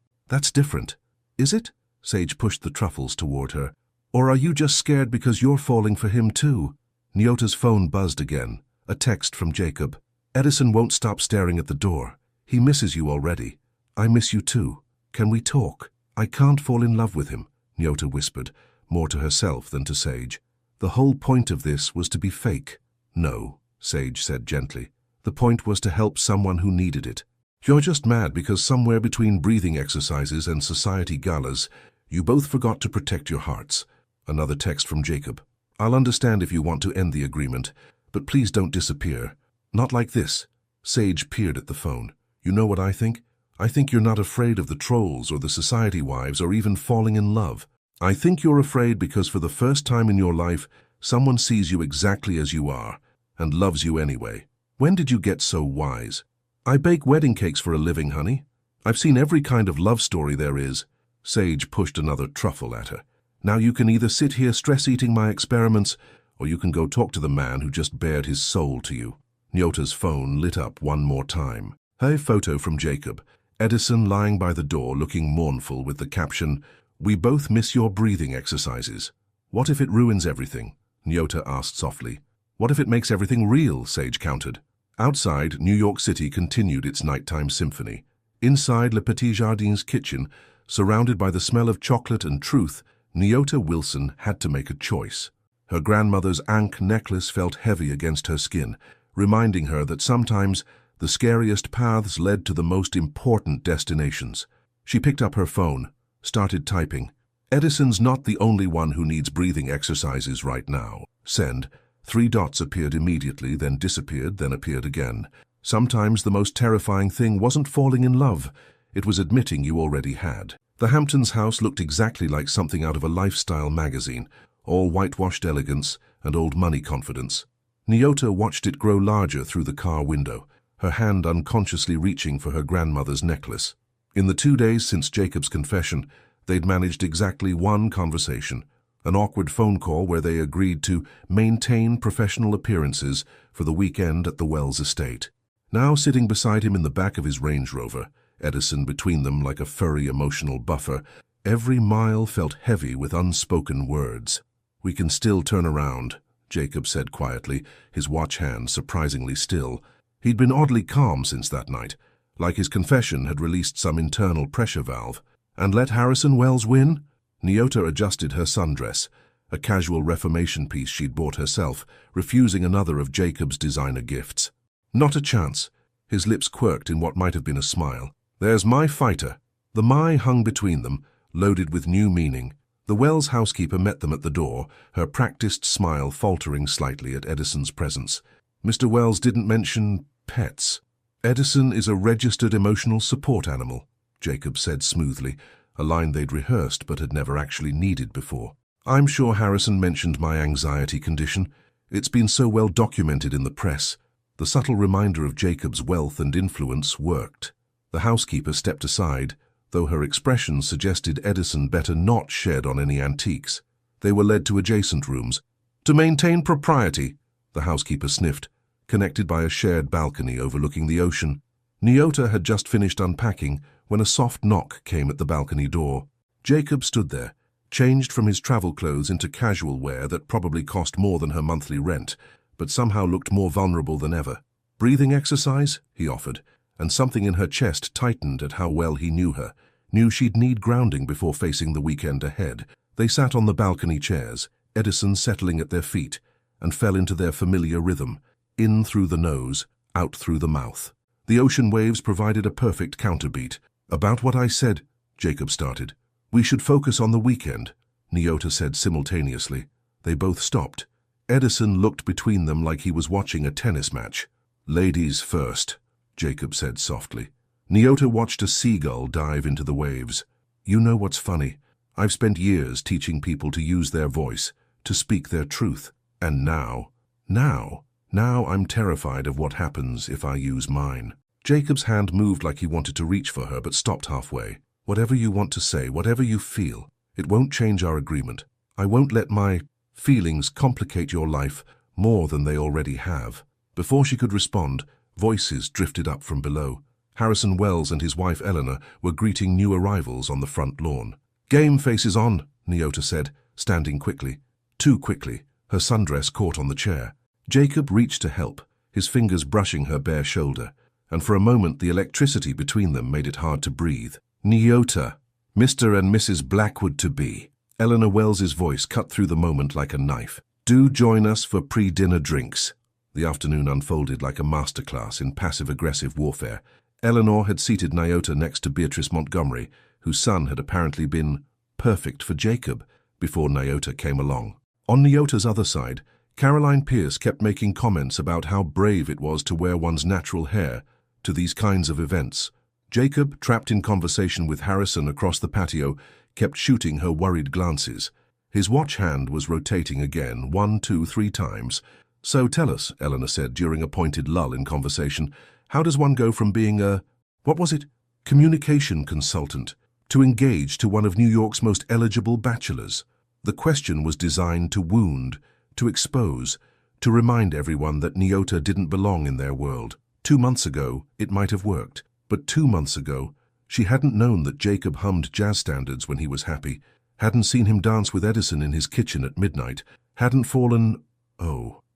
different. Is it?" Sage pushed the truffles toward her. "Or are you just scared because you're falling for him too?" Nyota's phone buzzed again. A text from Jacob. "Edison won't stop staring at the door. He misses you already. I miss you too. Can we talk?" "I can't fall in love with him," Nyota whispered, more to herself than to Sage. "The whole point of this was to be fake." "No," Sage said gently. "The point was to help someone who needed it. You're just mad because somewhere between breathing exercises and society galas, you both forgot to protect your hearts." Another text from Jacob. "I'll understand if you want to end the agreement, but please don't disappear. Not like this." Sage peered at the phone. "You know what I think? I think you're not afraid of the trolls or the society wives or even falling in love. I think you're afraid because for the first time in your life, someone sees you exactly as you are and loves you anyway. When did you get so wise?" "I bake wedding cakes for a living, honey. I've seen every kind of love story there is." Sage pushed another truffle at her. "Now you can either sit here stress-eating my experiments, or you can go talk to the man who just bared his soul to you." Nyota's phone lit up one more time. Her photo from Jacob. Edison lying by the door looking mournful with the caption, "We both miss your breathing exercises." "What if it ruins everything?" Nyota asked softly. What if it makes everything real? Sage countered. Outside, New York City continued its nighttime symphony. Inside Le Petit Jardin's kitchen, surrounded by the smell of chocolate and truth, Nyota Wilson had to make a choice. Her grandmother's ankh necklace felt heavy against her skin, reminding her that sometimes the scariest paths led to the most important destinations. She picked up her phone, started typing. Edison's not the only one who needs breathing exercises right now. Send. 3 dots appeared immediately, then disappeared, then appeared again. Sometimes the most terrifying thing wasn't falling in love. It was admitting you already had. The Hamptons' house looked exactly like something out of a lifestyle magazine, all whitewashed elegance and old money confidence. Nyota watched it grow larger through the car window, her hand unconsciously reaching for her grandmother's necklace. In the 2 days since Jacob's confession, they'd managed exactly one conversation, an awkward phone call where they agreed to maintain professional appearances for the weekend at the Wells estate. Now sitting beside him in the back of his Range Rover, Edison between them like a furry emotional buffer, every mile felt heavy with unspoken words. "We can still turn around," Jacob said quietly, his watch hand surprisingly still. He'd been oddly calm since that night, like his confession had released some internal pressure valve. "And let Harrison Wells win?" Nyota adjusted her sundress, a casual Reformation piece she'd bought herself, refusing another of Jacob's designer gifts. "Not a chance." His lips quirked in what might have been a smile. "There's my fighter." The "my" hung between them, loaded with new meaning. The Wells housekeeper met them at the door, her practiced smile faltering slightly at Edison's presence. "Mr. Wells didn't mention pets." "Edison is a registered emotional support animal," Jacob said smoothly, a line they'd rehearsed but had never actually needed before. "I'm sure Harrison mentioned my anxiety condition. It's been so well documented in the press." The subtle reminder of Jacob's wealth and influence worked. The housekeeper stepped aside, though her expression suggested Edison better not shed on any antiques. They were led to adjacent rooms. "To maintain propriety," the housekeeper sniffed, connected by a shared balcony overlooking the ocean. Nyota had just finished unpacking when a soft knock came at the balcony door. Jacob stood there, changed from his travel clothes into casual wear that probably cost more than her monthly rent, but somehow looked more vulnerable than ever. "Breathing exercise?" he offered, and something in her chest tightened at how well he knew her, knew she'd need grounding before facing the weekend ahead. They sat on the balcony chairs, Edison settling at their feet, and fell into their familiar rhythm, in through the nose, out through the mouth. The ocean waves provided a perfect counterbeat. "About what I said," Jacob started. "We should focus on the weekend," Nyota said simultaneously. They both stopped. Edison looked between them like he was watching a tennis match. "Ladies first," Jacob said softly. Nyota watched a seagull dive into the waves. "You know what's funny? I've spent years teaching people to use their voice, to speak their truth. And now I'm terrified of what happens if I use mine." Jacob's hand moved like he wanted to reach for her, but stopped halfway. "Whatever you want to say, whatever you feel, it won't change our agreement. I won't let my feelings complicate your life more than they already have." Before she could respond, voices drifted up from below. Harrison Wells and his wife Eleanor were greeting new arrivals on the front lawn. "Game faces on," Nyota said, standing quickly. Too quickly, her sundress caught on the chair. Jacob reached to help, his fingers brushing her bare shoulder, and for a moment the electricity between them made it hard to breathe. "Nyota, Mr. and Mrs. Blackwood-to-be." Eleanor Wells's voice cut through the moment like a knife. "Do join us for pre-dinner drinks." The afternoon unfolded like a masterclass in passive-aggressive warfare. Eleanor had seated Nyota next to Beatrice Montgomery, whose son had apparently been perfect for Jacob before Nyota came along. On Nyota's other side, Caroline Pierce kept making comments about how brave it was to wear one's natural hair to these kinds of events. Jacob, trapped in conversation with Harrison across the patio, kept shooting her worried glances. His watch hand was rotating again, 1, 2, 3 times. "So tell us," Eleanor said during a pointed lull in conversation, "how does one go from being a, communication consultant, to engaged to one of New York's most eligible bachelors?" The question was designed to wound, to expose, to remind everyone that Nyota didn't belong in their world. 2 months ago, it might have worked, but 2 months ago, she hadn't known that Jacob hummed jazz standards when he was happy, hadn't seen him dance with Edison in his kitchen at midnight, hadn't fallen,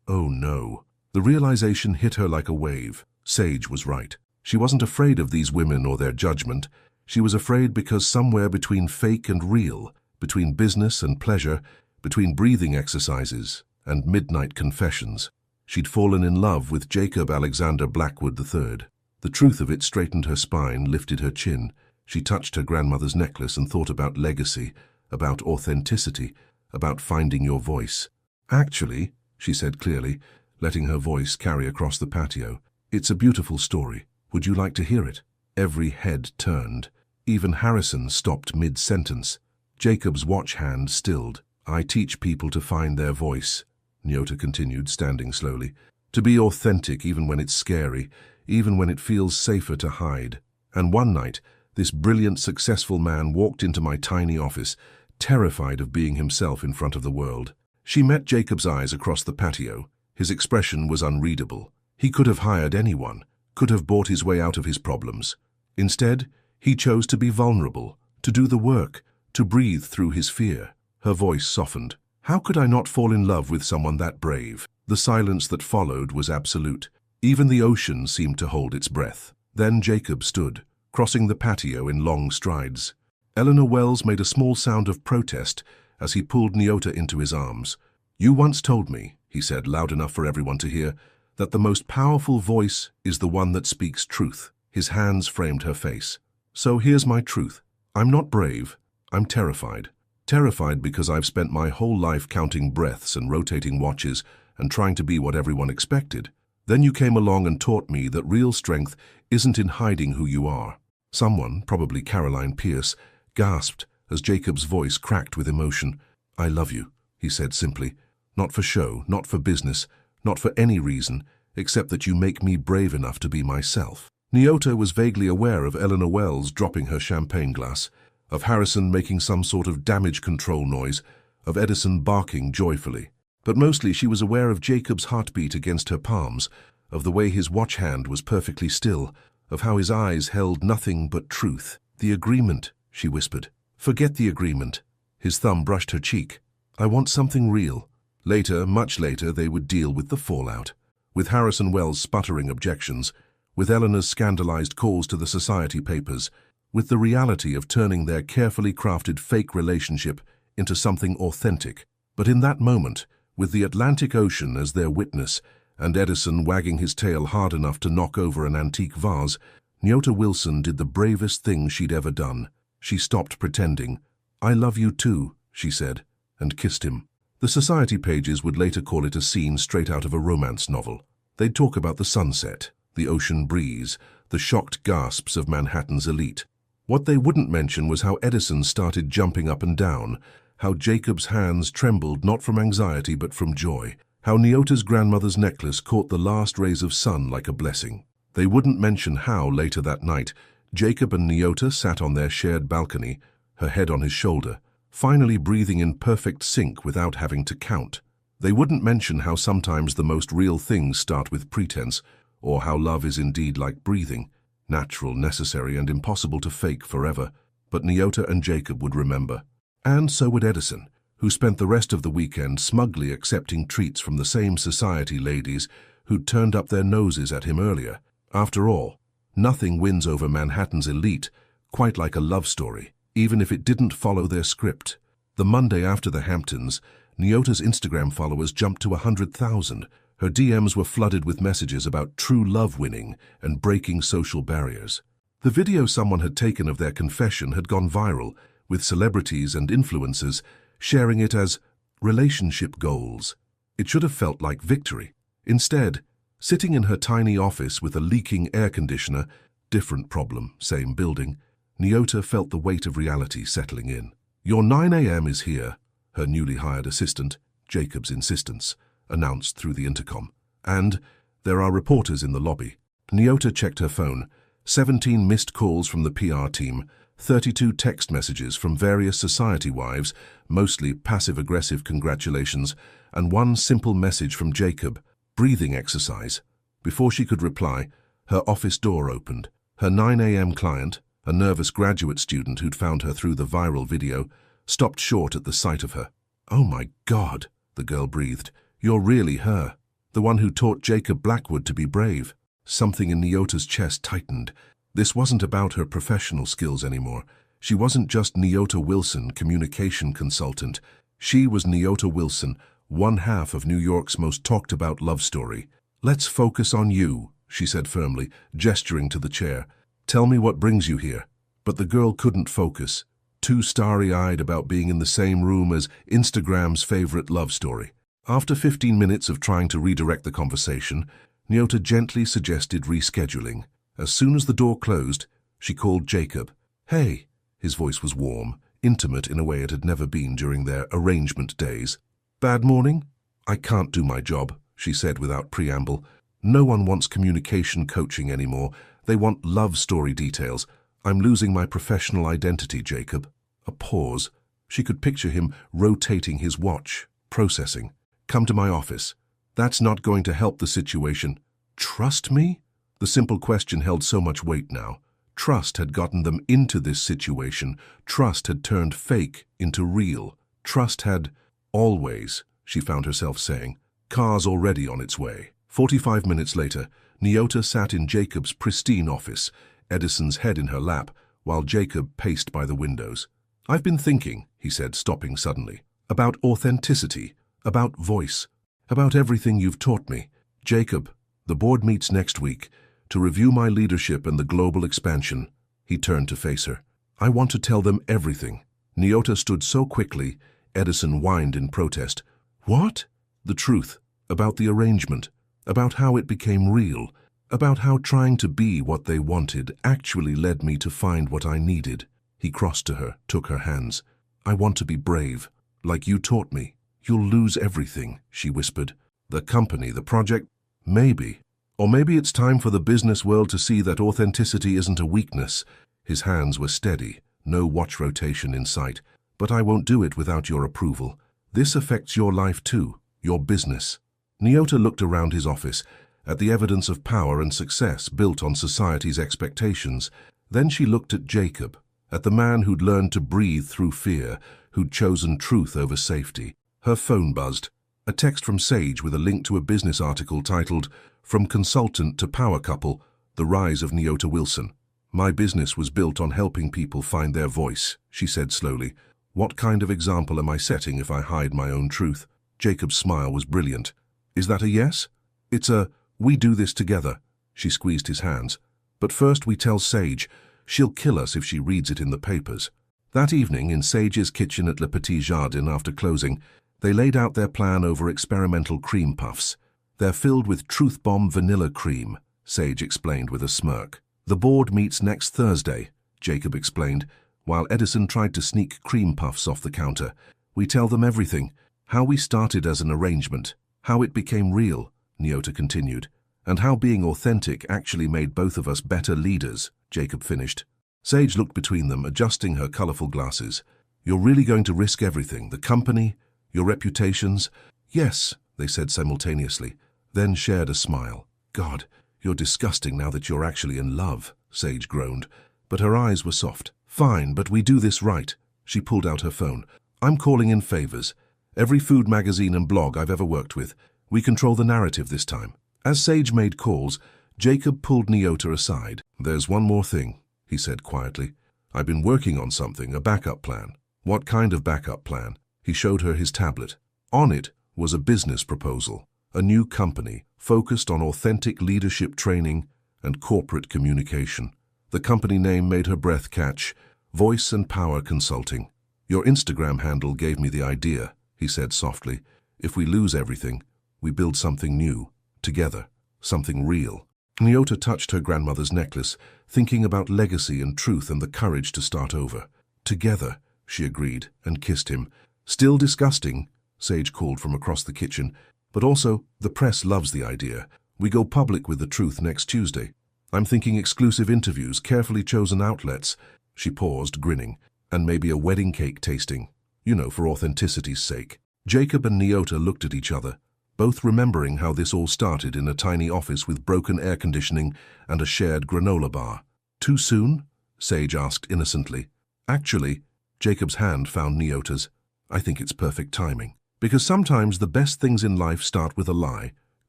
Oh no. The realization hit her like a wave. Sage was right. She wasn't afraid of these women or their judgment. She was afraid because somewhere between fake and real, between business and pleasure, between breathing exercises and midnight confessions, she'd fallen in love with Jacob Alexander Blackwood III. The truth of it straightened her spine, lifted her chin. She touched her grandmother's necklace and thought about legacy, about authenticity, about finding your voice. Actually, she said clearly, letting her voice carry across the patio, it's a beautiful story. Would you like to hear it? Every head turned. Even Harrison stopped mid-sentence. Jacob's watch hand stilled. I teach people to find their voice, Nyota continued, standing slowly. To be authentic even when it's scary, even when it feels safer to hide. And one night, this brilliant, successful man walked into my tiny office, terrified of being himself in front of the world. She met Jacob's eyes across the patio. His expression was unreadable. He could have hired anyone, could have bought his way out of his problems. Instead, he chose to be vulnerable, to do the work, to breathe through his fear. Her voice softened. How could I not fall in love with someone that brave? The silence that followed was absolute. Even the ocean seemed to hold its breath. Then Jacob stood, crossing the patio in long strides. Eleanor Wells made a small sound of protest as he pulled Nyota into his arms. You once told me, he said loud enough for everyone to hear, that the most powerful voice is the one that speaks truth. His hands framed her face. So here's my truth. I'm not brave. I'm terrified. Terrified because I've spent my whole life counting breaths and rotating watches and trying to be what everyone expected. Then you came along and taught me that real strength isn't in hiding who you are. Someone, probably Caroline Pierce, gasped as Jacob's voice cracked with emotion. I love you, he said simply. Not for show, not for business, not for any reason, except that you make me brave enough to be myself. Nyota was vaguely aware of Eleanor Wells dropping her champagne glass, of Harrison making some sort of damage control noise, of Edison barking joyfully. But mostly she was aware of Jacob's heartbeat against her palms, of the way his watch hand was perfectly still, of how his eyes held nothing but truth. The agreement, she whispered. Forget the agreement. His thumb brushed her cheek. I want something real. Later, much later, they would deal with the fallout. With Harrison Wells' sputtering objections, with Eleanor's scandalized calls to the society papers, with the reality of turning their carefully crafted fake relationship into something authentic. But in that moment, with the Atlantic Ocean as their witness, and Edison wagging his tail hard enough to knock over an antique vase, Nyota Wilson did the bravest thing she'd ever done. She stopped pretending. I love you too, she said, and kissed him. The society pages would later call it a scene straight out of a romance novel. They'd talk about the sunset, the ocean breeze, the shocked gasps of Manhattan's elite. What they wouldn't mention was how Edison started jumping up and down, how Jacob's hands trembled not from anxiety but from joy, how Nyota's grandmother's necklace caught the last rays of sun like a blessing. They wouldn't mention how, later that night, Jacob and Nyota sat on their shared balcony, her head on his shoulder, finally breathing in perfect sync without having to count. They wouldn't mention how sometimes the most real things start with pretense, or how love is indeed like breathing, natural, necessary, and impossible to fake forever. But Nyota and Jacob would remember. And so would Edison, who spent the rest of the weekend smugly accepting treats from the same society ladies who'd turned up their noses at him earlier. After all, nothing wins over Manhattan's elite quite like a love story, even if it didn't follow their script. The Monday after the Hamptons, Nyota's Instagram followers jumped to 100,000. Her DMs were flooded with messages about true love winning and breaking social barriers. The video someone had taken of their confession had gone viral, with celebrities and influencers sharing it as relationship goals. It should have felt like victory. Instead, sitting in her tiny office with a leaking air conditioner, different problem, same building, Nyota felt the weight of reality settling in. Your 9 a.m. is here, her newly hired assistant, Jacob's insistence, announced through the intercom. And there are reporters in the lobby. Nyota checked her phone. 17 missed calls from the PR team, 32 text messages from various society wives, mostly passive-aggressive congratulations, and one simple message from Jacob, breathing exercise. Before she could reply, her office door opened. Her 9 a.m. client, a nervous graduate student who'd found her through the viral video, stopped short at the sight of her. Oh my God, the girl breathed. You're really her. The one who taught Jacob Blackwood to be brave. Something in Nyota's chest tightened. This wasn't about her professional skills anymore. She wasn't just Nyota Wilson, communication consultant. She was Nyota Wilson, one half of New York's most talked-about love story. "Let's focus on you," she said firmly, gesturing to the chair. "Tell me what brings you here." But the girl couldn't focus, too starry-eyed about being in the same room as Instagram's favorite love story. After 15 minutes of trying to redirect the conversation, Nyota gently suggested rescheduling. As soon as the door closed, she called Jacob. "Hey." His voice was warm, intimate in a way it had never been during their arrangement days. "Bad morning?" "I can't do my job," she said without preamble. "No one wants communication coaching anymore. They want love story details. I'm losing my professional identity, Jacob." A pause. She could picture him rotating his watch, processing. "Come to my office." "That's not going to help the situation." "Trust me?" The simple question held so much weight now. Trust had gotten them into this situation. Trust had turned fake into real. Trust had always, she found herself saying. Car's already on its way. 45 minutes later, Nyota sat in Jacob's pristine office, Edison's head in her lap, while Jacob paced by the windows. "I've been thinking," he said, stopping suddenly, "about authenticity, about voice, about everything you've taught me. Jacob, the board meets next week to review my leadership and the global expansion." He turned to face her. "I want to tell them everything." Nyota stood so quickly, Edison whined in protest. "What?" "The truth, about the arrangement, about how it became real, about how trying to be what they wanted actually led me to find what I needed." He crossed to her, took her hands. "I want to be brave, like you taught me." "You'll lose everything," she whispered. "The company, the project, maybe. Or maybe it's time for the business world to see that authenticity isn't a weakness." His hands were steady, no watch rotation in sight. "But I won't do it without your approval. This affects your life too, your business." Nyota looked around his office, at the evidence of power and success built on society's expectations. Then she looked at Jacob, at the man who'd learned to breathe through fear, who'd chosen truth over safety. Her phone buzzed. A text from Sage with a link to a business article titled, "From Consultant to Power Couple, The Rise of Nyota Wilson." "My business was built on helping people find their voice," she said slowly. "What kind of example am I setting if I hide my own truth?" Jacob's smile was brilliant. "Is that a yes?" "It's a, we do this together." She squeezed his hands. "But first we tell Sage. She'll kill us if she reads it in the papers." That evening, in Sage's kitchen at Le Petit Jardin after closing, they laid out their plan over experimental cream puffs. "They're filled with Truth Bomb vanilla cream," Sage explained with a smirk. "The board meets next Thursday," Jacob explained, while Edison tried to sneak cream puffs off the counter. "We tell them everything, how we started as an arrangement, how it became real," Nyota continued, "and how being authentic actually made both of us better leaders," Jacob finished. Sage looked between them, adjusting her colorful glasses. "You're really going to risk everything, the company, your reputations?" "Yes," they said simultaneously, then shared a smile. "God, you're disgusting now that you're actually in love," Sage groaned, but her eyes were soft. "Fine, but we do this right." She pulled out her phone. "I'm calling in favors. Every food magazine and blog I've ever worked with. We control the narrative this time." As Sage made calls, Jacob pulled Nyota aside. "There's one more thing," he said quietly. "I've been working on something, a backup plan." "What kind of backup plan?" He showed her his tablet. On it was a business proposal, a new company focused on authentic leadership training and corporate communication. The company name made her breath catch, Voice and Power Consulting. "Your Instagram handle gave me the idea," he said softly. "If we lose everything, we build something new, together, something real." Nyota touched her grandmother's necklace, thinking about legacy and truth and the courage to start over. "Together," she agreed, and kissed him. "Still disgusting," Sage called from across the kitchen, "but also, the press loves the idea. We go public with the truth next Tuesday. I'm thinking exclusive interviews, carefully chosen outlets." She paused, grinning. "And maybe a wedding cake tasting. You know, for authenticity's sake." Jacob and Nyota looked at each other, both remembering how this all started in a tiny office with broken air conditioning and a shared granola bar. "Too soon?" Sage asked innocently. "Actually," Jacob's hand found Nyota's. "I think it's perfect timing. Because sometimes the best things in life start with a lie,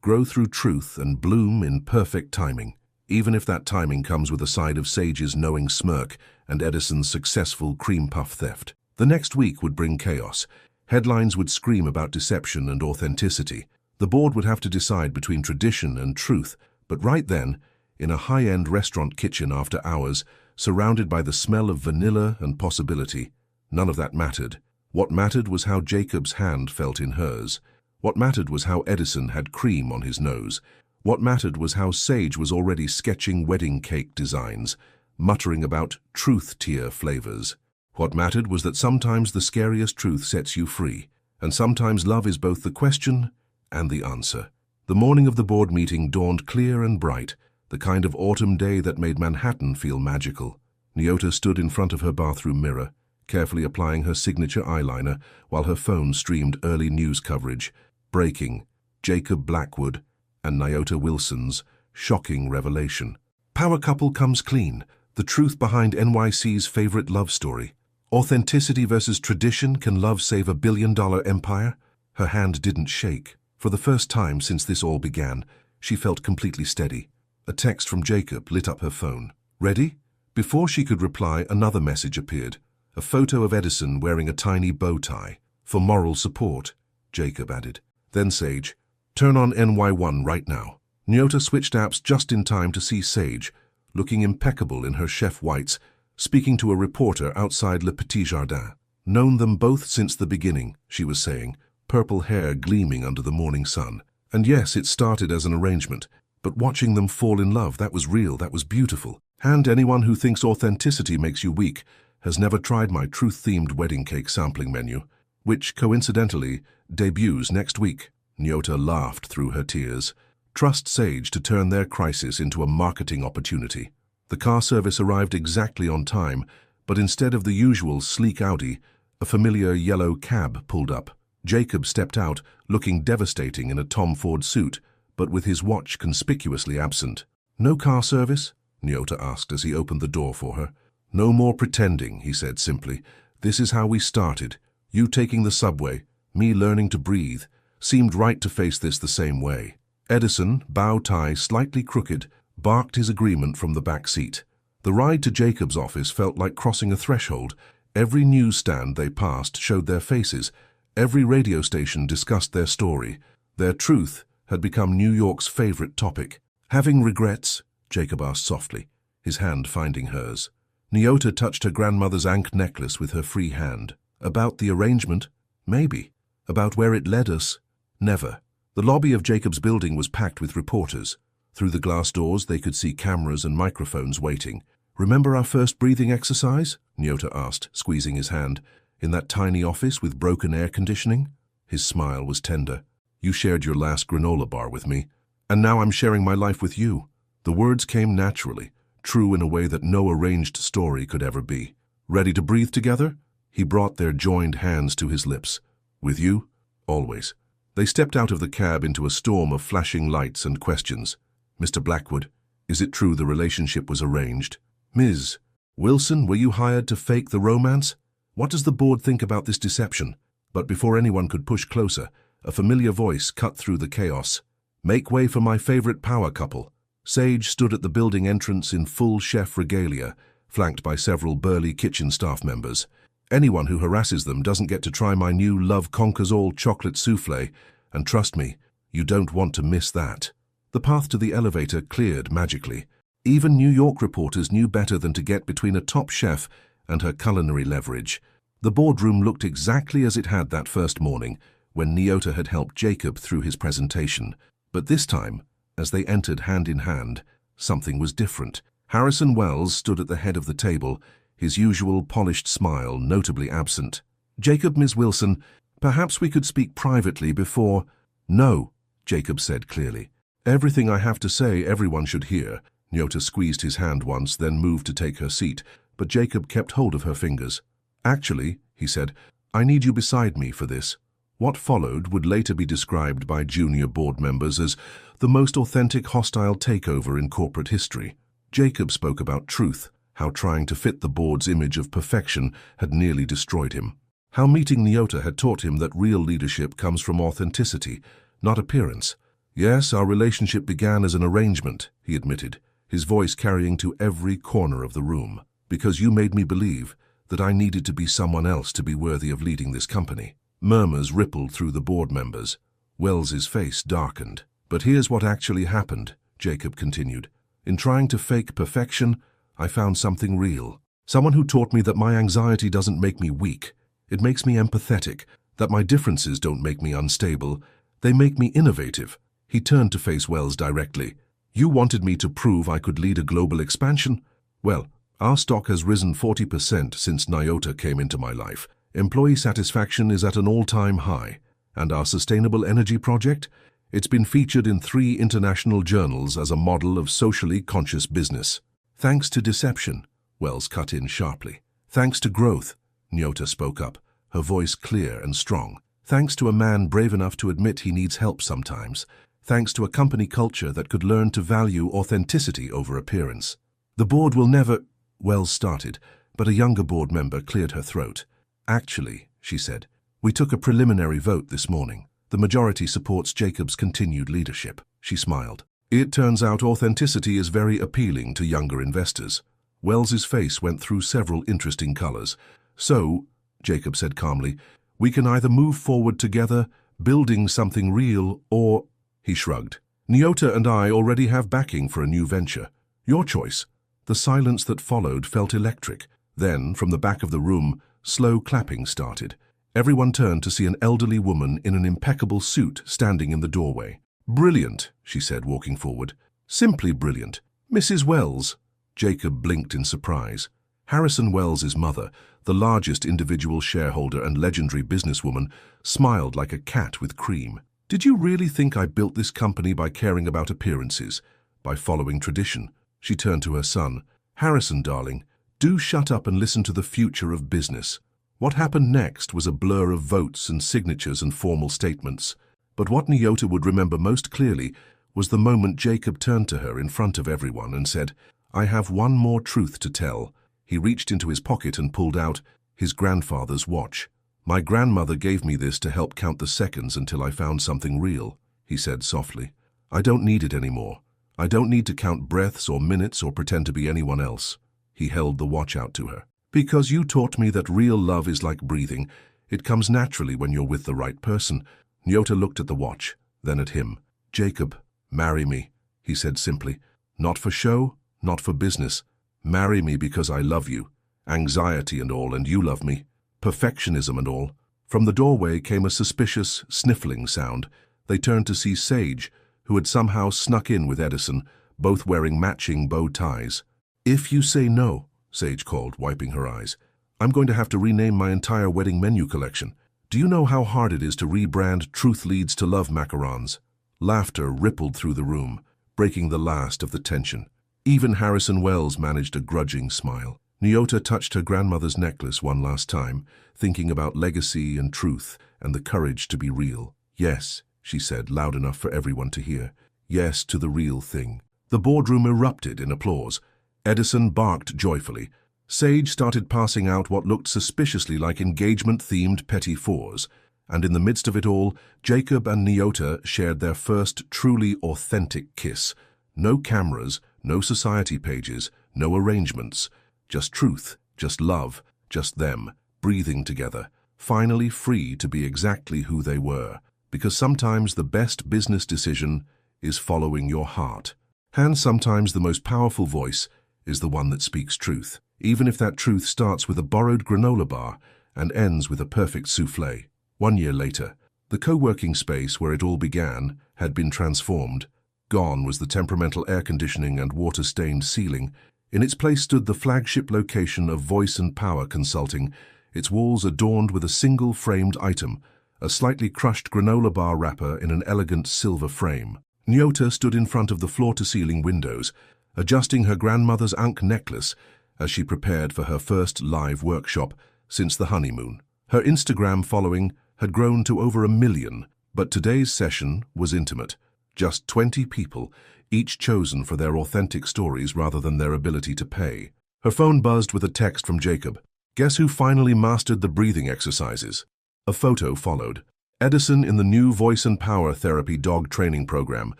grow through truth and bloom in perfect timing, even if that timing comes with a side of Sage's knowing smirk and Edison's successful cream puff theft. The next week would bring chaos. Headlines would scream about deception and authenticity. The board would have to decide between tradition and truth, but right then, in a high-end restaurant kitchen after hours, surrounded by the smell of vanilla and possibility, none of that mattered. What mattered was how Jacob's hand felt in hers. What mattered was how Edison had cream on his nose. What mattered was how Sage was already sketching wedding cake designs, muttering about truth-tier flavors. What mattered was that sometimes the scariest truth sets you free, and sometimes love is both the question and the answer. The morning of the board meeting dawned clear and bright, the kind of autumn day that made Manhattan feel magical. Nyota stood in front of her bathroom mirror, carefully applying her signature eyeliner while her phone streamed early news coverage. Breaking: Jacob Blackwood and Nyota Wilson's shocking revelation. Power couple comes clean. The truth behind NYC's favorite love story. Authenticity versus tradition. Can love save a billion-dollar empire? Her hand didn't shake. For the first time since this all began, she felt completely steady. A text from Jacob lit up her phone. Ready? Before she could reply, another message appeared. A photo of Edison wearing a tiny bow tie. For moral support, Jacob added. Then Sage. Turn on NY1 right now. Nyota switched apps just in time to see Sage, looking impeccable in her chef whites, speaking to a reporter outside Le Petit Jardin. Known them both since the beginning, she was saying, purple hair gleaming under the morning sun. And yes, it started as an arrangement, but watching them fall in love, that was real, that was beautiful. And anyone who thinks authenticity makes you weak has never tried my truth-themed wedding cake sampling menu, which, coincidentally, debuts next week. Nyota laughed through her tears. Trust Sage to turn their crisis into a marketing opportunity. The car service arrived exactly on time, but instead of the usual sleek Audi, a familiar yellow cab pulled up. Jacob stepped out, looking devastating in a Tom Ford suit, but with his watch conspicuously absent. No car service? Nyota asked as he opened the door for her. No more pretending, he said simply. This is how we started. You taking the subway, me learning to breathe. Seemed right to face this the same way. Edison, bow tie slightly crooked, barked his agreement from the back seat. The ride to Jacob's office felt like crossing a threshold. Every newsstand they passed showed their faces. Every radio station discussed their story. Their truth had become New York's favorite topic. Having regrets? Jacob asked softly, his hand finding hers. Nyota touched her grandmother's ankh necklace with her free hand. About the arrangement? Maybe. About where it led us? Never. The lobby of Jacob's building was packed with reporters. Through the glass doors they could see cameras and microphones waiting. Remember our first breathing exercise? Nyota asked, squeezing his hand. In that tiny office with broken air conditioning? His smile was tender. You shared your last granola bar with me, and now I'm sharing my life with you. The words came naturally, true in a way that no arranged story could ever be. Ready to breathe together? He brought their joined hands to his lips. With you? Always. They stepped out of the cab into a storm of flashing lights and questions. Mr. Blackwood, is it true the relationship was arranged? Ms. Wilson, were you hired to fake the romance? What does the board think about this deception? But before anyone could push closer, a familiar voice cut through the chaos. Make way for my favorite power couple. Sage stood at the building entrance in full chef regalia, flanked by several burly kitchen staff members. Anyone who harasses them doesn't get to try my new Love Conquers All chocolate souffle, and trust me, you don't want to miss that. The path to the elevator cleared magically. Even New York reporters knew better than to get between a top chef and her culinary leverage. The boardroom looked exactly as it had that first morning, when Nyota had helped Jacob through his presentation. But this time, as they entered hand in hand, something was different. Harrison Wells stood at the head of the table, his usual polished smile notably absent. Jacob, Ms. Wilson, perhaps we could speak privately before... No, Jacob said clearly. Everything I have to say everyone should hear. Nyota squeezed his hand once, then moved to take her seat, but Jacob kept hold of her fingers. Actually, he said, I need you beside me for this. What followed would later be described by junior board members as the most authentic hostile takeover in corporate history. Jacob spoke about truth, how trying to fit the board's image of perfection had nearly destroyed him. How meeting Nyota had taught him that real leadership comes from authenticity, not appearance. Yes, our relationship began as an arrangement, he admitted, his voice carrying to every corner of the room. Because you made me believe that I needed to be someone else to be worthy of leading this company. Murmurs rippled through the board members. Wells's face darkened. But here's what actually happened, Jacob continued. In trying to fake perfection, I found something real. Someone who taught me that my anxiety doesn't make me weak. It makes me empathetic, that my differences don't make me unstable. They make me innovative. He turned to face Wells directly. You wanted me to prove I could lead a global expansion? Well, our stock has risen 40% since Nyota came into my life. Employee satisfaction is at an all-time high. And our sustainable energy project? It's been featured in 3 international journals as a model of socially conscious business. Thanks to deception, Wells cut in sharply. Thanks to growth, Nyota spoke up, her voice clear and strong. Thanks to a man brave enough to admit he needs help sometimes. Thanks to a company culture that could learn to value authenticity over appearance. The board will never... Wells started, but a younger board member cleared her throat. Actually, she said, we took a preliminary vote this morning. The majority supports Jacob's continued leadership. She smiled. It turns out authenticity is very appealing to younger investors. Wells's face went through several interesting colors. So, Jacob said calmly, we can either move forward together, building something real, or... He shrugged. Nyota and I already have backing for a new venture. Your choice. The silence that followed felt electric. Then, from the back of the room, slow clapping started. Everyone turned to see an elderly woman in an impeccable suit standing in the doorway. Brilliant, she said, walking forward. Simply brilliant. Mrs. Wells. Jacob blinked in surprise. Harrison Wells's mother, the largest individual shareholder and legendary businesswoman, smiled like a cat with cream. Did you really think I built this company by caring about appearances, by following tradition? She turned to her son. Harrison, darling, do shut up and listen to the future of business. What happened next was a blur of votes and signatures and formal statements. But what Nyota would remember most clearly was the moment Jacob turned to her in front of everyone and said, I have one more truth to tell. He reached into his pocket and pulled out his grandfather's watch. My grandmother gave me this to help count the seconds until I found something real, he said softly. I don't need it anymore. I don't need to count breaths or minutes or pretend to be anyone else. He held the watch out to her. Because you taught me that real love is like breathing. It comes naturally when you're with the right person. Nyota looked at the watch, then at him. Jacob, marry me, he said simply. Not for show, not for business. Marry me because I love you. Anxiety and all, and you love me. Perfectionism and all. From the doorway came a suspicious, sniffling sound. They turned to see Sage, who had somehow snuck in with Edison, both wearing matching bow ties. If you say no, Sage called, wiping her eyes, I'm going to have to rename my entire wedding menu collection. Do you know how hard it is to rebrand Truth Leads to Love macarons? Laughter rippled through the room, breaking the last of the tension. Even Harrison Wells managed a grudging smile. Nyota touched her grandmother's necklace one last time, thinking about legacy and truth and the courage to be real. Yes, she said, loud enough for everyone to hear. Yes to the real thing. The boardroom erupted in applause. Edison barked joyfully. Sage started passing out what looked suspiciously like engagement-themed petit fours, and in the midst of it all, Jacob and Nyota shared their first truly authentic kiss. No cameras, no society pages, no arrangements. Just truth, just love, just them, breathing together, finally free to be exactly who they were. Because sometimes the best business decision is following your heart. And sometimes the most powerful voice is the one that speaks truth, even if that truth starts with a borrowed granola bar and ends with a perfect soufflé. 1 year later, the co-working space where it all began had been transformed. Gone was the temperamental air conditioning and water-stained ceiling. In its place stood the flagship location of Voice and Power Consulting, its walls adorned with a single framed item, a slightly crushed granola bar wrapper in an elegant silver frame. Nyota stood in front of the floor-to-ceiling windows, adjusting her grandmother's ankh necklace as she prepared for her first live workshop since the honeymoon. Her Instagram following had grown to over 1 million, but today's session was intimate. Just 20 people, each chosen for their authentic stories rather than their ability to pay. Her phone buzzed with a text from Jacob. Guess who finally mastered the breathing exercises? A photo followed. Edison in the new Voice and Power Therapy dog training program,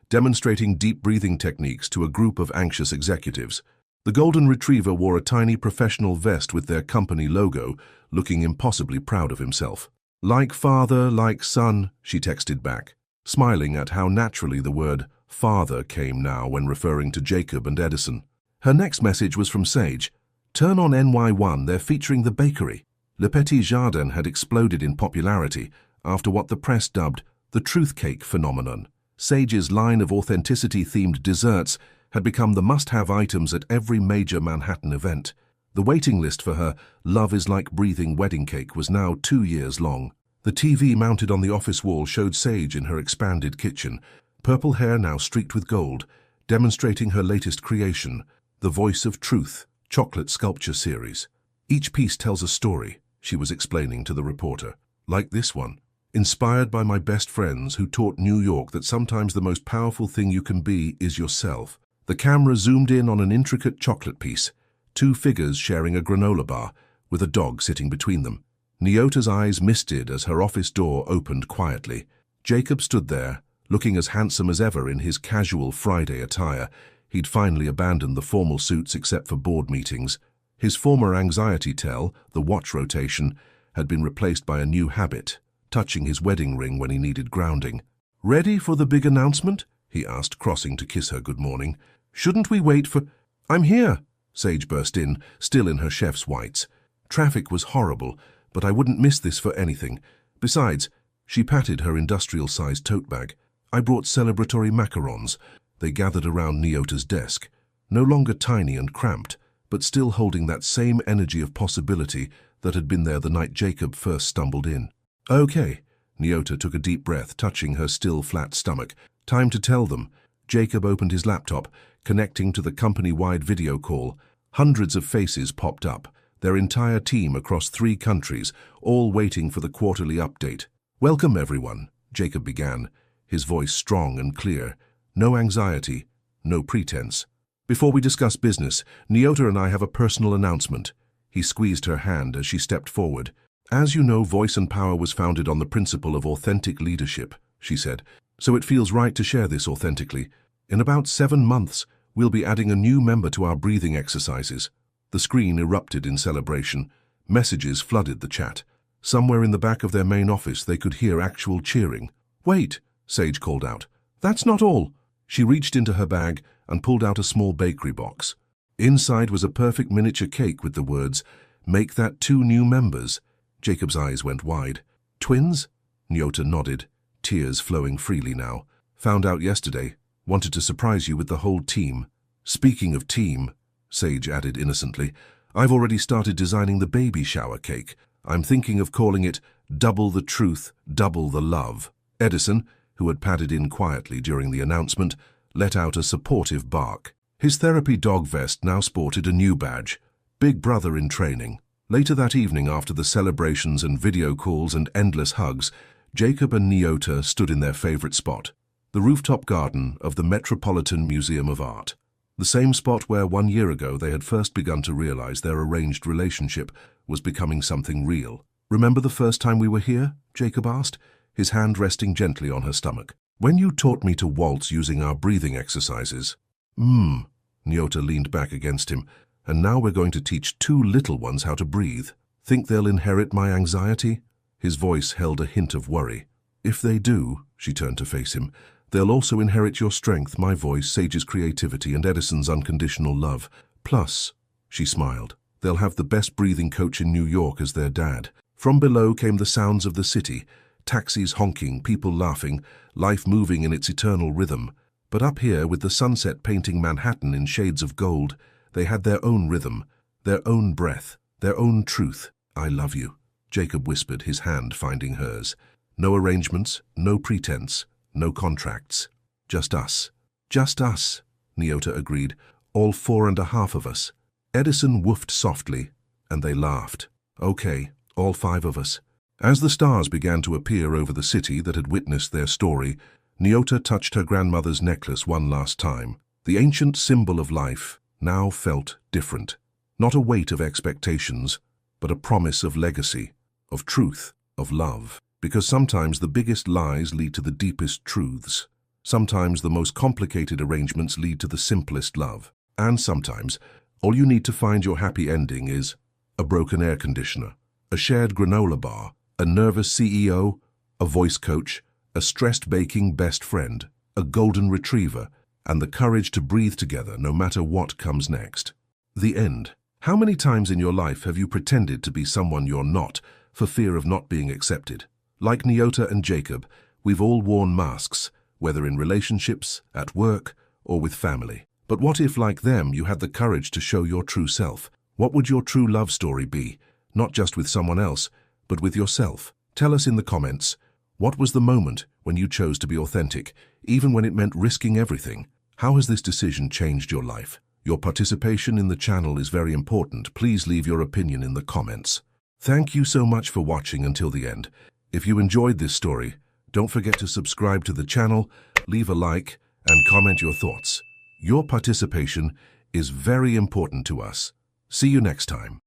demonstrating deep breathing techniques to a group of anxious executives. The golden retriever wore a tiny professional vest with their company logo, looking impossibly proud of himself. "Like father, like son," she texted back, smiling at how naturally the word father came now when referring to Jacob and Edison. Her next message was from Sage. "Turn on NY1, they're featuring the bakery." Le Petit Jardin had exploded in popularity after what the press dubbed the truth cake phenomenon. Sage's line of authenticity-themed desserts had become the must-have items at every major Manhattan event. The waiting list for her Love is Like Breathing wedding cake was now 2 years long. The TV mounted on the office wall showed Sage in her expanded kitchen, purple hair now streaked with gold, demonstrating her latest creation, the Voice of Truth chocolate sculpture series. "Each piece tells a story," she was explaining to the reporter. "Like this one. Inspired by my best friends who taught New York that sometimes the most powerful thing you can be is yourself." The camera zoomed in on an intricate chocolate piece, 2 figures sharing a granola bar, with a dog sitting between them. Nyota's eyes misted as her office door opened quietly. Jacob stood there, looking as handsome as ever in his casual Friday attire. He'd finally abandoned the formal suits except for board meetings. His former anxiety tell, the watch rotation, had been replaced by a new habit, touching his wedding ring when he needed grounding. "Ready for the big announcement?" he asked, crossing to kiss her good morning. "Shouldn't we wait for—" "I'm here," Sage burst in, still in her chef's whites. "Traffic was horrible, but I wouldn't miss this for anything. Besides," she patted her industrial-sized tote bag, "I brought celebratory macarons." They gathered around Nyota's desk, no longer tiny and cramped, but still holding that same energy of possibility that had been there the night Jacob first stumbled in. "Okay," Nyota took a deep breath, touching her still flat stomach. "Time to tell them." Jacob opened his laptop, connecting to the company-wide video call. Hundreds of faces popped up, their entire team across 3 countries, all waiting for the quarterly update. "Welcome, everyone," Jacob began, his voice strong and clear. No anxiety, no pretense. "Before we discuss business, Nyota and I have a personal announcement." He squeezed her hand as she stepped forward. "As you know, Voice and Power was founded on the principle of authentic leadership," she said, "so it feels right to share this authentically. In about 7 months, we'll be adding a new member to our breathing exercises." The screen erupted in celebration. Messages flooded the chat. Somewhere in the back of their main office, they could hear actual cheering. "Wait," Sage called out. "That's not all." She reached into her bag and pulled out a small bakery box. Inside was a perfect miniature cake with the words, "Make that 2 new members." Jacob's eyes went wide. "Twins?" Nyota nodded, tears flowing freely now. "Found out yesterday. Wanted to surprise you with the whole team." "Speaking of team," Sage added innocently, "I've already started designing the baby shower cake. I'm thinking of calling it Double the Truth, Double the Love." Edison, who had padded in quietly during the announcement, let out a supportive bark. His therapy dog vest now sported a new badge, Big Brother in Training. Later that evening, after the celebrations and video calls and endless hugs, Jacob and Nyota stood in their favorite spot, the rooftop garden of the Metropolitan Museum of Art. The same spot where 1 year ago they had first begun to realize their arranged relationship was becoming something real. "Remember the first time we were here?" Jacob asked, his hand resting gently on her stomach. "When you taught me to waltz using our breathing exercises." Nyota leaned back against him. "And now we're going to teach 2 little ones how to breathe. Think they'll inherit my anxiety?" His voice held a hint of worry. "If they do," she turned to face him, "they'll also inherit your strength, my voice, Sage's creativity, and Edison's unconditional love. Plus," she smiled, "they'll have the best breathing coach in New York as their dad." From below came the sounds of the city, taxis honking, people laughing, life moving in its eternal rhythm. But up here, with the sunset painting Manhattan in shades of gold, they had their own rhythm, their own breath, their own truth. "I love you," Jacob whispered, his hand finding hers. "No arrangements, no pretense, no contracts. Just us." "Just us," Nyota agreed. "All 4.5 of us." Edison woofed softly, and they laughed. "Okay, all 5 of us." As the stars began to appear over the city that had witnessed their story, Nyota touched her grandmother's necklace one last time. The ancient symbol of life now felt different. Not a weight of expectations, but a promise of legacy, of truth, of love. because sometimes the biggest lies lead to the deepest truths. Sometimes the most complicated arrangements lead to the simplest love. And sometimes, all you need to find your happy ending is a broken air conditioner, a shared granola bar, a nervous CEO, a voice coach, a stressed baking best friend, a golden retriever, and the courage to breathe together no matter what comes next. The end. How many times in your life have you pretended to be someone you're not for fear of not being accepted? Like Nyota and Jacob, we've all worn masks, whether in relationships, at work, or with family. But what if, like them, you had the courage to show your true self? What would your true love story be? Not just with someone else, but with yourself. Tell us in the comments. What was the moment when you chose to be authentic, even when it meant risking everything? How has this decision changed your life? Your participation in the channel is very important. Please leave your opinion in the comments. Thank you so much for watching until the end. If you enjoyed this story, don't forget to subscribe to the channel, leave a like, and comment your thoughts. Your participation is very important to us. See you next time.